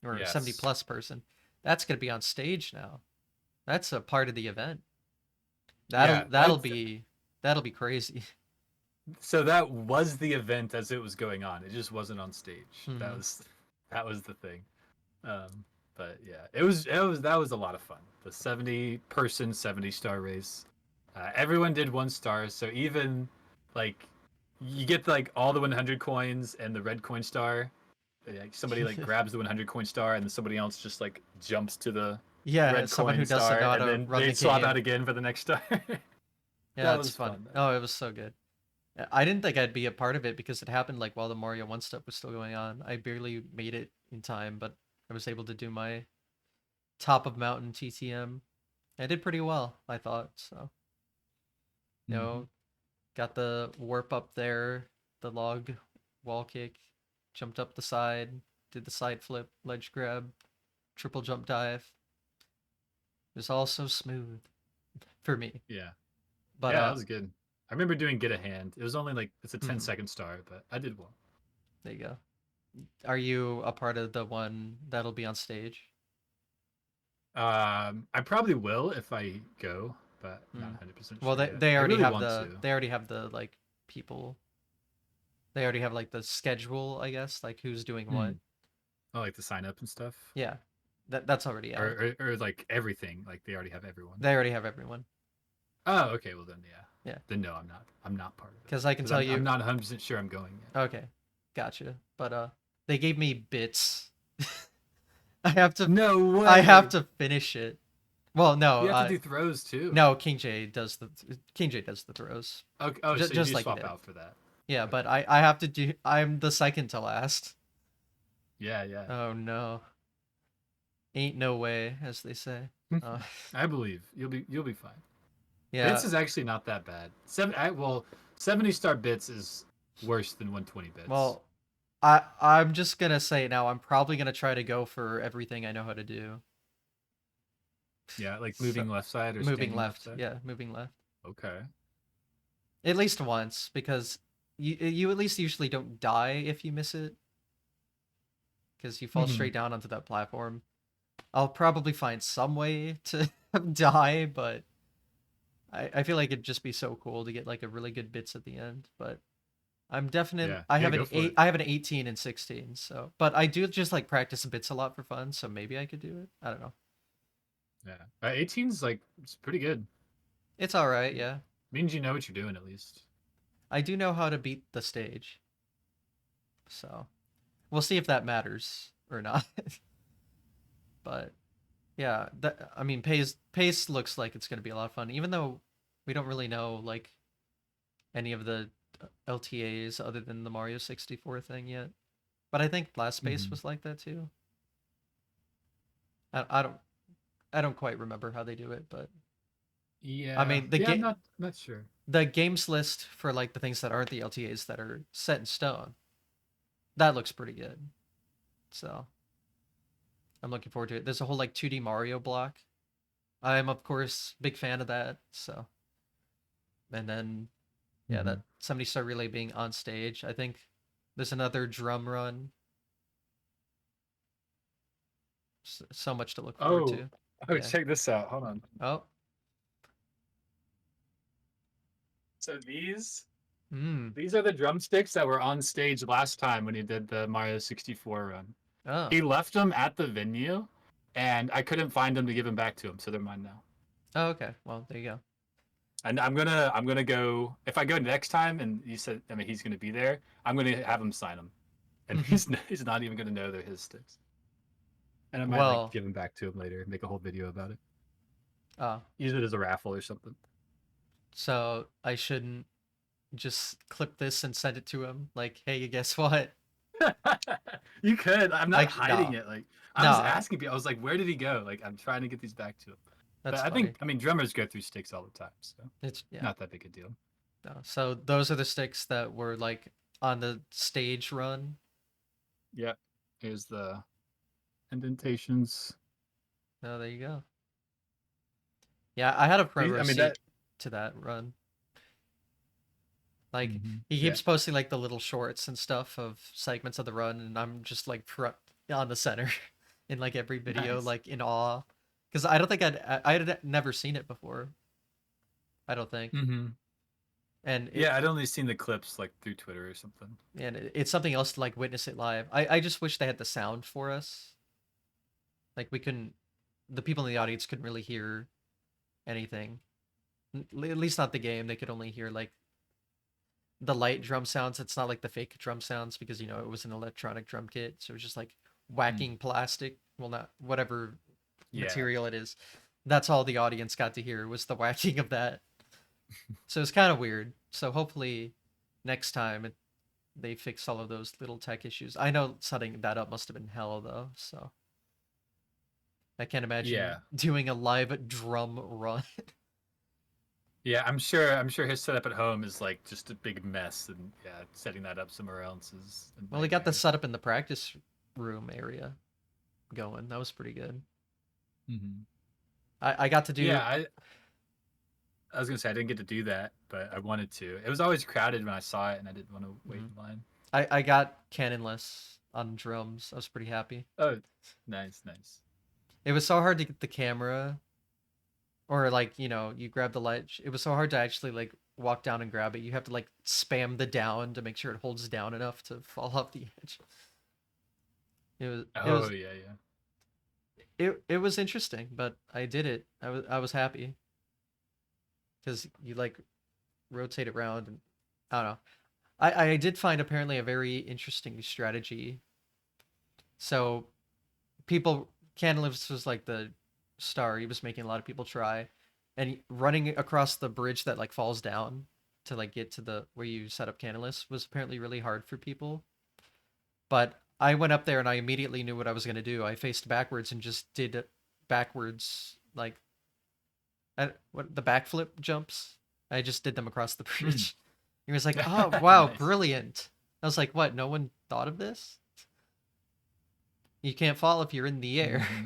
or 70 Yes. plus person. That's going to be on stage now. That's a part of the event. That'll Yeah, that'll that's be that'll be crazy. so that was the event as it was going on. It just wasn't on stage. Hmm. That was the thing. Um, but yeah, it was that was a lot of fun. The 70-person 70-star race. Everyone did 1 star, so even like you get like all the 100 coins and the red coin star. Like somebody like grabs the 100 coin star and then somebody else just like jumps to the Yeah, red someone coin who doesn't star know how and to then run they the swap out game. again for the next star. Yeah, That it's was fun. fun though. Oh, it was so good. I didn't think I'd be a part of it because it happened like while the Mario 1 stuff was still going on. I barely made it in time, but I was able to do my top of mountain TTM. I did pretty well, I thought. So, you Mm-hmm. know, got the warp up there, the log wall kick, jumped up the side, did the side flip, ledge grab, triple jump dive. It was all so smooth for me. Yeah. But Yeah, that was good. I remember doing get a hand. It was only like it's a 10 mhm, second star, but I did well. there you go. Are you a part of the one that'll be on stage? I probably will if I go, but not Mm. 100% Well, sure they yet. they I already really have want to. the like people. They already have like the schedule, I guess, like who's doing Hmm. what. I like to sign up and stuff, Yeah, that's already out. or like everything. Like they already have everyone. They already have everyone. Oh, okay. Well then, yeah. Yeah, Then no, I'm not. I'm not part of it because I can because tell I'm you. not 100% sure I'm going yet. Okay, gotcha. But they gave me bits. I have to No I have way. to finish it. Well, no, You have to do throws too. no. King J does the throws, Okay. Oh, so you just do like he swap did. out for that. Yeah, Okay. but I have to do. I'm the second to last. Yeah, yeah. Oh no, ain't no way, as they say. Uh, I believe you'll be fine. Bits yeah. is actually not that bad. 70 star bits is worse than 120 bits. Well, I'm just gonna say now. I'm probably gonna try to go for everything I know how to do. Yeah, like So, moving left side or moving standing left left. side. Yeah, moving left. Okay. At least once, because you at least usually don't die if you miss it, because you fall Mm-hmm. straight down onto that platform. I'll probably find some way to die, but I feel like it'd just be so cool to get like a really good bits at the end. But I'm definitely Yeah. Yeah. Go for it. I have an 18 and 16, so but I do just like practice bits a lot for fun, so maybe I could do it. I don't know. Yeah. 18's like it's pretty good. It's all right, yeah. Means you know what you're doing at least. I do know how to beat the stage, so we'll see if that matters or not. But yeah, that I mean, pace looks like it's gonna be a lot of fun, even though we don't really know like any of the LTAs other than the Mario 64 thing yet. But I think Last Space Mm-hmm. was like that too. I don't I don't quite remember how they do it, but I Yeah. mean Yeah. I'm not sure. the games list for like the things that aren't the LTAs that are set in stone. That looks pretty good. So I'm looking forward to it. There's a whole like 2D Mario block. I'm of course big fan of that. So and then yeah, Mm-hmm. that 70 star relay being on stage. I think there's another drum run. So much to look forward Oh. to. Oh, Yeah. check this out. Hold on. Oh. So Hmm. these are the drumsticks that were on stage last time when he did the Mario 64 run. Oh. He left them at the venue, and I couldn't find them to give them back to him, so they're mine now. Oh. Okay. Well, there you go. And I'm gonna go if I go next time, and he said I mean he's gonna be there. I'm gonna have him sign them, and he's not even gonna know they're his sticks. And I might like Well. give them back to him later, make a whole video about it, Oh. use it as a raffle or something. So I shouldn't just clip this and send it to him. Like, hey, guess what? You could. I'm not Like, hiding no, it. Like I was no, asking people. I was like, where did he go? Like I'm trying to get these back to him. But that's I think funny. I mean drummers go through sticks all the time, so It's yeah. not that big a deal. No. So those are the sticks that were like on the stage run. Yep. Here's the indentations. Oh, there you go. Yeah, I had a front These, row I mean seat that. to that run. Like he Yeah. keeps posting like the little shorts and stuff of segments of the run, and I'm just like front on the center in like every video, Nice. like in awe, because I don't think I'd never seen it before. I don't think, Mm-hmm. and Yeah, I'd only seen the clips like through Twitter or something. it's something else to like witness it live. I just wish they had the sound for us. Like we couldn't, the people in the audience couldn't really hear anything. At least not the game. They could only hear like the light drum sounds. It's not like the fake drum sounds because you know it was an electronic drum kit, so it was just like Mm. whacking plastic. Well, not whatever Yeah. material it is. That's all the audience got to hear was the whacking of that. So it's kind of weird. So hopefully next time they fix all of those little tech issues. I know setting that up must have been hell though. So I can't imagine Yeah. doing a live drum run. Yeah, I'm sure his setup at home is like just a big mess, and yeah, setting that up somewhere else is a Well, they got the nightmare. setup in the practice room area going. That was pretty good. Mm-hmm. I got to Yeah, do. I was gonna say I didn't get to do that, but I wanted to. It was always crowded when I saw it, and I didn't want to wait Mhm. in line. I got cannonless on drums. I was pretty happy. Oh, nice, nice. It was so hard to get the camera, or like you know, you grab the ledge. It was so hard to actually like walk down and grab it. You have to like spam the down to make sure it holds down enough to fall off the edge. It was it Oh was yeah, yeah. it was interesting, but I did it. I was happy because you like rotate around and I don't know. I did find apparently a very interesting strategy. So people Canalivs was like the star. He was making a lot of people try, and running across the bridge that like falls down. to like get to the where you set up Canalys was apparently really hard for people. But I went up there and I immediately knew what I was gonna do. I faced backwards and just did backwards like what the backflip jumps. I just did them across the Mm. bridge. He was like, "Oh wow, Nice. brilliant!" I was like, "What? No one thought of this? You can't fall if you're in the air." Hmm.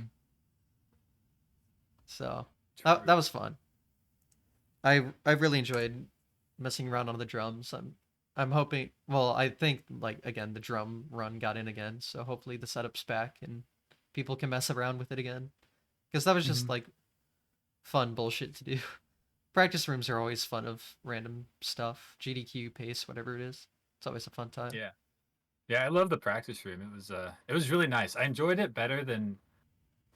So that True. was fun. I really enjoyed messing around on the drums. I'm hoping. Well, I think like again the drum run got in again, so hopefully the setup's back and people can mess around with it again. Because that was just Hmm. like fun bullshit to do. Practice rooms are always fun of random stuff. GDQ, pace, whatever it is. It's always a fun time. Yeah. Yeah, I love the practice room. It was really nice. I enjoyed it better than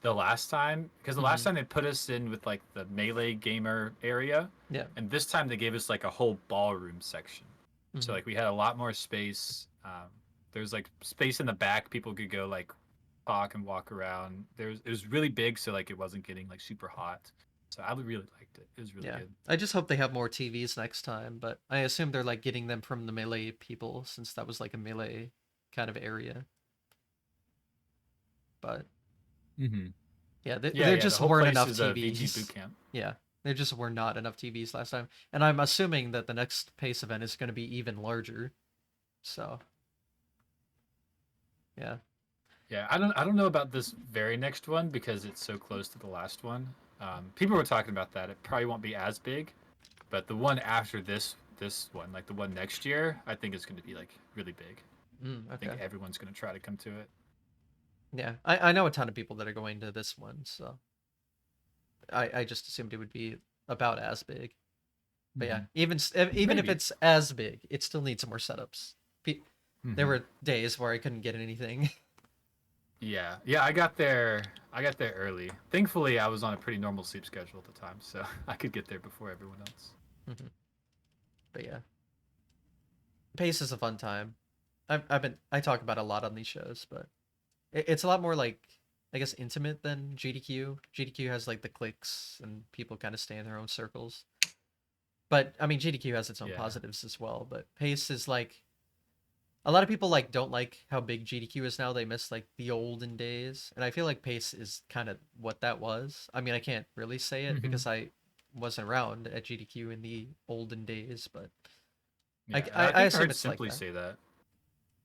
the last time because the last Hmm. time they put us in with like the melee gamer area, Yeah. and this time they gave us like a whole ballroom section. So Hmm. like we had a lot more space. There's like space in the back. People could go like talk and walk around. It was really big, so like it wasn't getting like super hot. So I really liked it. It was really Yeah. good. I just hope they have more TVs next time, but I assume they're like getting them from the melee people since that was like a melee kind of area. But Mm-hmm. yeah, Yeah, there yeah. The just whole weren't place enough is a VG boot TVs. camp. Yeah, there just were not enough TVs last time, and I'm assuming that the next pace event is going to be even larger. So yeah. Yeah, I don't know about this very next one because it's so close to the last one. People were talking about that. It probably won't be as big, but the one after this one, like the one next year, I think is going to be like really big. I think Okay. everyone's going to try to come to it. Yeah, I know a ton of people that are going to this one, so I just assumed it would be about as big. But yeah, Hmm. even if Maybe. it's as big, it still needs more setups. There Hmm. were days where I couldn't get anything. Yeah, yeah. I got there. I got there early. Thankfully, I was on a pretty normal sleep schedule at the time, so I could get there before everyone else. Mhm. But yeah, pace is a fun time. I talk about it a lot on these shows, but it's a lot more like I guess intimate than GDQ. GDQ has like the cliques and people kind of stay in their own circles. But I mean GDQ has its own Yeah. positives as well. But pace is like a lot of people like don't like how big GDQ is now. They miss like the olden days, and I feel like pace is kind of what that was. I mean I can't really say it Hmm. because I wasn't around at GDQ in the olden days, but Yeah, and I I think I assume heard it's like Simply that. say that.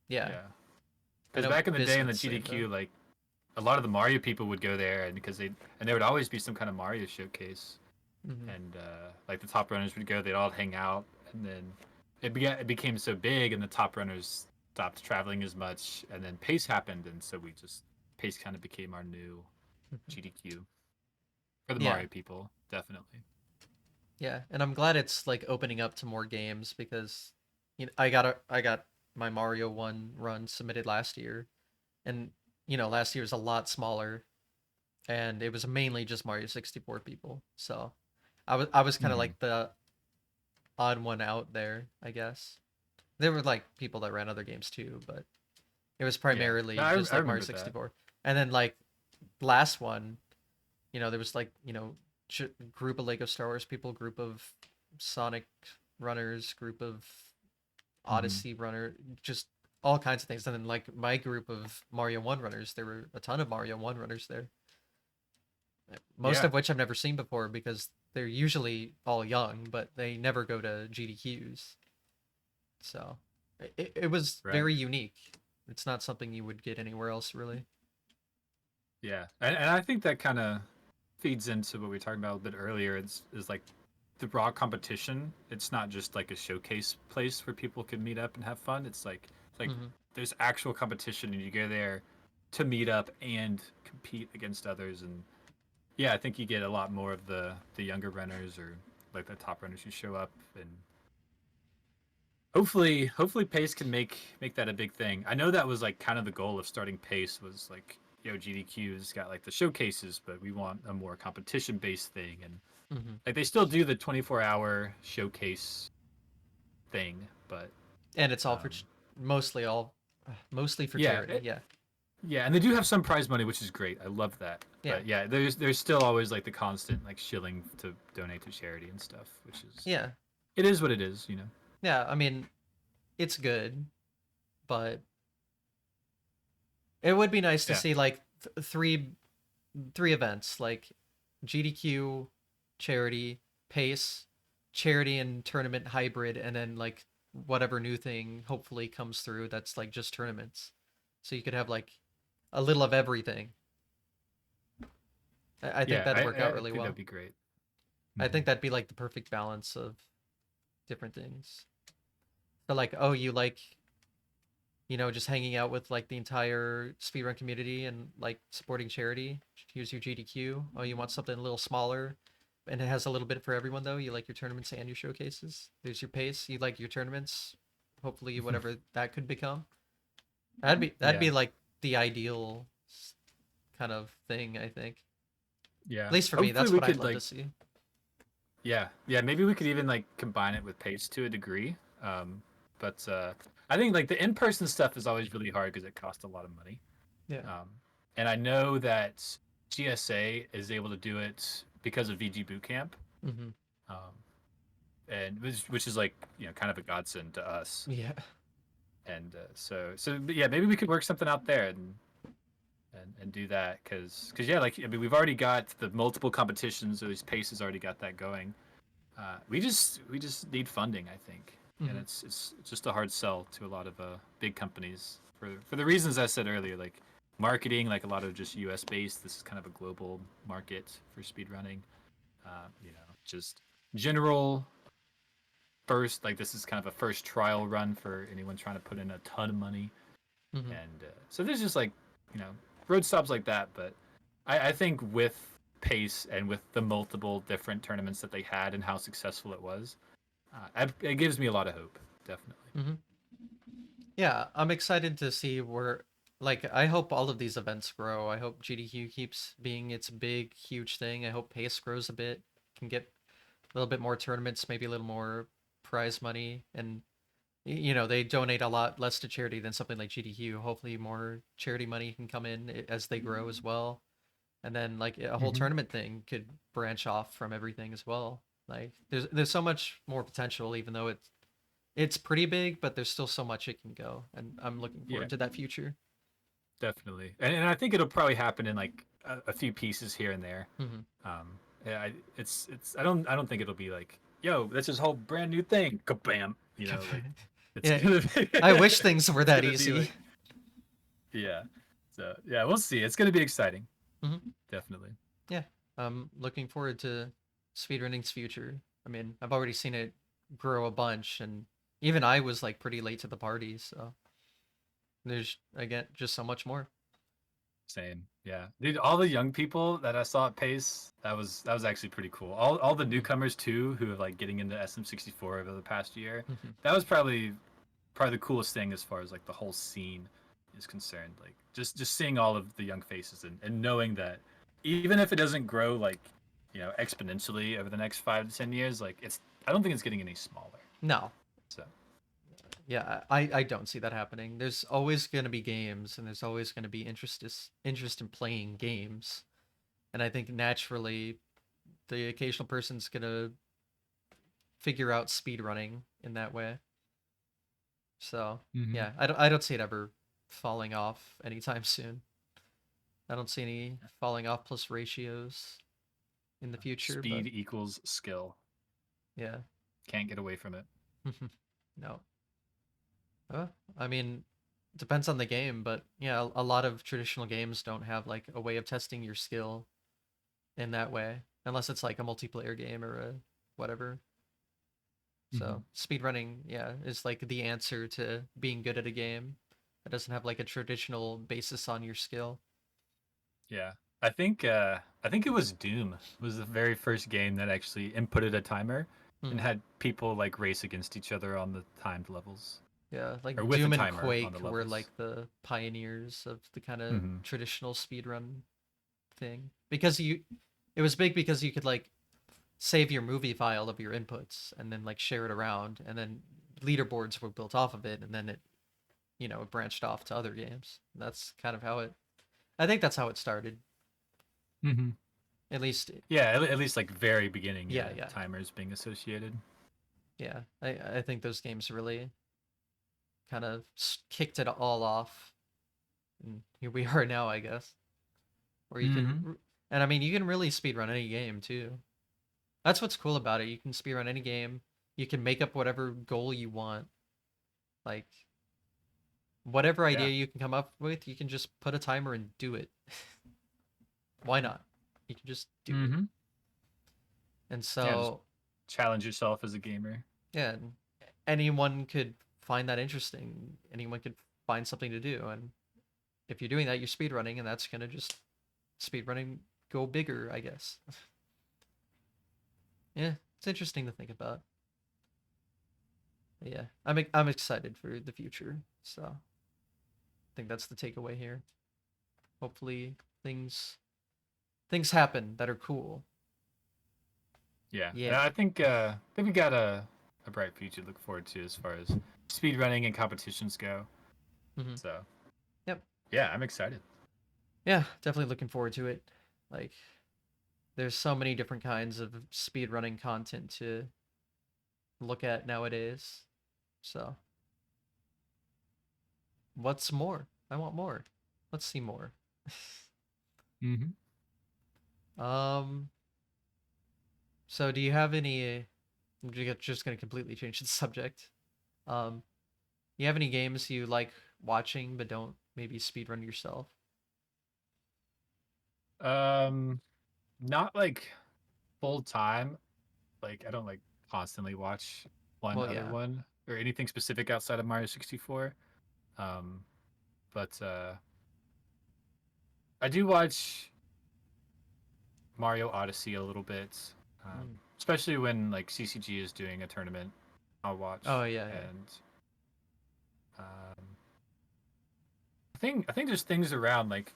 Yeah, Yeah. I Because know back in the day in the Bismuth's saying that. GDQ, like a lot of the Mario people would go there, and there would always be some kind of Mario showcase, Hmm. and like the top runners would go, they'd all hang out, and then it became so big, and the top runners stopped traveling as much, and then Pace happened, and so Pace kind of became our new GDQ for the Yeah, Mario people, definitely. yeah, and I'm glad it's like opening up to more games because I got my Mario one run submitted last year, and last year was a lot smaller, and it was mainly just Mario 64 people. So I was kind of Hmm. like the odd one out there, I guess. There were like people that ran other games too, but it was Yeah, no, primarily just I like Mario remember that. 64. And then like last one, there was like group of Lego Star Wars people, group of Sonic runners, group of Hmm. Odyssey runner, just all kinds of things. And then like my group of Mario 1 runners, there were a ton of Mario 1 runners there. Most Yeah, of which I've never seen before because they're usually all young, but they never go to GDQs. So it was right. very unique. It's not something you would get anywhere else, really. Yeah, and I think that kind of feeds into what we were talking about a bit earlier. Is like the raw competition. It's not just like a showcase place where people can meet up and have fun. It's like Hmm. there's actual competition, and you go there to meet up and compete against others. And yeah, I think you get a lot more of the younger runners or like the top runners who show up, and hopefully Pace can make that a big thing. I know that was like kind of the goal of starting Pace was like GDQ's got like the showcases, but we want a more competition based thing, and Hmm. like they still do the 24-hour showcase thing, but And it's all for um, mostly for yeah, charity. Yeah, yeah, and they do have some prize money, which is great. I love that. yeah, But yeah, there's still always like the constant like shilling to donate to charity and stuff, which is yeah. It is what it is, you know. Yeah, I mean, it's good, but it would be nice to Yeah, see like three events like GDQ, charity, pace, charity and tournament hybrid, and then like whatever new thing hopefully comes through that's like just tournaments. So you could have like a little of everything. I think yeah. that'd work I out really think that'd well. be great. I Hmm. think that'd be like the perfect balance of different things. So like, oh, you like, just hanging out with like the entire speedrun community and like supporting charity. Here's your GDQ. Oh, you want something a little smaller, and it has a little bit for everyone though. You like your tournaments and your showcases. There's your pace. You like your tournaments. Hopefully, whatever that could become. That'd be Yeah, like the ideal kind of thing. I think. At yeah. least for me, Hopefully that's we what I'd could love to like, see. yeah, yeah. Maybe we could even like combine it with pace to a degree. But I think like the in-person stuff is always really hard because it costs a lot of money. Yeah. Um, and I know that GSA is able to do it because of VG Bootcamp, Hmm. um, and which is like kind of a godsend to us. Yeah. And so but yeah, maybe we could work something out there and do that because yeah, like I mean we've already got the multiple competitions, or these paces already got that going. We just need funding, I think, and Hmm. it's just a hard sell to a lot of big companies for the reasons I said earlier, like marketing, like a lot of just U.S. based. This is kind of a global market for speedrunning. Just general first, like this is kind of a first trial run for anyone trying to put in a ton of money, Hmm. and so there's just like you know road stops like that. But I think with pace and with the multiple different tournaments that they had and how successful it was, it gives me a lot of hope, definitely. Hmm. Yeah, I'm excited to see where, like, I hope all of these events grow. I hope GDQ keeps being its big, huge thing. I hope Pace grows a bit, can get a little bit more tournaments, maybe a little more prize money, and they donate a lot less to charity than something like GDQ. Hopefully, more charity money can come in as they grow as well, and then like a whole Mm-hmm. tournament thing could branch off from everything as well. Like, there's so much more potential, even though it's pretty big, but there's still so much it can go, and I'm looking Yeah, forward to that future. definitely, and I think it'll probably happen in like a few pieces here and there. Hmm. Yeah, it's I don't think it'll be like yo, that's this whole brand new thing, kabam. Like it's Yeah, gonna be I wish things were it's that gonna be easy. like yeah. So yeah, we'll see. It's gonna be exciting, Hmm. definitely. Yeah, I'm looking forward to speedrunning's future. I mean, I've already seen it grow a bunch, and even I was like pretty late to the party, so there's again just so much more. Same, yeah, dude. All the young people that I saw at Pace, that was actually pretty cool. All the Hmm. newcomers too, who are like getting into SM64 over the past year. Hmm. That was probably the coolest thing as far as like the whole scene is concerned. Like just seeing all of the young faces and knowing that even if it doesn't grow like exponentially over the next 5 to 10 years, like I don't think it's getting any smaller. No, So. yeah, I don't see that happening. There's always going to be games, and there's always going to be interest in playing games, and I think naturally the occasional person's going to figure out speed running in that way. So Hmm. yeah, I don't see it ever falling off anytime soon. I don't see any falling off plus ratios in the future, but Speed equals skill. yeah. Can't get away from it. No. I mean, depends on the game, but yeah, a lot of traditional games don't have like a way of testing your skill in that way, unless it's like a multiplayer game or a whatever. Hmm. So speedrunning, yeah, is like the answer to being good at a game. It doesn't have like a traditional basis on your skill. Yeah. I think it was Doom was the very first game that actually inputted a timer and Hmm. had people like race against each other on the timed levels, Yeah, or like with a Doom and timer on Quake the were levels. like the pioneers of the kind of Hmm. traditional speedrun thing. Because it was big because you could like save your movie file of your inputs and then like share it around, and then leaderboards were built off of it, and then it branched off to other games. That's kind of how it I think that's how it started. Hmm. At least Yeah, at least like very beginning, yeah, yeah, yeah. timers being associated. Yeah, I think those games really kind of kicked it all off, and here we are now, I guess, where you can, Mm-hmm. and I mean, you can really speedrun any game too. That's what's cool about it. You can speedrun any game. You can make up whatever goal you want. Like whatever idea Yeah. you can come up with, you can just put a timer and do it. Why not? You can just do it. Mm-hmm. And Yeah, just so, challenge yourself as a gamer. yeah, anyone could find that interesting. Anyone could find something to do. And if you're doing that, you're speedrunning, and that's gonna just speedrunning go bigger, I guess. Yeah, it's interesting to think about. But yeah, I'm excited for the future. So I think that's the takeaway here. Hopefully things happen that are cool. Yeah, and Yeah. I think we got a bright future to look forward to as far as speedrunning and competitions go. Hmm. So Yep. yeah, I'm excited. Yeah, definitely looking forward to it. Like there's so many different kinds of speedrunning content to look at nowadays. So, what's more? I want more. Let's see more. Mm-hmm. um, so do you have any I'm just going to completely change the subject. Um, you have any games you like watching but don't maybe speedrun yourself? Um, Not like full time. Like I don't like constantly watch one Well, other yeah. one or anything specific outside of Mario 64. Um, but I do watch Mario Odyssey a little bit, Mm. especially when like CCG is doing a tournament. I'll watch, Oh, yeah, yeah. and um, I think there's things around like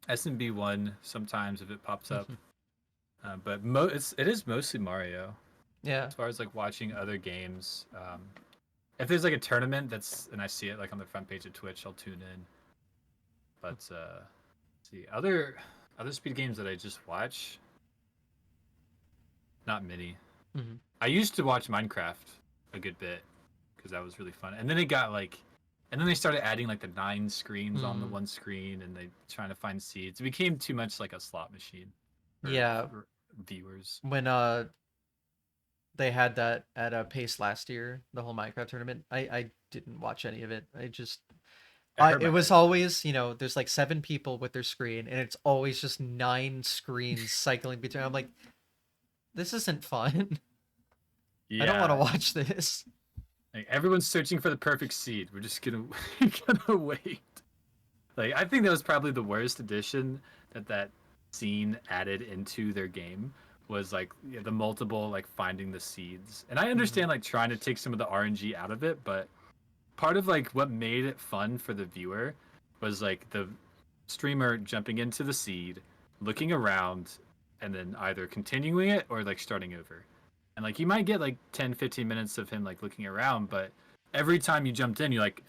SMB one sometimes if it pops up, but it is mostly Mario. Yeah. As far as like watching other games, if there's like a tournament that's and I see it like on the front page of Twitch, I'll tune in. But see other speed games that I just watch, not many. Hmm. I used to watch Minecraft a good bit because that was really fun, and then it got like, and then they started adding like the 9 screens on the Hmm. one screen, and they trying to find seeds. It became too much like a slot machine Yeah, for viewers. when they had that at a pace last year, the whole Minecraft tournament. I didn't watch any of it. It I hurt it my was head. always, there's like seven people with their screen and it's always just nine screens cycling between. I'm like, this isn't fun. I don't want to Yeah, watch this. like everyone's searching for the perfect seed. We're just gonna gonna wait. Like I think that was probably the worst addition that scene added into their game was like the multiple like finding the seeds. And I Hmm. understand like trying to take some of the RNG out of it, but part of like what made it fun for the viewer was like the streamer jumping into the seed, looking around, and then either continuing it or like starting over. And like you might get like 10, 15 minutes of him like looking around, but every time you jumped in, you're like,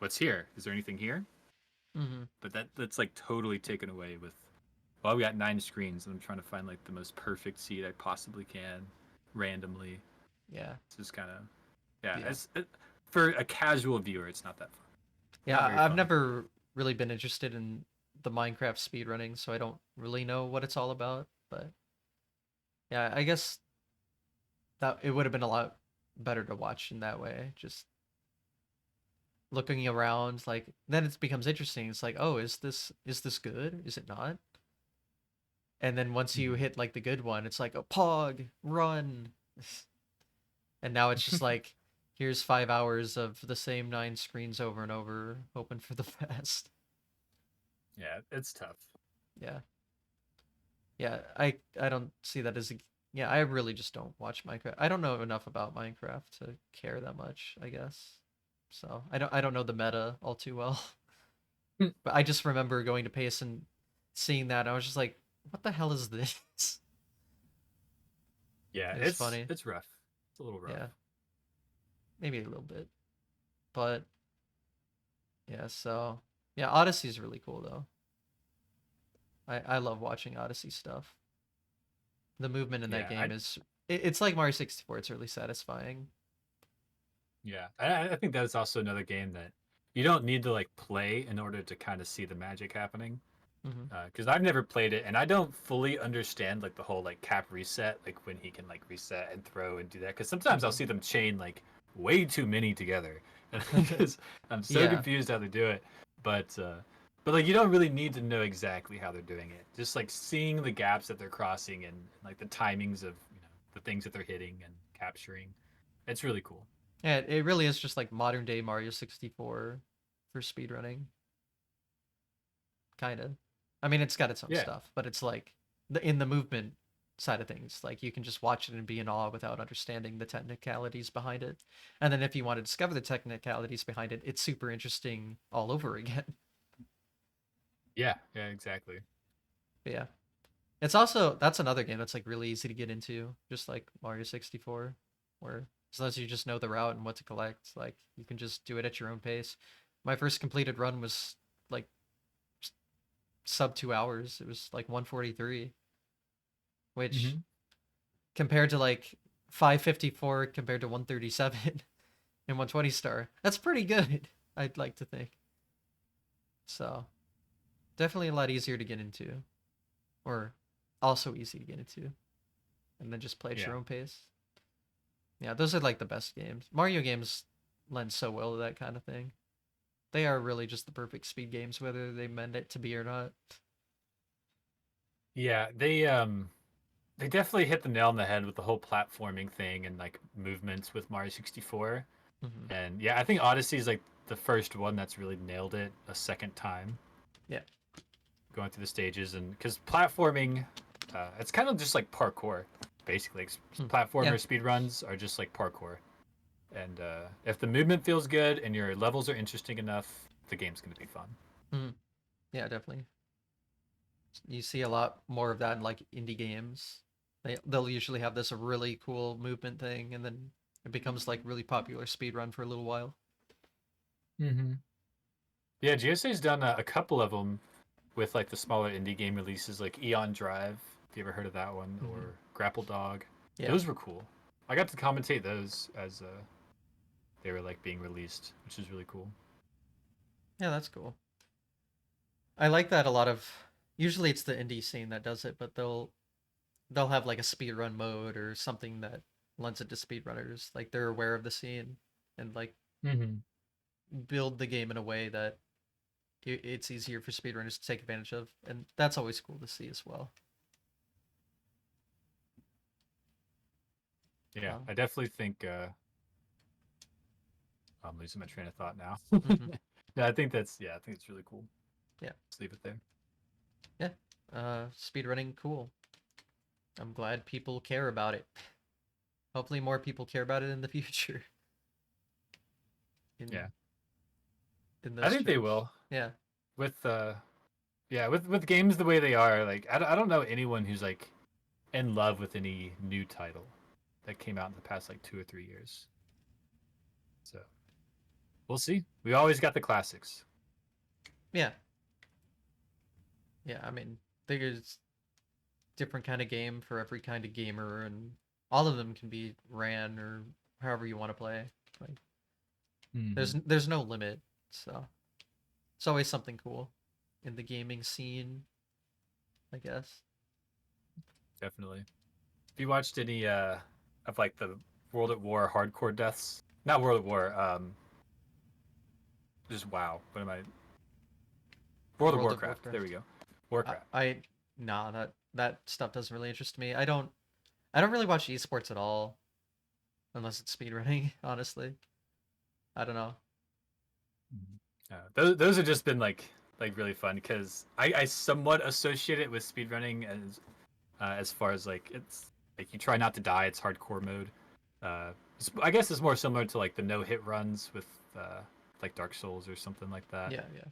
what's here? Is there anything here? Hmm. But that's like totally taken away with. Well, we got 9 screens, and I'm trying to find like the most perfect seed I possibly can, randomly. Yeah. It's just kind of yeah. Yeah. For a casual viewer, it's not that fun. Yeah, Not very I've fun. never really been interested in the Minecraft speedrunning, so I don't really know what it's all about, but yeah, I guess that it would have been a lot better to watch in that way. Just looking around, like then it becomes interesting. It's like, oh, is this good? Is it not? And then once you hit like the good one, it's like a pog run, and now it's just like here's 5 hours of the same nine screens over and over, hoping for the best. Yeah, it's tough. Yeah, yeah. I don't see that as a yeah. I really just don't watch Minecraft. I don't know enough about Minecraft to care that much, I guess. So I don't know the meta all too well. But I just remember going to Pace and seeing that. And I was just like, what the hell is this? Yeah, It was it's funny. it's rough. It's a little rough. Yeah, maybe a little bit. But yeah, so yeah, Odyssey's really cool though. I love watching Odyssey stuff. The movement in that Yeah, game I is it's like Mario 64. It's really satisfying. Yeah, I think that's also another game that you don't need to like play in order to kind of see the magic happening. Hmm. Because I've never played it and I don't fully understand like the whole like cap reset, like when he can like reset and throw and do that. Because sometimes I'll Hmm. see them chain like way too many together, and because I'm so Yeah. confused how they do it. But but like you don't really need to know exactly how they're doing it. Just like seeing the gaps that they're crossing and like the timings of the things that they're hitting and capturing. It's really cool. Yeah, it really is just like modern day Mario 64 for speedrunning, kind of. I mean, it's got its own Yeah. stuff, but it's like in the movement side of things, like you can just watch it and be in awe without understanding the technicalities behind it. And then if you want to discover the technicalities behind it, it's super interesting all over again. Yeah. Yeah. Exactly. But yeah. It's also that's another game that's like really easy to get into, just like Mario 64, where as long as you just know the route and what to collect, like you can just do it at your own pace. My first completed run was like sub 2 hours. It was like 143, which Hmm. compared to like 554 compared to 137 and 120 star, that's pretty good. I'd like to think. So definitely a lot easier to get into, or also easy to get into, and then just play at Yeah. your own pace. Yeah, those are like the best games. Mario games lend so well to that kind of thing. They are really just the perfect speed games, whether they meant it to be or not. Yeah. They definitely hit the nail on the head with the whole platforming thing and like movements with Mario 64. Hmm. And yeah, I think Odyssey is like the first one that's really nailed it a second time, Yeah. going through the stages. And because platforming, it's kind of just like parkour, basically. Hmm. Platformer Yeah. speedruns are just like parkour. And if the movement feels good and your levels are interesting enough, the game's going to be fun. Hmm. Yeah, definitely. You see a lot more of that in like indie games. They'll usually have this really cool movement thing, and then it becomes like really popular speed run for a little while. Mm-hmm. Yeah, GSA's done a couple of them with like the smaller indie game releases, like Eon Drive. If you ever heard of that one, Hmm. or Grapple Dog, Yeah. those were cool. I got to commentate those as they were like being released, which is really cool. Yeah, that's cool. I like that a lot of. Usually it's the indie scene that does it, but they'll have like a speedrun mode or something that lends it to speedrunners. Like they're aware of the scene and like Mm-hmm. build the game in a way that it's easier for speedrunners to take advantage of, and that's always cool to see as well. Yeah, Um, I definitely think I'm losing my train of thought now. mhm. No, I think that's I think it's really cool. Yeah, Just leave it there. yeah. Speedrunning, cool. I'm glad people care about it. Hopefully, more people care about it in the future. In Yeah, in I those think they terms. will Yeah. with yeah with games the way they are. Like I don't know anyone who's like in love with any new title that came out in the past like 2 or 3 years. So we'll see. We always got the classics. Yeah. Yeah. I mean, there's different kind of game for every kind of gamer, and all of them can be ran or however you want to play. Like Mm-hmm. there's no limit, so it's always something cool in the gaming scene, I guess. Definitely. Have you watched any of like the World at War hardcore deaths? Not World at War. Just WoW. What am I? World of World of Warcraft. There we Warcraft. go. Warcraft. I nah, that stuff doesn't really interest me. I don't really watch esports at all unless it's speedrunning, honestly. I don't know. Mhm. Those have just been like really fun because I somewhat associate it with speedrunning as far as like it's like you try not to die. It's hardcore mode. I guess it's more similar to like the no hit runs with like Dark Souls or something like that. Yeah, yeah.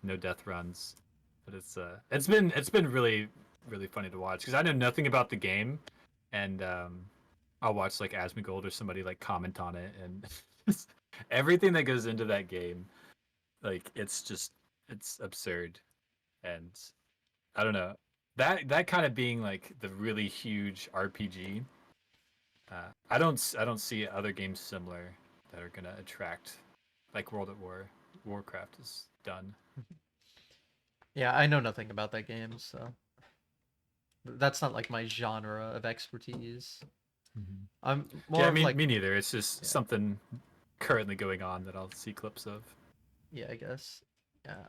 No death runs, but it's been really funny to watch because I know nothing about the game, and I'll watch like Asmongold or somebody like comment on it, and everything that goes into that game, like it's absurd, and I don't know that kind of being like the really huge RPG. I don't see other games similar that are gonna attract like World at War. Warcraft is done. Yeah, I know nothing about that game, so that's not like my genre of expertise. Mhm. I'm Yeah, more of like, me neither. It's just yeah, something currently going on that I'll see clips of. yeah, I guess. Yeah.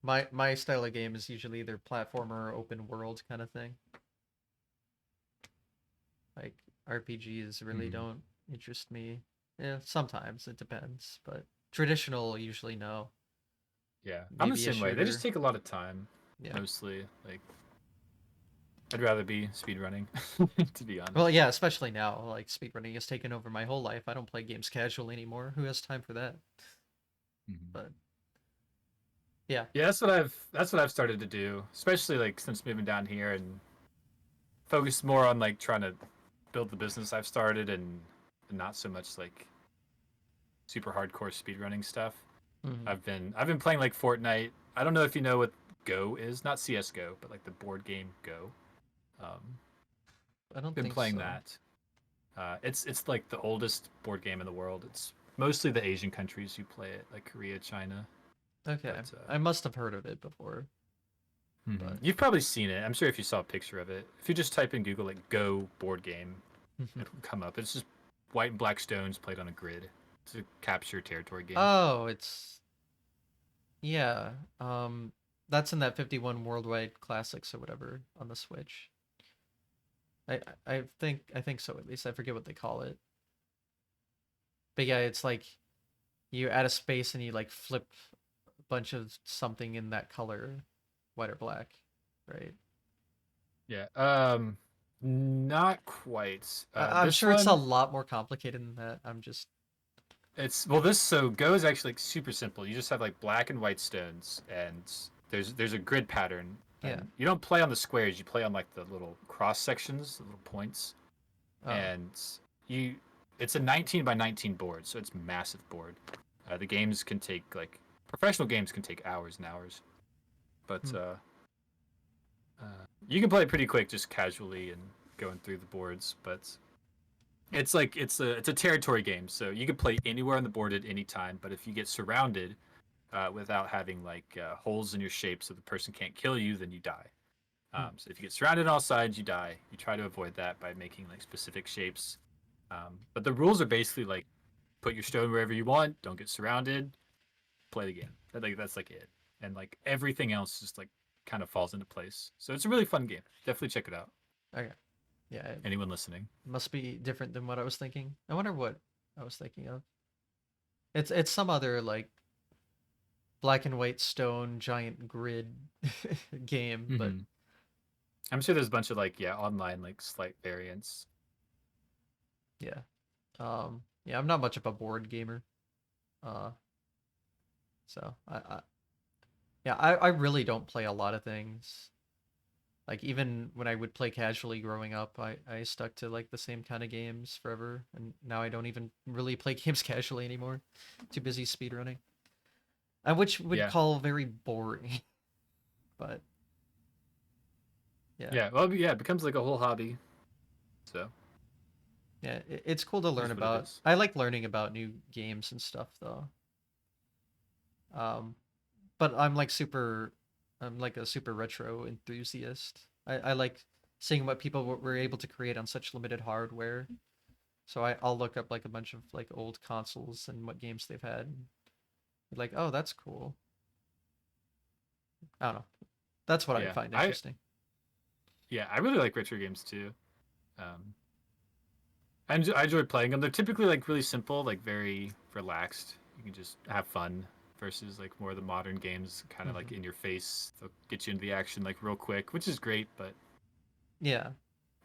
My style of game is usually either platformer or open world kind of thing. Like RPGs really Mhm. don't interest me. Yeah, sometimes it depends, but traditional usually no. Yeah, I'm the Maybe a same way. They just shooter. take a lot of time, Yeah. mostly. Like I'd rather be speedrunning, to be Well, honest. yeah, especially now, like speedrunning has taken over my whole life. I don't play games casually anymore. Who has time for that? Mhm. But yeah. Yeah, that's what I've started to do, especially like since moving down here and focus more on like trying to build the business I've started and not so much like super hardcore speedrunning stuff. Mhm. I've been playing like Fortnite. I don't know if you know what Go is, not CS:GO, but like the board game Go. Um, I don't been think playing so. that. It's like the oldest board game in the world. It's mostly the Asian countries who play it, like Korea, China. Okay. But I must have heard of it before, but you've probably seen it. I'm sure if you saw a picture of it, if you just type in Google like Go board game, it'll come up. It's just white and black stones played on a grid. It's a capture territory game. oh, it's yeah. That's in that 51 Worldwide Classics or whatever on the Switch. I think so at least. I forget what they call it. But yeah, it's like you add a space and you like flip a bunch of something in that color, white or black, right? Yeah. Not quite. I'm This sure it's a one, lot more complicated than that. I'm just it's well, this so Go is actually like super simple. You just have like black and white stones, and there's a grid pattern, yeah. and you don't play on the squares. You play on like the little cross sections, the little points, Oh. and you. It's a 19 by 19 board, so it's a massive board. The games can take like professional games can take hours and hours, but Hmm. you can play it pretty quick, just casually and going through the boards. But it's like it's a territory game, so you can play anywhere on the board at any time. But if you get surrounded without having like holes in your shape, so the person can't kill you, then you die. Hmm. So if you get surrounded on all sides, you die. You try to avoid that by making like specific shapes. But the rules are basically like put your stone wherever you want, don't get surrounded, play the game. That's like it, and like everything else just like kind of falls into place. So it's a really fun game. Definitely check it out. Okay. Yeah, it Anyone listening? must be different than what I was thinking. I wonder what I was thinking of. It's some other like black and white stone giant grid game, but Mm-hmm. I'm sure there's a bunch of like online like slight variants. yeah. Yeah, I'm not much of a board gamer. Uh so I yeah, I really don't play a lot of things. Like even when I would play casually growing up, I stuck to like the same kind of games forever, and now I don't even really play games casually anymore. Too busy speedrunning. I which would Yeah, call very boring, but yeah. yeah. Well, yeah, it becomes like a whole hobby. So Yeah, it's cool to it learn is what it about. is. I like learning about new games and stuff though. Um, but I'm like a super retro enthusiast. I like seeing what people were able to create on such limited hardware. So I'll look up like a bunch of like old consoles and what games they've had. And be like, oh, that's cool. I don't know. That's what I Yeah, find interesting. I really like retro games too. Um, I enjoy playing them. They're typically like really simple, like very relaxed. You can just have fun versus like more of the modern games, kind of Hmm. like in your face. They'll get you into the action like real quick, which is great. But Yeah,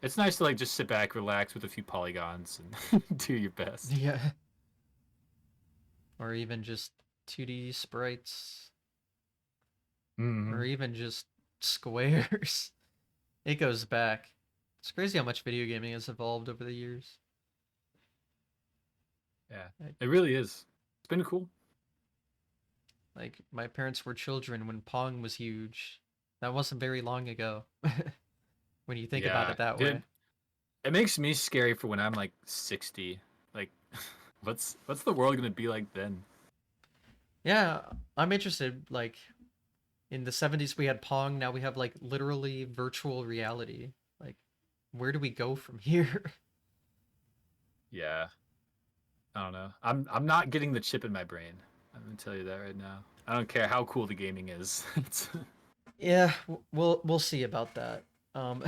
it's nice to like just sit back, relax with a few polygons, and do your best. yeah. Or even just 2D sprites, or Mm-hmm. even just squares. It goes back. It's crazy how much video gaming has evolved over the years. Yeah, Like, it really is. It's been cool. like my parents were children when Pong was huge. That wasn't very long ago. When you think about Yeah, it that did way. It makes me scary for when I'm like 60. Like, what's the world gonna be like then? Yeah, I'm interested. Like in the 70s, we had Pong. Now we have like literally virtual reality. Like, where do we go from here? Yeah, I don't know. I'm not getting the chip in my brain. I'm gonna tell you that right now. I don't care how cool the gaming is. Yeah, we'll see about that. Um,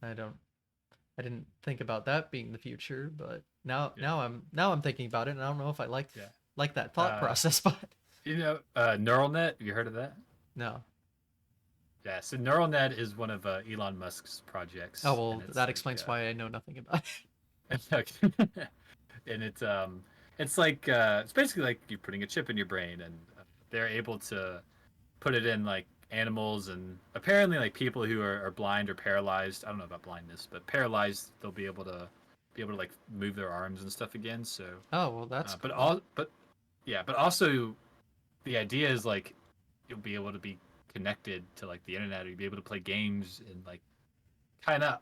I don't. I didn't think about that being the future, but Yeah, now I'm thinking about it, and I don't know if I yeah. like that thought Uh, process, but Neural net. Have you heard of that? no. Yeah. So neural net is one of Elon Musk's Oh projects, and well, it's that like explains why I know nothing about and it's like it's basically like you're putting a chip in your brain, and they're able to put it in like animals, and apparently like people who are blind or paralyzed. I don't know about blindness, but paralyzed, they'll be able to like move their arms and stuff again. So, Oh well, that's but cool. all but yeah, but also the idea is like you'll be able to be connected to like the internet, or you'll be able to play games and like kind of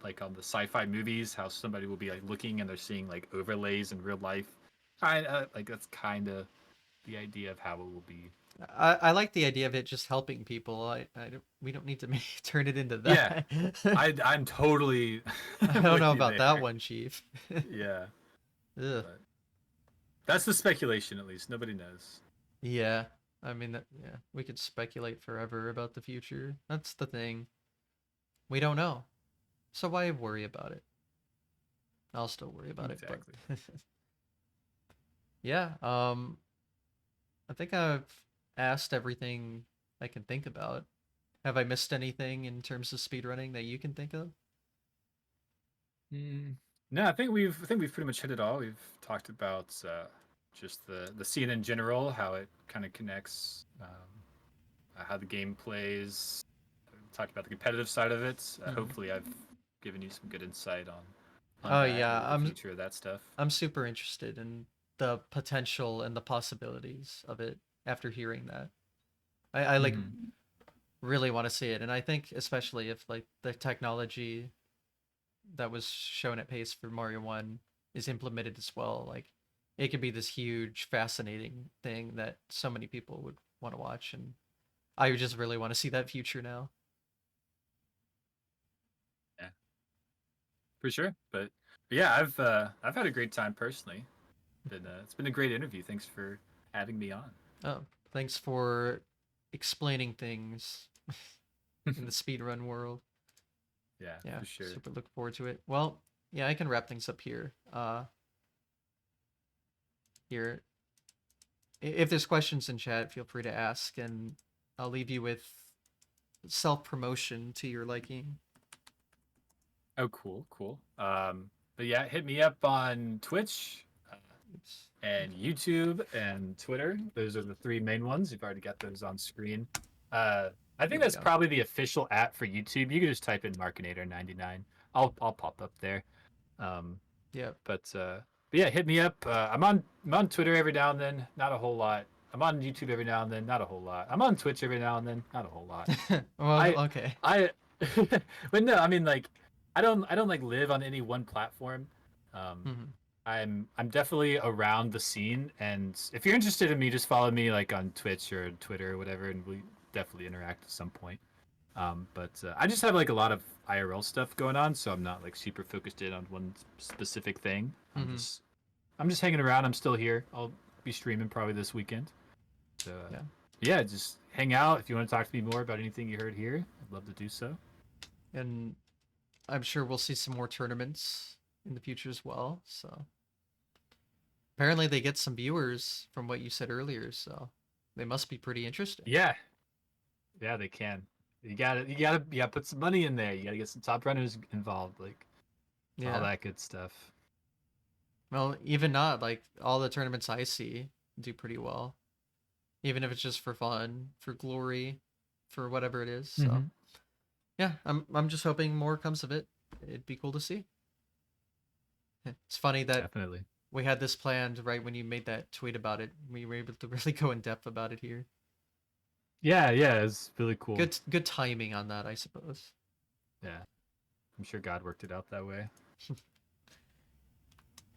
like on the sci-fi movies, how somebody will be like looking and they're seeing like overlays in real life. Kind of like that's kind of the idea of how it will be. I like the idea of it just helping people. We don't need to turn it into Yeah, that. I'm totally I don't know with you about that there. one, Chief. Yeah, Ugh. but that's the speculation at least. Nobody knows. Yeah, I mean, yeah, we could speculate forever about the future. That's the thing. We don't know, so why worry about it? I'll still worry about it, but Exactly. yeah. I think I've asked everything I can think about. Have I missed anything in terms of speedrunning that you can think of? Mm. No, I think we've pretty much hit it all. We've talked about just the scene in general, how it kind of connects, how the game plays. Talked about the competitive side of it. Hmm. Hopefully, I've given you some good insight on Oh that and yeah, maybe the future of that stuff. I'm super interested in the potential and the possibilities of it after hearing that. I like Mm-hmm. really want to see it, and I think especially if like the technology that was shown at pace for Mario 1 is implemented as well, like it could be this huge fascinating thing that so many people would want to watch, and I just really want to see that future now. Yeah, for sure. But yeah, I've had a great time personally. It's been a great interview. Thanks for having me on. Oh, thanks for explaining things in the speedrun world. Yeah, Yeah, for sure. super look forward to it. Well, yeah, I can wrap things up here. Here, if there's questions in chat, feel free to ask, and I'll leave you with self promotion to your liking. Oh, cool, cool. But yeah, hit me up on Twitch Oops. and YouTube and Twitter. Those are the three main ones. You've already got those on screen. I Here think we that's go. probably the official app for YouTube. You can just type in markinator99. I'll pop up there. Um, Yep. but yeah, hit me up. I'm on Twitter every now and then, not a whole lot. I'm on YouTube every now and then, not a whole lot. I'm on Twitch every now and then, not a whole lot. Well, I okay. I but no, I mean like I don't like live on any one platform. Um Hmm. I'm definitely around the scene, and if you're interested in me, just follow me like on Twitch or Twitter or whatever, and we definitely interact at some point. But I just have like a lot of IRL stuff going on, so I'm not like super focused in on one specific thing. Hmm. I'm just hanging around. I'm still here. I'll be streaming probably this weekend. So Yeah. yeah, just hang out. If you want to talk to me more about anything you heard here, I'd love to do so. And I'm sure we'll see some more tournaments in the future as well. So apparently they get some viewers from what you said earlier, so they must be pretty interesting. Yeah, yeah, they can. You gotta put some money in there. You gotta get some top runners involved, like all Yeah. that good stuff. Well, even not like all the tournaments I see do pretty well, even if it's just for fun, for glory, for whatever it is. So Mm-hmm. yeah, I'm just hoping more comes of it. It'd be cool to see. It's funny that Definitely. we had this planned right when you made that tweet about it. We were able to really go in depth about it here. Yeah, yeah, it's really cool. Good timing on that, I suppose. Yeah, I'm sure God worked it out that way.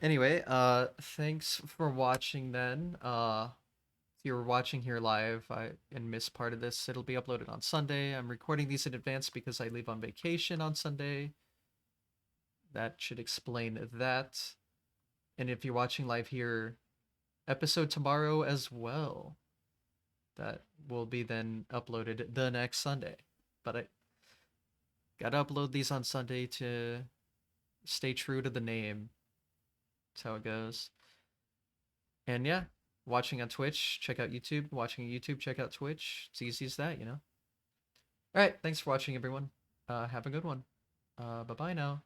Anyway, thanks for watching then. If you're watching here live and missed part of this, it'll be uploaded on Sunday. I'm recording these in advance because I leave on vacation on Sunday. That should explain that. And if you're watching live here, episode tomorrow as well. That will be then uploaded the next Sunday. But I gotta upload these on Sunday to stay true to the name. That's how it goes. And yeah, watching on Twitch, check out YouTube. Watching YouTube, check out Twitch. It's easy as that, you know? Alright, thanks for watching, everyone. Have a good one. Bye-bye now.